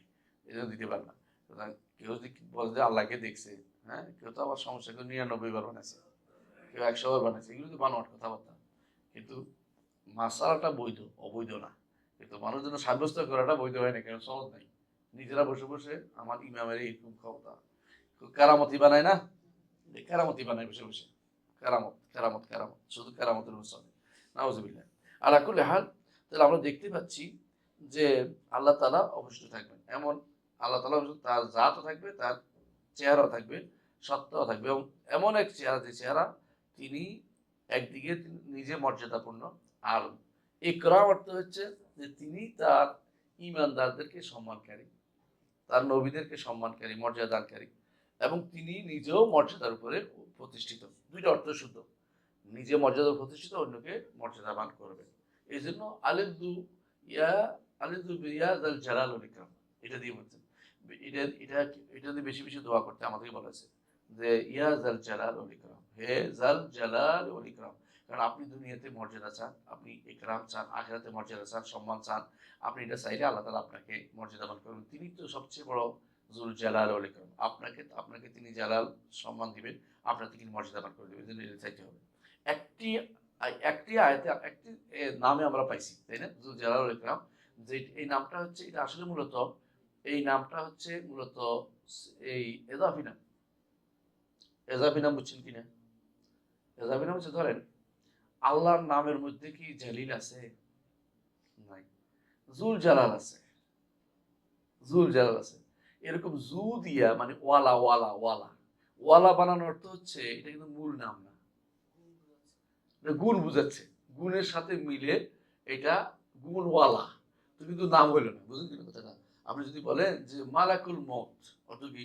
এই জন্য দিতে পারবে না। সুতরাং কেউ যদি বলে যে আল্লাহকে দেখছে, হ্যাঁ, কেউ তো আবার সমস্যা, কেউ 99 বার বানাইছে, কেউ 100 বার বানাইছে, এগুলো তো বানোয়াট কথাবার্তা। কিন্তু মাসালাটা বৈধ, অবৈধ না। কিন্তু মানুষ যেন সাব্যস্ত করাটা বৈধ হয় না, কারণ সহজ নাই। নিজেরা বসে বসে আমার ইমামের এইরকম ক্ষমতা, কারামতি বানায় না, কারামতি বানায় বসে বসে, কারামত কারামত কারামত, শুধু কারামতের অনুষ্ঠান। নাউজুবিল্লাহ। আলা কুল্লি হাল, তাহলে আমরা দেখতে পাচ্ছি যে আল্লাহ তাআলা অবশ্যই থাকবেন। এমন আল্লাহ তাআলা তার জাতও থাকবে, তার চেহারাও থাকবে, সত্তাও থাকবে, এবং এমন এক চেহারা, যে চেহারা তিনি একদিকে তিনি নিজে মর্যাদাপূর্ণ, আর ইকরাম অর্থ হচ্ছে যে তিনি তার ঈমানদারদেরকে সম্মানকারী, তার নবীদেরকে সম্মানকারী, মর্যাদাকারী, এবং তিনি নিজেও মর্যাদার উপরে প্রতিষ্ঠিত। দুইটা অর্থ শুদ্ধ, নিজে মর্যাদা প্রতিষ্ঠিত, অন্যকে মর্যাদাবান করবে। এই জন্য আলিদু ইয়া আলিদু বিয়া জাল জালাল ওয়াল ইকরাম, এটা দিয়ে বলছেন। এটা এটা এটা দিয়ে বেশি বেশি দোয়া করতে আমাদেরকে বলেছে যে ইয়া জাল জালাল ওয়াল ইকরাম, হে জাল জালাল ওয়াল ইকরাম। কারণ আপনি দুনিয়াতে মর্যাদা চান, আপনি ইকরাম চান, আখিরাতে মর্যাদা চান, সম্মান চান। আপনি এটা চাইলে আল্লাহ তাআলা আপনাকে মর্যাদাবান করবেন। তিনি তো সবচেয়ে বড় জুল জালাল ওয়াল ইকরাম। আপনাকে তিনি জালাল, সম্মান দিবেন, আপনাকে তিনি মর্যাদাবান করে দিবেন। এটা চাইতে হবে। একটি একটি আয়াতে একটি নামে আমরা পাইছি, তাই না? জুল জালাল ওয়াল ইকরাম, যে এই নামটা হচ্ছে, এটা আসলে মূলত, এই নামটা হচ্ছে মূলত এই এজাফি নাম। এজাফি নাম বুঝছেন কিনা? এজাফি নাম হচ্ছে, ধরেন আল্লাহর নামের মধ্যে কি জালিল আছে? নাই। জুল জালাল আছে, জুল জালাল আছে। এরকম জু দিয়া, মানে ওয়ালা ওয়ালা ওয়ালা, ওয়ালা বানানোর অর্থ হচ্ছে এটা কিন্তু মূল নাম না, এটা গুণ বুঝাচ্ছে, গুণের সাথে মিলে এটা গুণওয়ালা, তো কিন্তু নাম হইল না। বুঝলেন কিনা কথাটা? আপনি যদি বলেন যে মালাকুল মউত, অর্থ কি?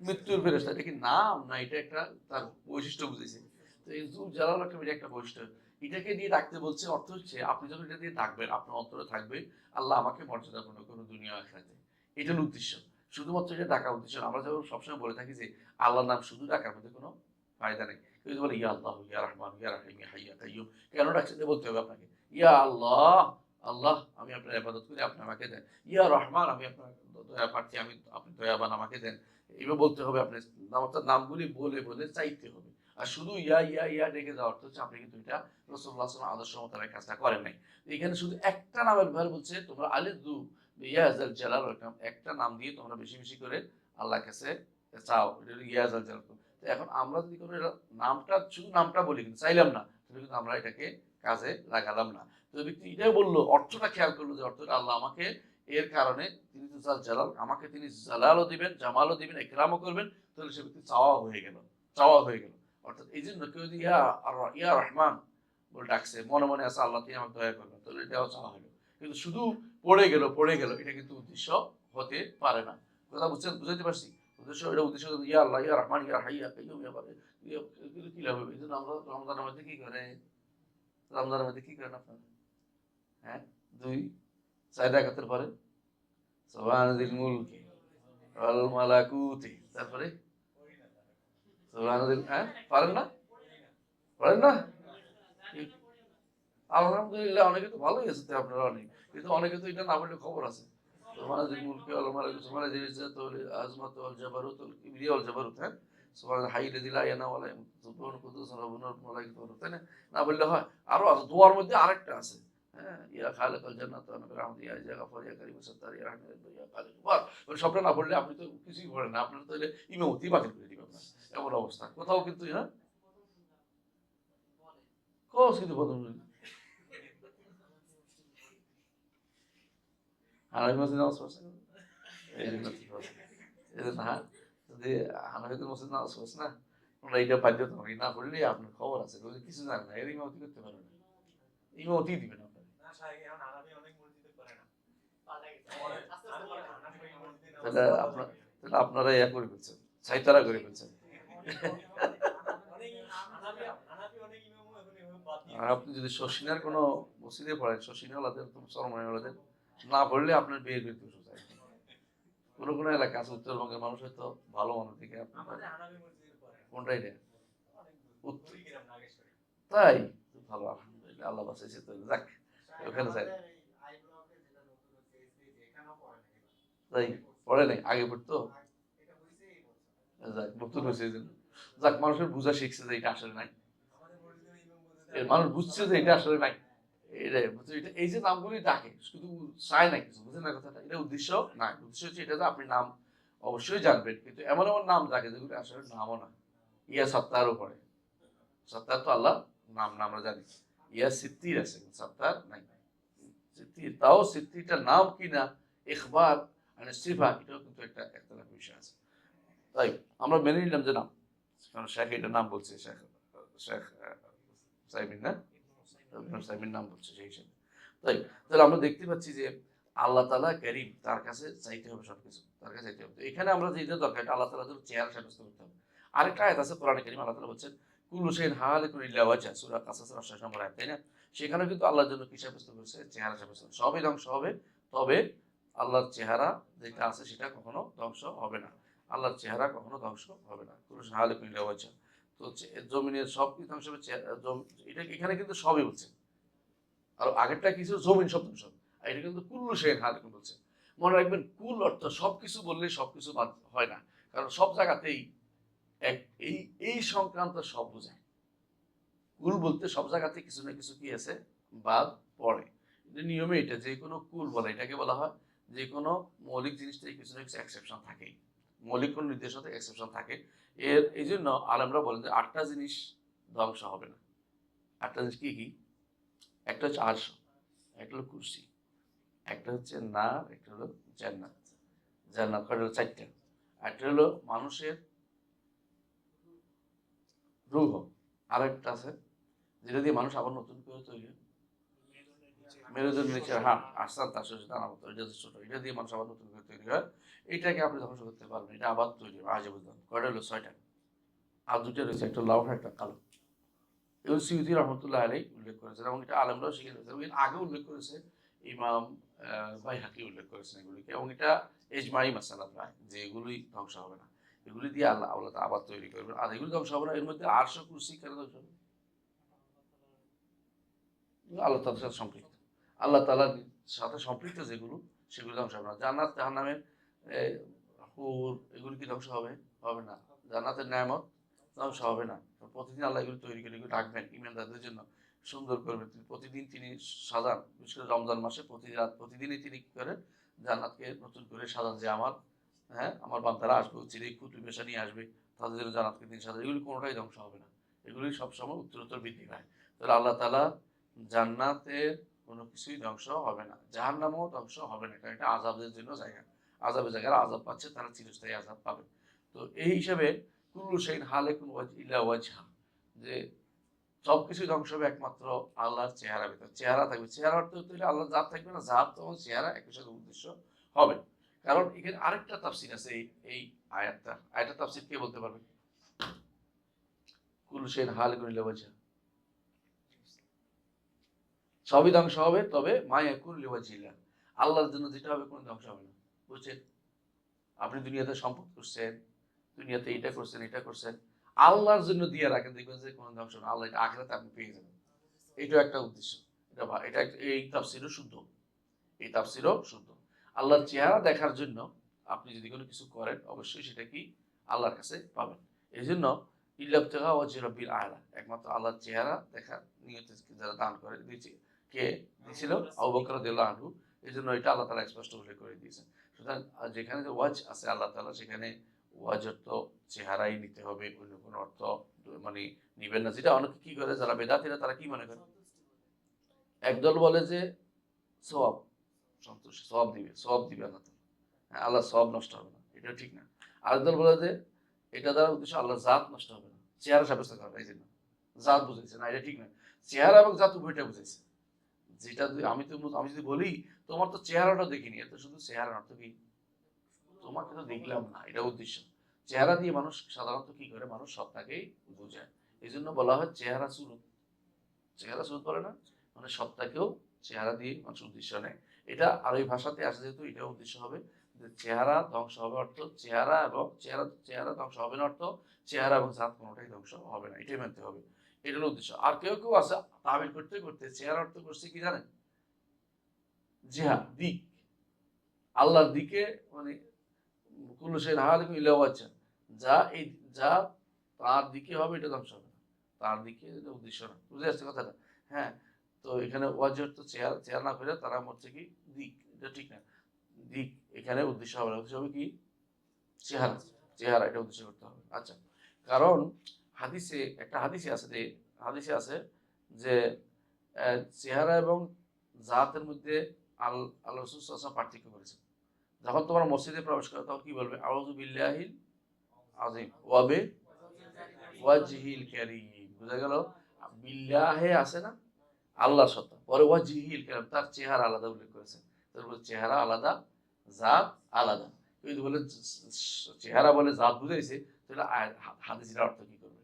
মৃত্যুর ফেরেশতা, এটা কি নাম না এটা একটা তার বৈশিষ্ট্য বুঝেছে। তো এই যুল জালাল এটা একটা বৈশিষ্ট্য। এটাকে দিয়ে ডাকতে বলছে, অর্থ হচ্ছে আপনি যখন এটা দিয়ে ডাকবেন আপনার অন্তরে থাকবে আল্লাহ আমাকে মর্যাদাপূর্ণ করুন দুনিয়া আখিরাতে। এটা হলো উদ্দেশ্য। শুধুমাত্র এটা ডাকার উদ্দেশ্য না। আমরা যেমন সবসময় বলে থাকি যে আল্লাহর নাম শুধু ডাকার মধ্যে কোনো ফায়দা নেই। কেউ যদি বলে ইয়া আল্লাহ, ইয়া রহমান, ইয়া রহিম, ইয়া হাইয়্যু কাইয়্যুম, কেন ডাকছেন বলতে হবে আপনাকে। ইয়া আল্লাহ, আল্লাহ আমি আপনার ইবাদত করি আপনি আমাকে দেন। ইয়া রহমান আমি আপনার দয়া প্রার্থী, আমি আপনি দয়াবান আমাকে দেন। এভাবে বলতে হবে, আপনি অর্থাৎ নামগুলি বলে বলে চাইতে হবে। আর শুধু ইয়া ইয়া ইয়া ডেকে যাওয়ার অর্থ হচ্ছে আপনি কিন্তু এটা রাসূলুল্লাহ সাল্লাল্লাহু আলাইহি ওয়াসাল্লাম আদর্শ মোতাবেক কাজটা করেন নাই। এখানে শুধু একটা নামের ব্যাপারে বলছে তোমরা আলিযু ইয়া জাল জালাল ওয়াল ইকরাম, একটা নাম দিয়ে তোমরা বেশি বেশি করে আল্লাহর কাছে চাও। এটা হলো ইয়া জাল জালাল। তো এখন আমরা যদি কোনো নামটা শুধু নামটা বলি কিন্তু চাইলাম না, তাহলে কিন্তু আমরা এটাকে কাজে লাগালাম না। তো ব্যক্তি এটাই বললো, অর্থটা খেয়াল করলো যে অর্থটা আল্লাহ আমাকে এর কারণে তিনি তো জাল জালাল, আমাকে তিনি জালালও দিবেন, জামালও দিবেন, ইকরামও করবেন। তাহলে সে ব্যক্তি চাওয়া হয়ে গেল, চাওয়া হয়ে গেল। অর্থাৎ এই জন্য কেউ যদি ইয়া রহমান বলে ডাকছে, মনে মনে আছে আল্লাহ তিনি আমাকে দয়া করবেন, তাহলে এটাও চাওয়া হলো। কিন্তু শুধু পড়ে গেল এটা কিন্তু উদ্দেশ্য হতে পারে না। কথা বুঝছেন, বুঝাইতে পারছি? উদ্দেশ্য এটা উদ্দেশ্য ইয়া আল্লাহ, ইয়া রহমান, ইয়া হাই, ইয়া কাইয়্যুম, ইয়া বার, কিন্তু কি লাভ হবে? এই জন্য আমরা রমজানের মধ্যে কি করে, রমজানের মধ্যে কি করেন আপনারা? হ্যাঁ, 4 রাকাতের পরে সুবহানাল মুলকি ওয়াল মালাকুতি, তারপরে সুবহানাল, হ্যাঁ পারেন না? পারেন না? আলহামদুলিল্লাহ, অনেকে তো ভালোই আছে তো আপনারা অনেক। কিন্তু অনেকে তো এটা না বললে খবর আছে। সুবহানাল মুলকি ওয়াল মালাকুতি সুবহানাল ইজ্জাতি ওয়াল আজমাতু ওয়াল জাবারুত ওয়াল কিবরিয়া ওয়াল জাবারুত, হ্যাঁ? সুবহানাল হাইয়্যুল লা ইয়ানামু ওয়া লা ইয়ামুতু সুবহানাল কুদ্দুস রাব্বুনাল মালাইকাতু ওয়ার রূহ, তাই না? না বললে হয়। আরো আছে দোয়ার মধ্যে আরেকটা আছে। হ্যাঁ, ইয়া খালিকাল জান্নাতি ওয়া বিরহমাতিহি ইয়া গাফফার ইয়া কারীম সাত্তার ইয়া রাহিম ইয়া খালিক ওয়ার। মানে সবটা না পড়লে আপনি তো কিছুই পড়েন না। আপনার তাহলে ইমামতি বাতিল করে দিবে আপনার। এমন অবস্থা। কোথাও কিন্তু হ্যাঁ? কোস কিন্তু প্রথম হানাফি মসজিদে নামাজ পড়ছেন? এই জন্য তো পড়ছেন। এজন্য যদি হানাফিদের মসজিদে নামাজ পড়ছেন না, ওরা এটা বাধ্যতামূলক। না পড়লে আপনার খবর আছে। যদি কিছু জানেন না, এর ইমামতি করতে পারবেন না। ইমামতি দিবেন আপনার। তাহলে আপনার, তাহলে আপনারা ইয়া করে ফেলছেন। ছাইতারা করে ফেলছেন। আর আপনি যদি শশিনার কোনো মসজিদে পড়েন, শশিনাওয়ালাদের, চরমনাইওয়ালাদের, না পড়লে আপনার বিয়ের বিরুদ্ধে সোজা। কোনো কোনো এলাকা আছে উত্তরবঙ্গের মানুষ হয়তো ভালো মানুষ দিকে কোনটা এটা? তাই ভালো, আলহামদুলিল্লাহ, আল্লাহ বাঁচাইছে তো, যাক ওখানে যাই। তাই পড়ে নাই, আগে পড়তো, যাক নতুন হয়েছে এই জন্য। যাক মানুষের বুঝা শিখছে যে এটা আসলে নাই, মানুষ বুঝছে যে এটা আসলে নাই। এটাই এটা, এই যে নামগুলি ডাকে শুধু চায় না কিছু, বুঝেন না কথাটা? এটা উদ্দেশ্য না, উদ্দেশ্য হচ্ছে এটা যে আপনি নাম অবশ্যই জানবেন, কিন্তু এমন এমন নাম ডাকে যেগুলো আসলে নামও না। ইয়া সত্তারও পড়ে, সত্তার তো আল্লাহ নাম না আমরা জানি। ইয়া সিত্তির আছে, সত্তার নাই। সিত্তির, তাও সিত্তিরটার নাম কি না ইখবার মানে সিফা, এটাও কিন্তু একটা বিষয় আছে। তাই আমরা মেনে নিলাম যে নাম, কারণ শেখ এটার নাম বলছে, শেখ শেখ সাইবিন না, সাইবিন নাম বলছে সেই হিসেবে। তাই তাহলে আমরা দেখতে পাচ্ছি যে আল্লাহ তাআলা কারীম, তার কাছে চাইতে হবে সবকিছু, তার কাছে চাইতে হবে। তো এখানে আমরা যেটা দরকার, এটা আল্লাহ তাআলার চেহারা সাব্যস্ত করতে হবে। আরেকটা আয়াত আছে কোরআনে কারীম, আল্লাহ তাআলা বলছেন কুল্লু শাইইন হালিকুন ইল্লা ওয়াজহা, সূরা কাসাসের 28 নম্বর আয়াত, তাই না? সেখানেও কিন্তু আল্লাহর জন্য কি সাব্যস্ত করেছে? চেহারা সাব্যস্ত। সবই ধ্বংস হবে, তবে আল্লাহর চেহারা যেটা আছে সেটা কখনো ধ্বংস হবে না। আল্লাহর চেহারা কখনো ধ্বংস হবে না। কুল্লু শাইইন হালিকুন ইল্লা ওয়াজহা। তো জমিনের সব কিছু ধ্বংস হবে, এটা এখানে কিন্তু সবই বলছে। আর আগেরটা কিছু জমিন সব ধ্বংস হবে, আর এটা কিন্তু কুল্লু শাইইন হালিকুন বলছে। মনে রাখবেন, কুল অর্থ সবকিছু বললে সবকিছু বাদ হয় না, কারণ সব জায়গাতেই এক এই এই সংক্রান্ত সব বোঝায়। কুল বলতে সব জায়গাতে কিছু না কিছু কি আছে, বাদ পড়ে। এটা নিয়মে, এটা যে কোনো কুল বলে, এটাকে বলা হয় যে কোনো মৌলিক জিনিস থেকে কিছু না কিছু এক্সেপশন থাকেই। মৌলিক কোন নির্দেশনাতে এক্সেপশন থাকে। এই জন্য আলেমরা বলেন যে 8টা জিনিস ধ্বংস হবে না। 8টা জিনিস কি কি? একটা হচ্ছে আরশ, একটা হলো কুরসি, একটা হচ্ছে নার, একটা হলো জান্নাত। জান্নাত কয়টা হলো? 4টা। একটা হলো মানুষের রূহ, আরেকটা আছে যেটা দিয়ে মানুষ আবার নতুন করে তৈরি হয়, মেরুদণ্ড নিচে হ্যাঁ আস্তান তার সাথে দানা মতো এটা ছোট এটা দিয়ে মানুষ আবার নতুন করে তৈরি হয় এটাকে আপনি ধ্বংস করতে পারবেন এটা আবার তৈরি হয় আজে বুঝলাম কয়টা হলো 6টা আর দুটো রয়েছে একটা লাল একটা কালো এবং সিউতি রহমতুল্লাহ আলাই উল্লেখ করেছেন এবং এটা আলমরাও শিখে রয়েছে এবং এর আগে উল্লেখ করেছে ইমাম বাইহাকি উল্লেখ করেছেন এগুলিকে এবং এটা এজমাই মাসালা প্রায় যে এগুলোই ধ্বংস হবে না এগুলি দিয়ে আল্লাহ আল্লাহ আবার তৈরি করবেন আর এগুলি ধ্বংস হবে না এর মধ্যে 800 কুরসি কেন ধ্বংস হবে আল্লাহ তাআলার সাথে সম্পৃক্ত আল্লাহ তাআলার সাথে সম্পৃক্ত যেগুলো সেগুলো ধ্বংস হবে না জান্নাত জাহান্নামের হুর এগুলি কি ধ্বংস হবে হবে না জান্নাতের নেয়ামত ধ্বংস হবে না প্রতিদিন আল্লাহ এগুলো তৈরি করে এগুলো রাখবেন ইমানদারদের জন্য সুন্দর করবেন প্রতিদিন তিনি সাজান বিশেষ করে রমজান মাসে প্রতিদিনই তিনি কি করেন জান্নাতকে নতুন করে সাজান যে আমার হ্যাঁ আমার বান্দারা আসবে চিরে কুতুব পেশা নিয়ে আসবে তাদের জন্য জান্নাতকে তিনি সাজান এগুলি কোনোটাই ধ্বংস হবে না এগুলি সবসময় উত্তরোত্তর বৃদ্ধি পায় তাহলে আল্লাহ তাআলা জান্নাতের কোনো কিছুই ধ্বংস হবে না জাহান্নামও ধ্বংস হবে না কারণ এটা আযাবের জন্য জায়গা আযাবের জায়গায় আযাব পাচ্ছে তারা চিরস্থায়ী আযাব পাবে তো এই হিসাবে কুল্লু শাইইন হালিকুন ইল্লা ওয়াজহা যে সবকিছুই ধ্বংস হবে একমাত্র আল্লাহর চেহারা ভিতর চেহারা থাকবে চেহারা অর্থ হলে আল্লাহর জাত থাকবে না জাত এবং চেহারা একই সাথে উদ্দেশ্য হবে কারণ এখানে আরেকটা তাফসীর আছে এই আয়াতটা তাফসীর কে বলতে পারবে কুল্লু শাইইন হালিকুন ইল্লা ওয়াজহা সবই ধ্বংস হবে তবে মায়াকুল লিওয়াজিল্লাহ আল্লাহর জন্য যেটা হবে কোনো ধ্বংস হবে না বুঝছেন আপনি দুনিয়াতে সম্পদ করছেন দুনিয়াতে এটা করছেন এটা করছেন আল্লাহর জন্য দিয়ে রাখেন দেখবেন যে কোনো ধ্বংস না আল্লাহ এটা আখিরাতে আপনি পেয়ে যাবেন এইটাও একটা উদ্দেশ্য এটা এই তাফসীরও শুদ্ধ এই তাফসীরও শুদ্ধ আল্লাহর চেহারা দেখার জন্য আপনি যদি কোনো কিছু করেন অবশ্যই সেটা কি আল্লাহর কাছে পাবেন এই জন্য ইল্লাবতিগা ওয়াজহি রাব্বিল আ'লা একমাত্র আল্লাহর চেহারা দেখার নিয়তে যারা দান করে দিয়েছে কে দিয়েছিল আবু বকর রাদিয়াল্লাহু আনহু এই জন্য এটা আল্লাহ তাআলা স্পষ্ট উল্লেখ করে দিয়েছেন সুতরাং যেখানে যে ওয়াজ আছে আল্লাহ তাআলা সেখানে ওয়াজের তো চেহারাই নিতে হবে অন্য কোনো অর্থ মানে নিবেন না যেটা অনেকে কি করে যারা বেদাতিরা তারা কি মনে করে একদল বলে যে সওয়াব সন্তুষ্ট সওয়াব দিবে আল্লাহ তাআলা হ্যাঁ আল্লাহ সওয়াব নষ্ট হবে না এটা ঠিক না আরেকদল বলে যে এটা দ্বারা উদ্দেশ্য আল্লাহ জাত নষ্ট হবে না চেহারা সাব্যস্ত করা এই জন্য জাত বুঝাইছে না এটা ঠিক না চেহারা এবং জাত উভয়টা বুঝাইছে যেটা আমি যদি বলি তোমার তো চেহারাটা দেখিনি এটা শুধু চেহারা অর্থ কি তোমাকে তো দেখলাম না এটা উদ্দেশ্য চেহারা দিয়ে মানুষ সাধারণত কি করে মানুষ সত্তাকেই বোঝায় এই জন্য বলা হয় চেহারা সুরত বলে না মানে সত্তাকেও চেহারা দিয়ে মানুষ উদ্দেশ্য নেয় এটা আর ওই ভাষাতে আসে যেহেতু এটা উদ্দেশ্য হবে যে চেহারা ধ্বংস হবে অর্থ চেহারা এবং চেহারা ধ্বংস হবে না অর্থ চেহারা এবং জাত কোনোটাই ধ্বংস হবে না এটাই মানতে হবে এটা হলো উদ্দেশ্য আর কেউ কেউ আছে তাবিল করতে করতে চেহারা অর্থ করছে কি জানেন জিহা দিক আল্লাহর দিকে মানে কুল্লু শাইইন হালিকুন ইল্লা ওয়াজহা যা তার দিকে হবে এটা ধ্বংস হবে না তার দিকে এটা উদ্দেশ্য না বুঝে আসছে কথাটা হ্যাঁ তো এখানে ওয়াজহ তো চেহারা না করে তারা হচ্ছে কি দিক এটা ঠিক না দিক এখানে উদ্দেশ্য হবে না উদ্দেশ্য হবে কি চেহারা চেহারা এটা উদ্দেশ্য করতে হবে আচ্ছা কারণ একটা হাদিসে আছে যে চেহারা এবং জাতের মধ্যে আল্লাহ রাসূল সাল্লাল্লাহু আলাইহি ওয়াসাল্লাম পার্থক্য করেছেন যখন তোমরা মসজিদে প্রবেশ করো তখন কি বলবে আউযু বিল্লাহিল আযীম ওয়া বি ওয়াজহিল কারীম বুঝা গেল বিল্লাহে আছে না আল্লাহর সত্তা পরে ওয়াজহিল কারীম তার চেহারা আলাদা উল্লেখ করেছেন তারপর চেহারা আলাদা জাত আলাদা যদি বলে চেহারা বলে জাত বুঝাইছে তাহলে হাদিসের অর্থ কি করবে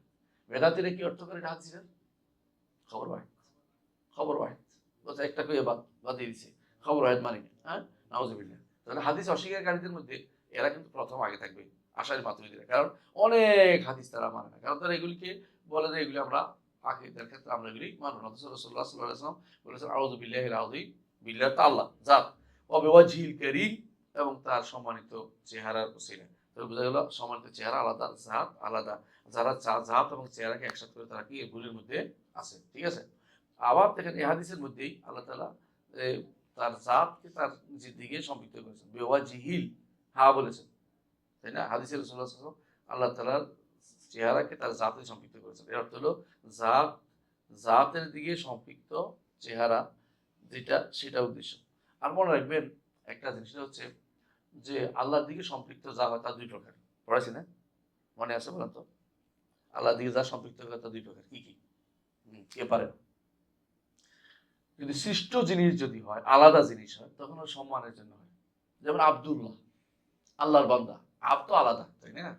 বেদাতিরা কি অর্থ করে এটা হাদিসের খবর ওয়াহিদ বলছে একটা কইয়ে বাদ দিয়েছে খবর ওয়াহিদ মানি হ্যাঁ নাউজুবিল্লাহ তাহলে হাদিস অস্বীকারীদের মধ্যে এরা কিন্তু প্রথম আগে থাকবে আশারি মাতুরিদিরা কারণ অনেক হাদিস তারা মানে না কারণ তারা এগুলিকে বলে যে এগুলি আমরা আকীদার ক্ষেত্রে আমরা এগুলি মানব না রাসূলুল্লাহ সাল্লাল্লাহু আলাইহি ওয়াসাল্লাম বলেছেন আউযু বিল্লাহিল আযীম বিল্লাহ তা আল্লাহ জাত ওয়া বিওয়াজহিল কারীম এবং তার সম্মানিত চেহারার ওসিলা তাহলে বোঝা গেল সম্মানিত চেহারা আলাদা জাত আলাদা যারা জাত এবং চেহারাকে একসাথে করে তারা কি এই ভুলের মধ্যে আছে ঠিক আছে আবার দেখেন এই হাদিসের মধ্যেই আল্লাহ তাআলা তার জাতকে তার নিজের দিকে সম্পৃক্ত করেছেন বিওয়াজহিল বলেছেন তাই না হাদিসে রাসূলুল্লাহ সাল্লাল্লাহু আলাইহি ওয়াসাল্লাম আল্লাহ তাআলার চেহারাকে তার জাতে সম্পৃক্ত করেছেন এর অর্থ হলো জাতের দিকে সম্পৃক্ত চেহারা যেটা সেটা উদ্দেশ্য আর মনে রাখবেন একটা জিনিস হচ্ছে যে আল্লাহর দিকে সম্পৃক্ত যা হয় তা দুই প্রকার পড়াছি না মনে আছে বলেন তো আল্লাহর দিকে যা সম্পৃক্ত হয় তা দুই প্রকার কি কি কে পারে কিন্তু সৃষ্ট জিনিস যদি হয়, আলাদা জিনিস হয়, তখন ওর সম্মানের জন্য হয়। যেমন আব্দুল্লাহ, আল্লাহর বান্দা। আব তো আলাদা, তাই না?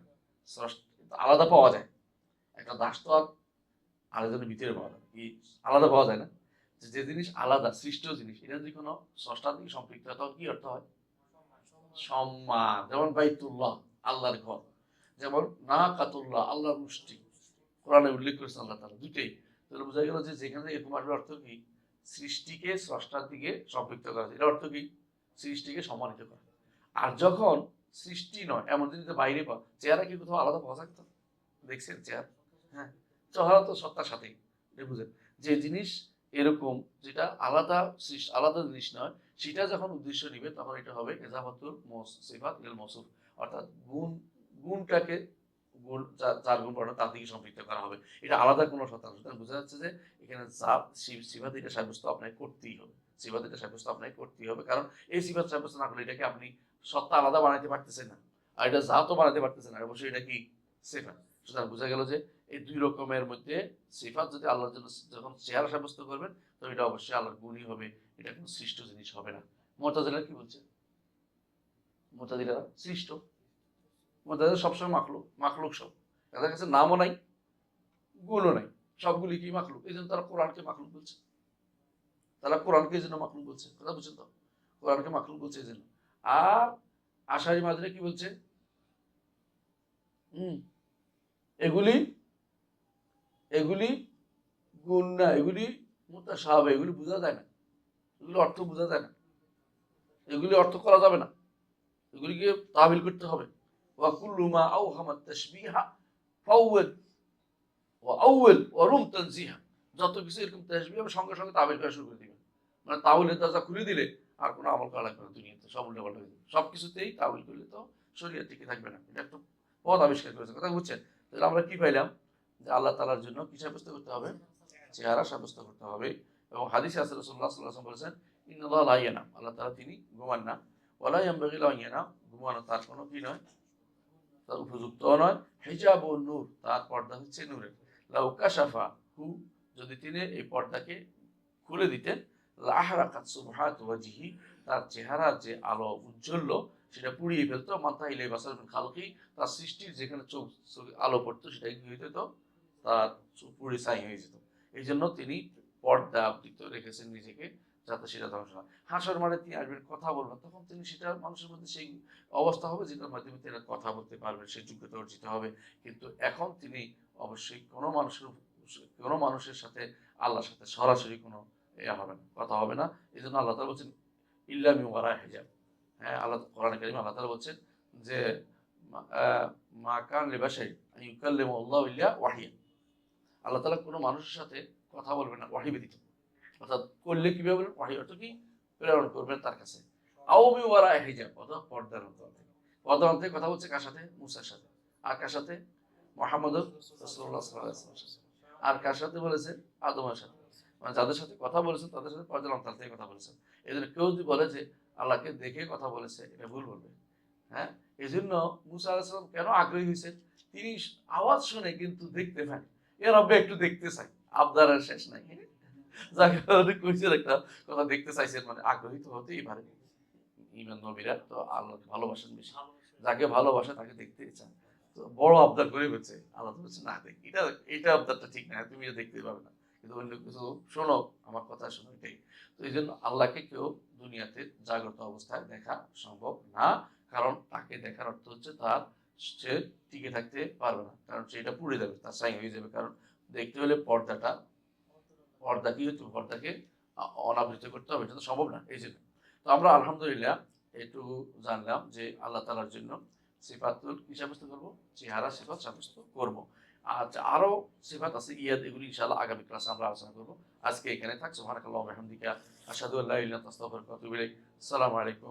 আলাদা পাওয়া যায়। একটা দাস তো আর আরেকজনের ভিতরে পাওয়া যায়, কি আলাদা পাওয়া যায় না? যে জিনিস আলাদা, সৃষ্ট জিনিস, এটা যদি কোনো স্রষ্টার দিকে সম্পৃক্ত হয়, তখন কি অর্থ হয়? সম্মান। যেমন বাইতুল্লাহ, আল্লাহর ঘর। যেমন নাকাতুল্লাহ, আল্লাহর মুষ্টি। কোরআনে উল্লেখ করেছেন আল্লাহ তাআলা, দুইটাই। তাহলে বোঝা গেল যে যেখানে এরকম আসবে, অর্থ কি? সৃষ্টিকে স্রষ্টার দিকে সম্পৃক্ত করা। এটা অর্থ কি? সৃষ্টিকে সম্মানিত করা। আর যখন সৃষ্টি নয়, এমন জিনিস বাইরে পাওয়া, চেহারা কি কোথাও আলাদা পাওয়া যায়? দেখছেন চেহারা? হ্যাঁ, চেহারা তো সত্তার সাথেই। এটা বুঝেন, যে জিনিস এরকম, যেটা আলাদা আলাদা জিনিস নয়, সেটা যখন উদ্দেশ্য নিবে, তখন এটা হবে এজাফাতুল সিফাত ইলাল মওসুফ। অর্থাৎ গুণটাকে, যার গুণ বর্ণনা, তার দিকে সম্পৃক্ত করা হবে। এটা আলাদা কোনো সত্তা না। সুতরাং বোঝা যাচ্ছে যে এখানে জাত সিফাত এটা সাব্যস্ত আপনাকে করতেই হবে। সিফাত এটা সাব্যস্ত আপনাকে করতেই হবে, কারণ এই সিফাত সাব্যস্ত না করলে এটাকে আপনি সত্তা আলাদা বানাইতে পারতেছেন না, আর এটা জাতও বানাইতে পারতেছেন না। অবশ্যই এটা কি? সিফাত। সুতরাং বোঝা গেল যে এই দুই রকমের মধ্যে সিফাত যদি আল্লাহর জন্য যখন চেহারা সাব্যস্ত করবেন, তো এটা অবশ্যই আল্লাহর গুণই হবে, এটা কোনো সৃষ্ট জিনিস হবে না। মুতাজিলা কি বলছে? মুতাজিলা সৃষ্ট। মুতাজিলা সবসময় মাখলুক, মাখলুক সব। তাদের কাছে নামও নাই, গুণও নাই, সবগুলি কি মাখলুক। এই জন্য তারা কোরআনকে মাখলুক বলছে। তারা কোরআনকে এই জন্য মাখলুক বলছে। কথা বুঝছেন তো? কোরআনকে মাখলুক বলছে এই জন্য। আর আশারি মাঝরে কি বলছে? হম, এগুলি এগুলি গুণ না, এগুলি মুতাশাবিহ, এগুলি বোঝা যায় না, এগুলি অর্থ বোঝা যায় না, এগুলি অর্থ করা যাবে না, এগুলিকে তাবিল করতে হবে। ওয়া কুল্লু মা আওহামাত তাশবিহা ফাওয়াল ওয়া আউয়াল ওয়া রুম তানজিহা। যত কিছু এরকম তাশবিহ হবে, সঙ্গে সঙ্গে তাবিল করা শুরু করে দিবেন। মানে তাবিলের দরজা খুলে দিলে আর কোনো আমল করা লাগবে না দুনিয়াতে, সব উল্টাপাল্টা হয়ে যাবে। সব কিছুতেই তাবিল করলে তো শরীয়ত টিকে থাকবে না। এটা একটা পথ আবিষ্কার করেছে। কথা বুঝছেন? তাহলে আমরা কি পাইলাম? যে আল্লাহ তাআলার জন্য কি সাব্যস্ত করতে হবে? চেহারা সাব্যস্ত করতে হবে। এবং হাদিসে আছে, রাসূলুল্লাহ সাল্লাল্লাহু আলাইহি ওয়াসাল্লাম বলেছেন, ইন্নাল্লাহা লা ইয়ানাম, আল্লাহ তাআলা তিনি ঘুমান না। ওয়ালা ইয়ানবাগি লাহু আন ইয়ানাম, ঘুমানো তার কোনো কি নয়, তার উপযুক্তও নয়। হিজাবুন নূর, তার পর্দা হচ্ছে নূরের। লাউ কাশাফা হু, যদি তিনি এই পর্দাকে খুলে দিতেন, লাহরাকাত সুবহাতু ওয়াজহি, তার চেহারার যে আলো উজ্জ্বল্য, সেটা পুড়িয়ে ফেলতো। মাথা ইলাই বাসার মিন খালকি, তার সৃষ্টির যেখানে চোখ আলো পড়তো, সেটা কি হয়ে যেত? তার পুড়ে ছাই হয়ে যেত। এই জন্য তিনি পর্দা আবৃত রেখেছেন নিজেকে, যাতে সেটা ধ্বংস হয়। হাসর মাঠে তিনি আসবেন, কথা বলবেন, তখন তিনি সেটা মানুষের মধ্যে সেই অবস্থা হবে যেটার মাধ্যমে তিনি কথা বলতে পারবেন, সেই যোগ্যতা অর্জিত হবে। কিন্তু এখন তিনি অবশ্যই কোনো মানুষের সাথে, আল্লাহর সাথে সরাসরি কোনো হবে না, কথা হবে না। এই জন্য আল্লাহ তাআলা বলছেন ইল্লা মিন ওয়ারাই হিজাব। হ্যাঁ, আল্লাহ কোরআনে কারিমে আল্লাহ তাআলা বলছেন যে মা কান লিবাশারিন আন ইউকাল্লিমু আল্লাহু ইল্লা ওয়াহিয়ান। আল্লাহ তাআলা কোনো মানুষের সাথে কথা বলবেন না ওয়াহী ব্যতীত। অর্থাৎ করলে কিভাবে বলবেন? ওয়াহী অর্থ কি? প্রেরণ করবেন তার কাছে। আও মিন ওয়ারাই হিজাব, অথবা পর্দার অন্তর থেকে। পর্দার অন্তর থেকে কথা বলছে কার সাথে? মূসার সাথে। আর কার সাথে? মুহাম্মদুর রাসূলুল্লাহ সাল্লাল্লাহু আলাইহি ওয়াসাল্লামের সাথে। আর কার সাথে বলেছেন? আদমের সাথে। মানে যাদের সাথে কথা বলেছেন, তাদের সাথে পর্দার অন্তর থেকে কথা বলেছেন। এজন্য কেউ যদি বলে যে আল্লাহকে দেখে কথা বলেছে, এটা ভুল বলবে। হ্যাঁ, এজন্য মুসা আলাইহিস সালাম কেন আগ্রহী হয়েছেন? তিনি আওয়াজ শুনে কিন্তু দেখতে পান। এ রব্বে একটু দেখতে চাই। আবদারের শেষ নাই। যাকে কইছেন একটা কথা, দেখতে চাইছেন মানে আগ্রহী তো হতেই পারে। ইমান নবীরা তো আল্লাহকে ভালোবাসেন বেশি। যাকে ভালোবাসে তাকে দেখতেই চান। তো বড় আবদার করে ফেলছে। আল্লাহ তো বলছে না দেখ। এটা আবদারটা ঠিক না। তুমি এটা দেখতে পাবে না। কিন্তু অন্য কিছু শোনো, আমার কথা শোনো, এটাই। তো এইজন্য আল্লাহকে কেউ দুনিয়াতে জাগ্রত অবস্থায় দেখা সম্ভব না। কারণ তাকে দেখার অর্থ হচ্ছে সে টিকে থাকতে পারবে না। কারণ সেটা পুড়ে যাবে, তার ছাই হয়ে যাবে। কারণ দেখতে হলে পর্দা কি হচ্ছে? পর্দাকে অনাবৃত করতে হবে, এটা তো সম্ভব না। এই জন্য তো আমরা আলহামদুলিল্লাহ একটু জানলাম যে আল্লাহ তাআলার জন্য সিফাতুল কি সাব্যস্ত করবো? চেহারা সিফাত সাব্যস্ত করবো। আচ্ছা, আরো সিফাত আছে ইয়াদ, এগুলি ইনশাআল্লাহ আগামী ক্লাসে আমরা আলোচনা করবো। আজকে এখানে থাক। সুবহানাকাল্লাহু ওয়া বিহামদিকা, আশহাদু আল্লা ইলাহা ইল্লা আনতা, আস্তাগফিরুকা ওয়া আতুবু ইলাইক। আসসালামু আলাইকুম।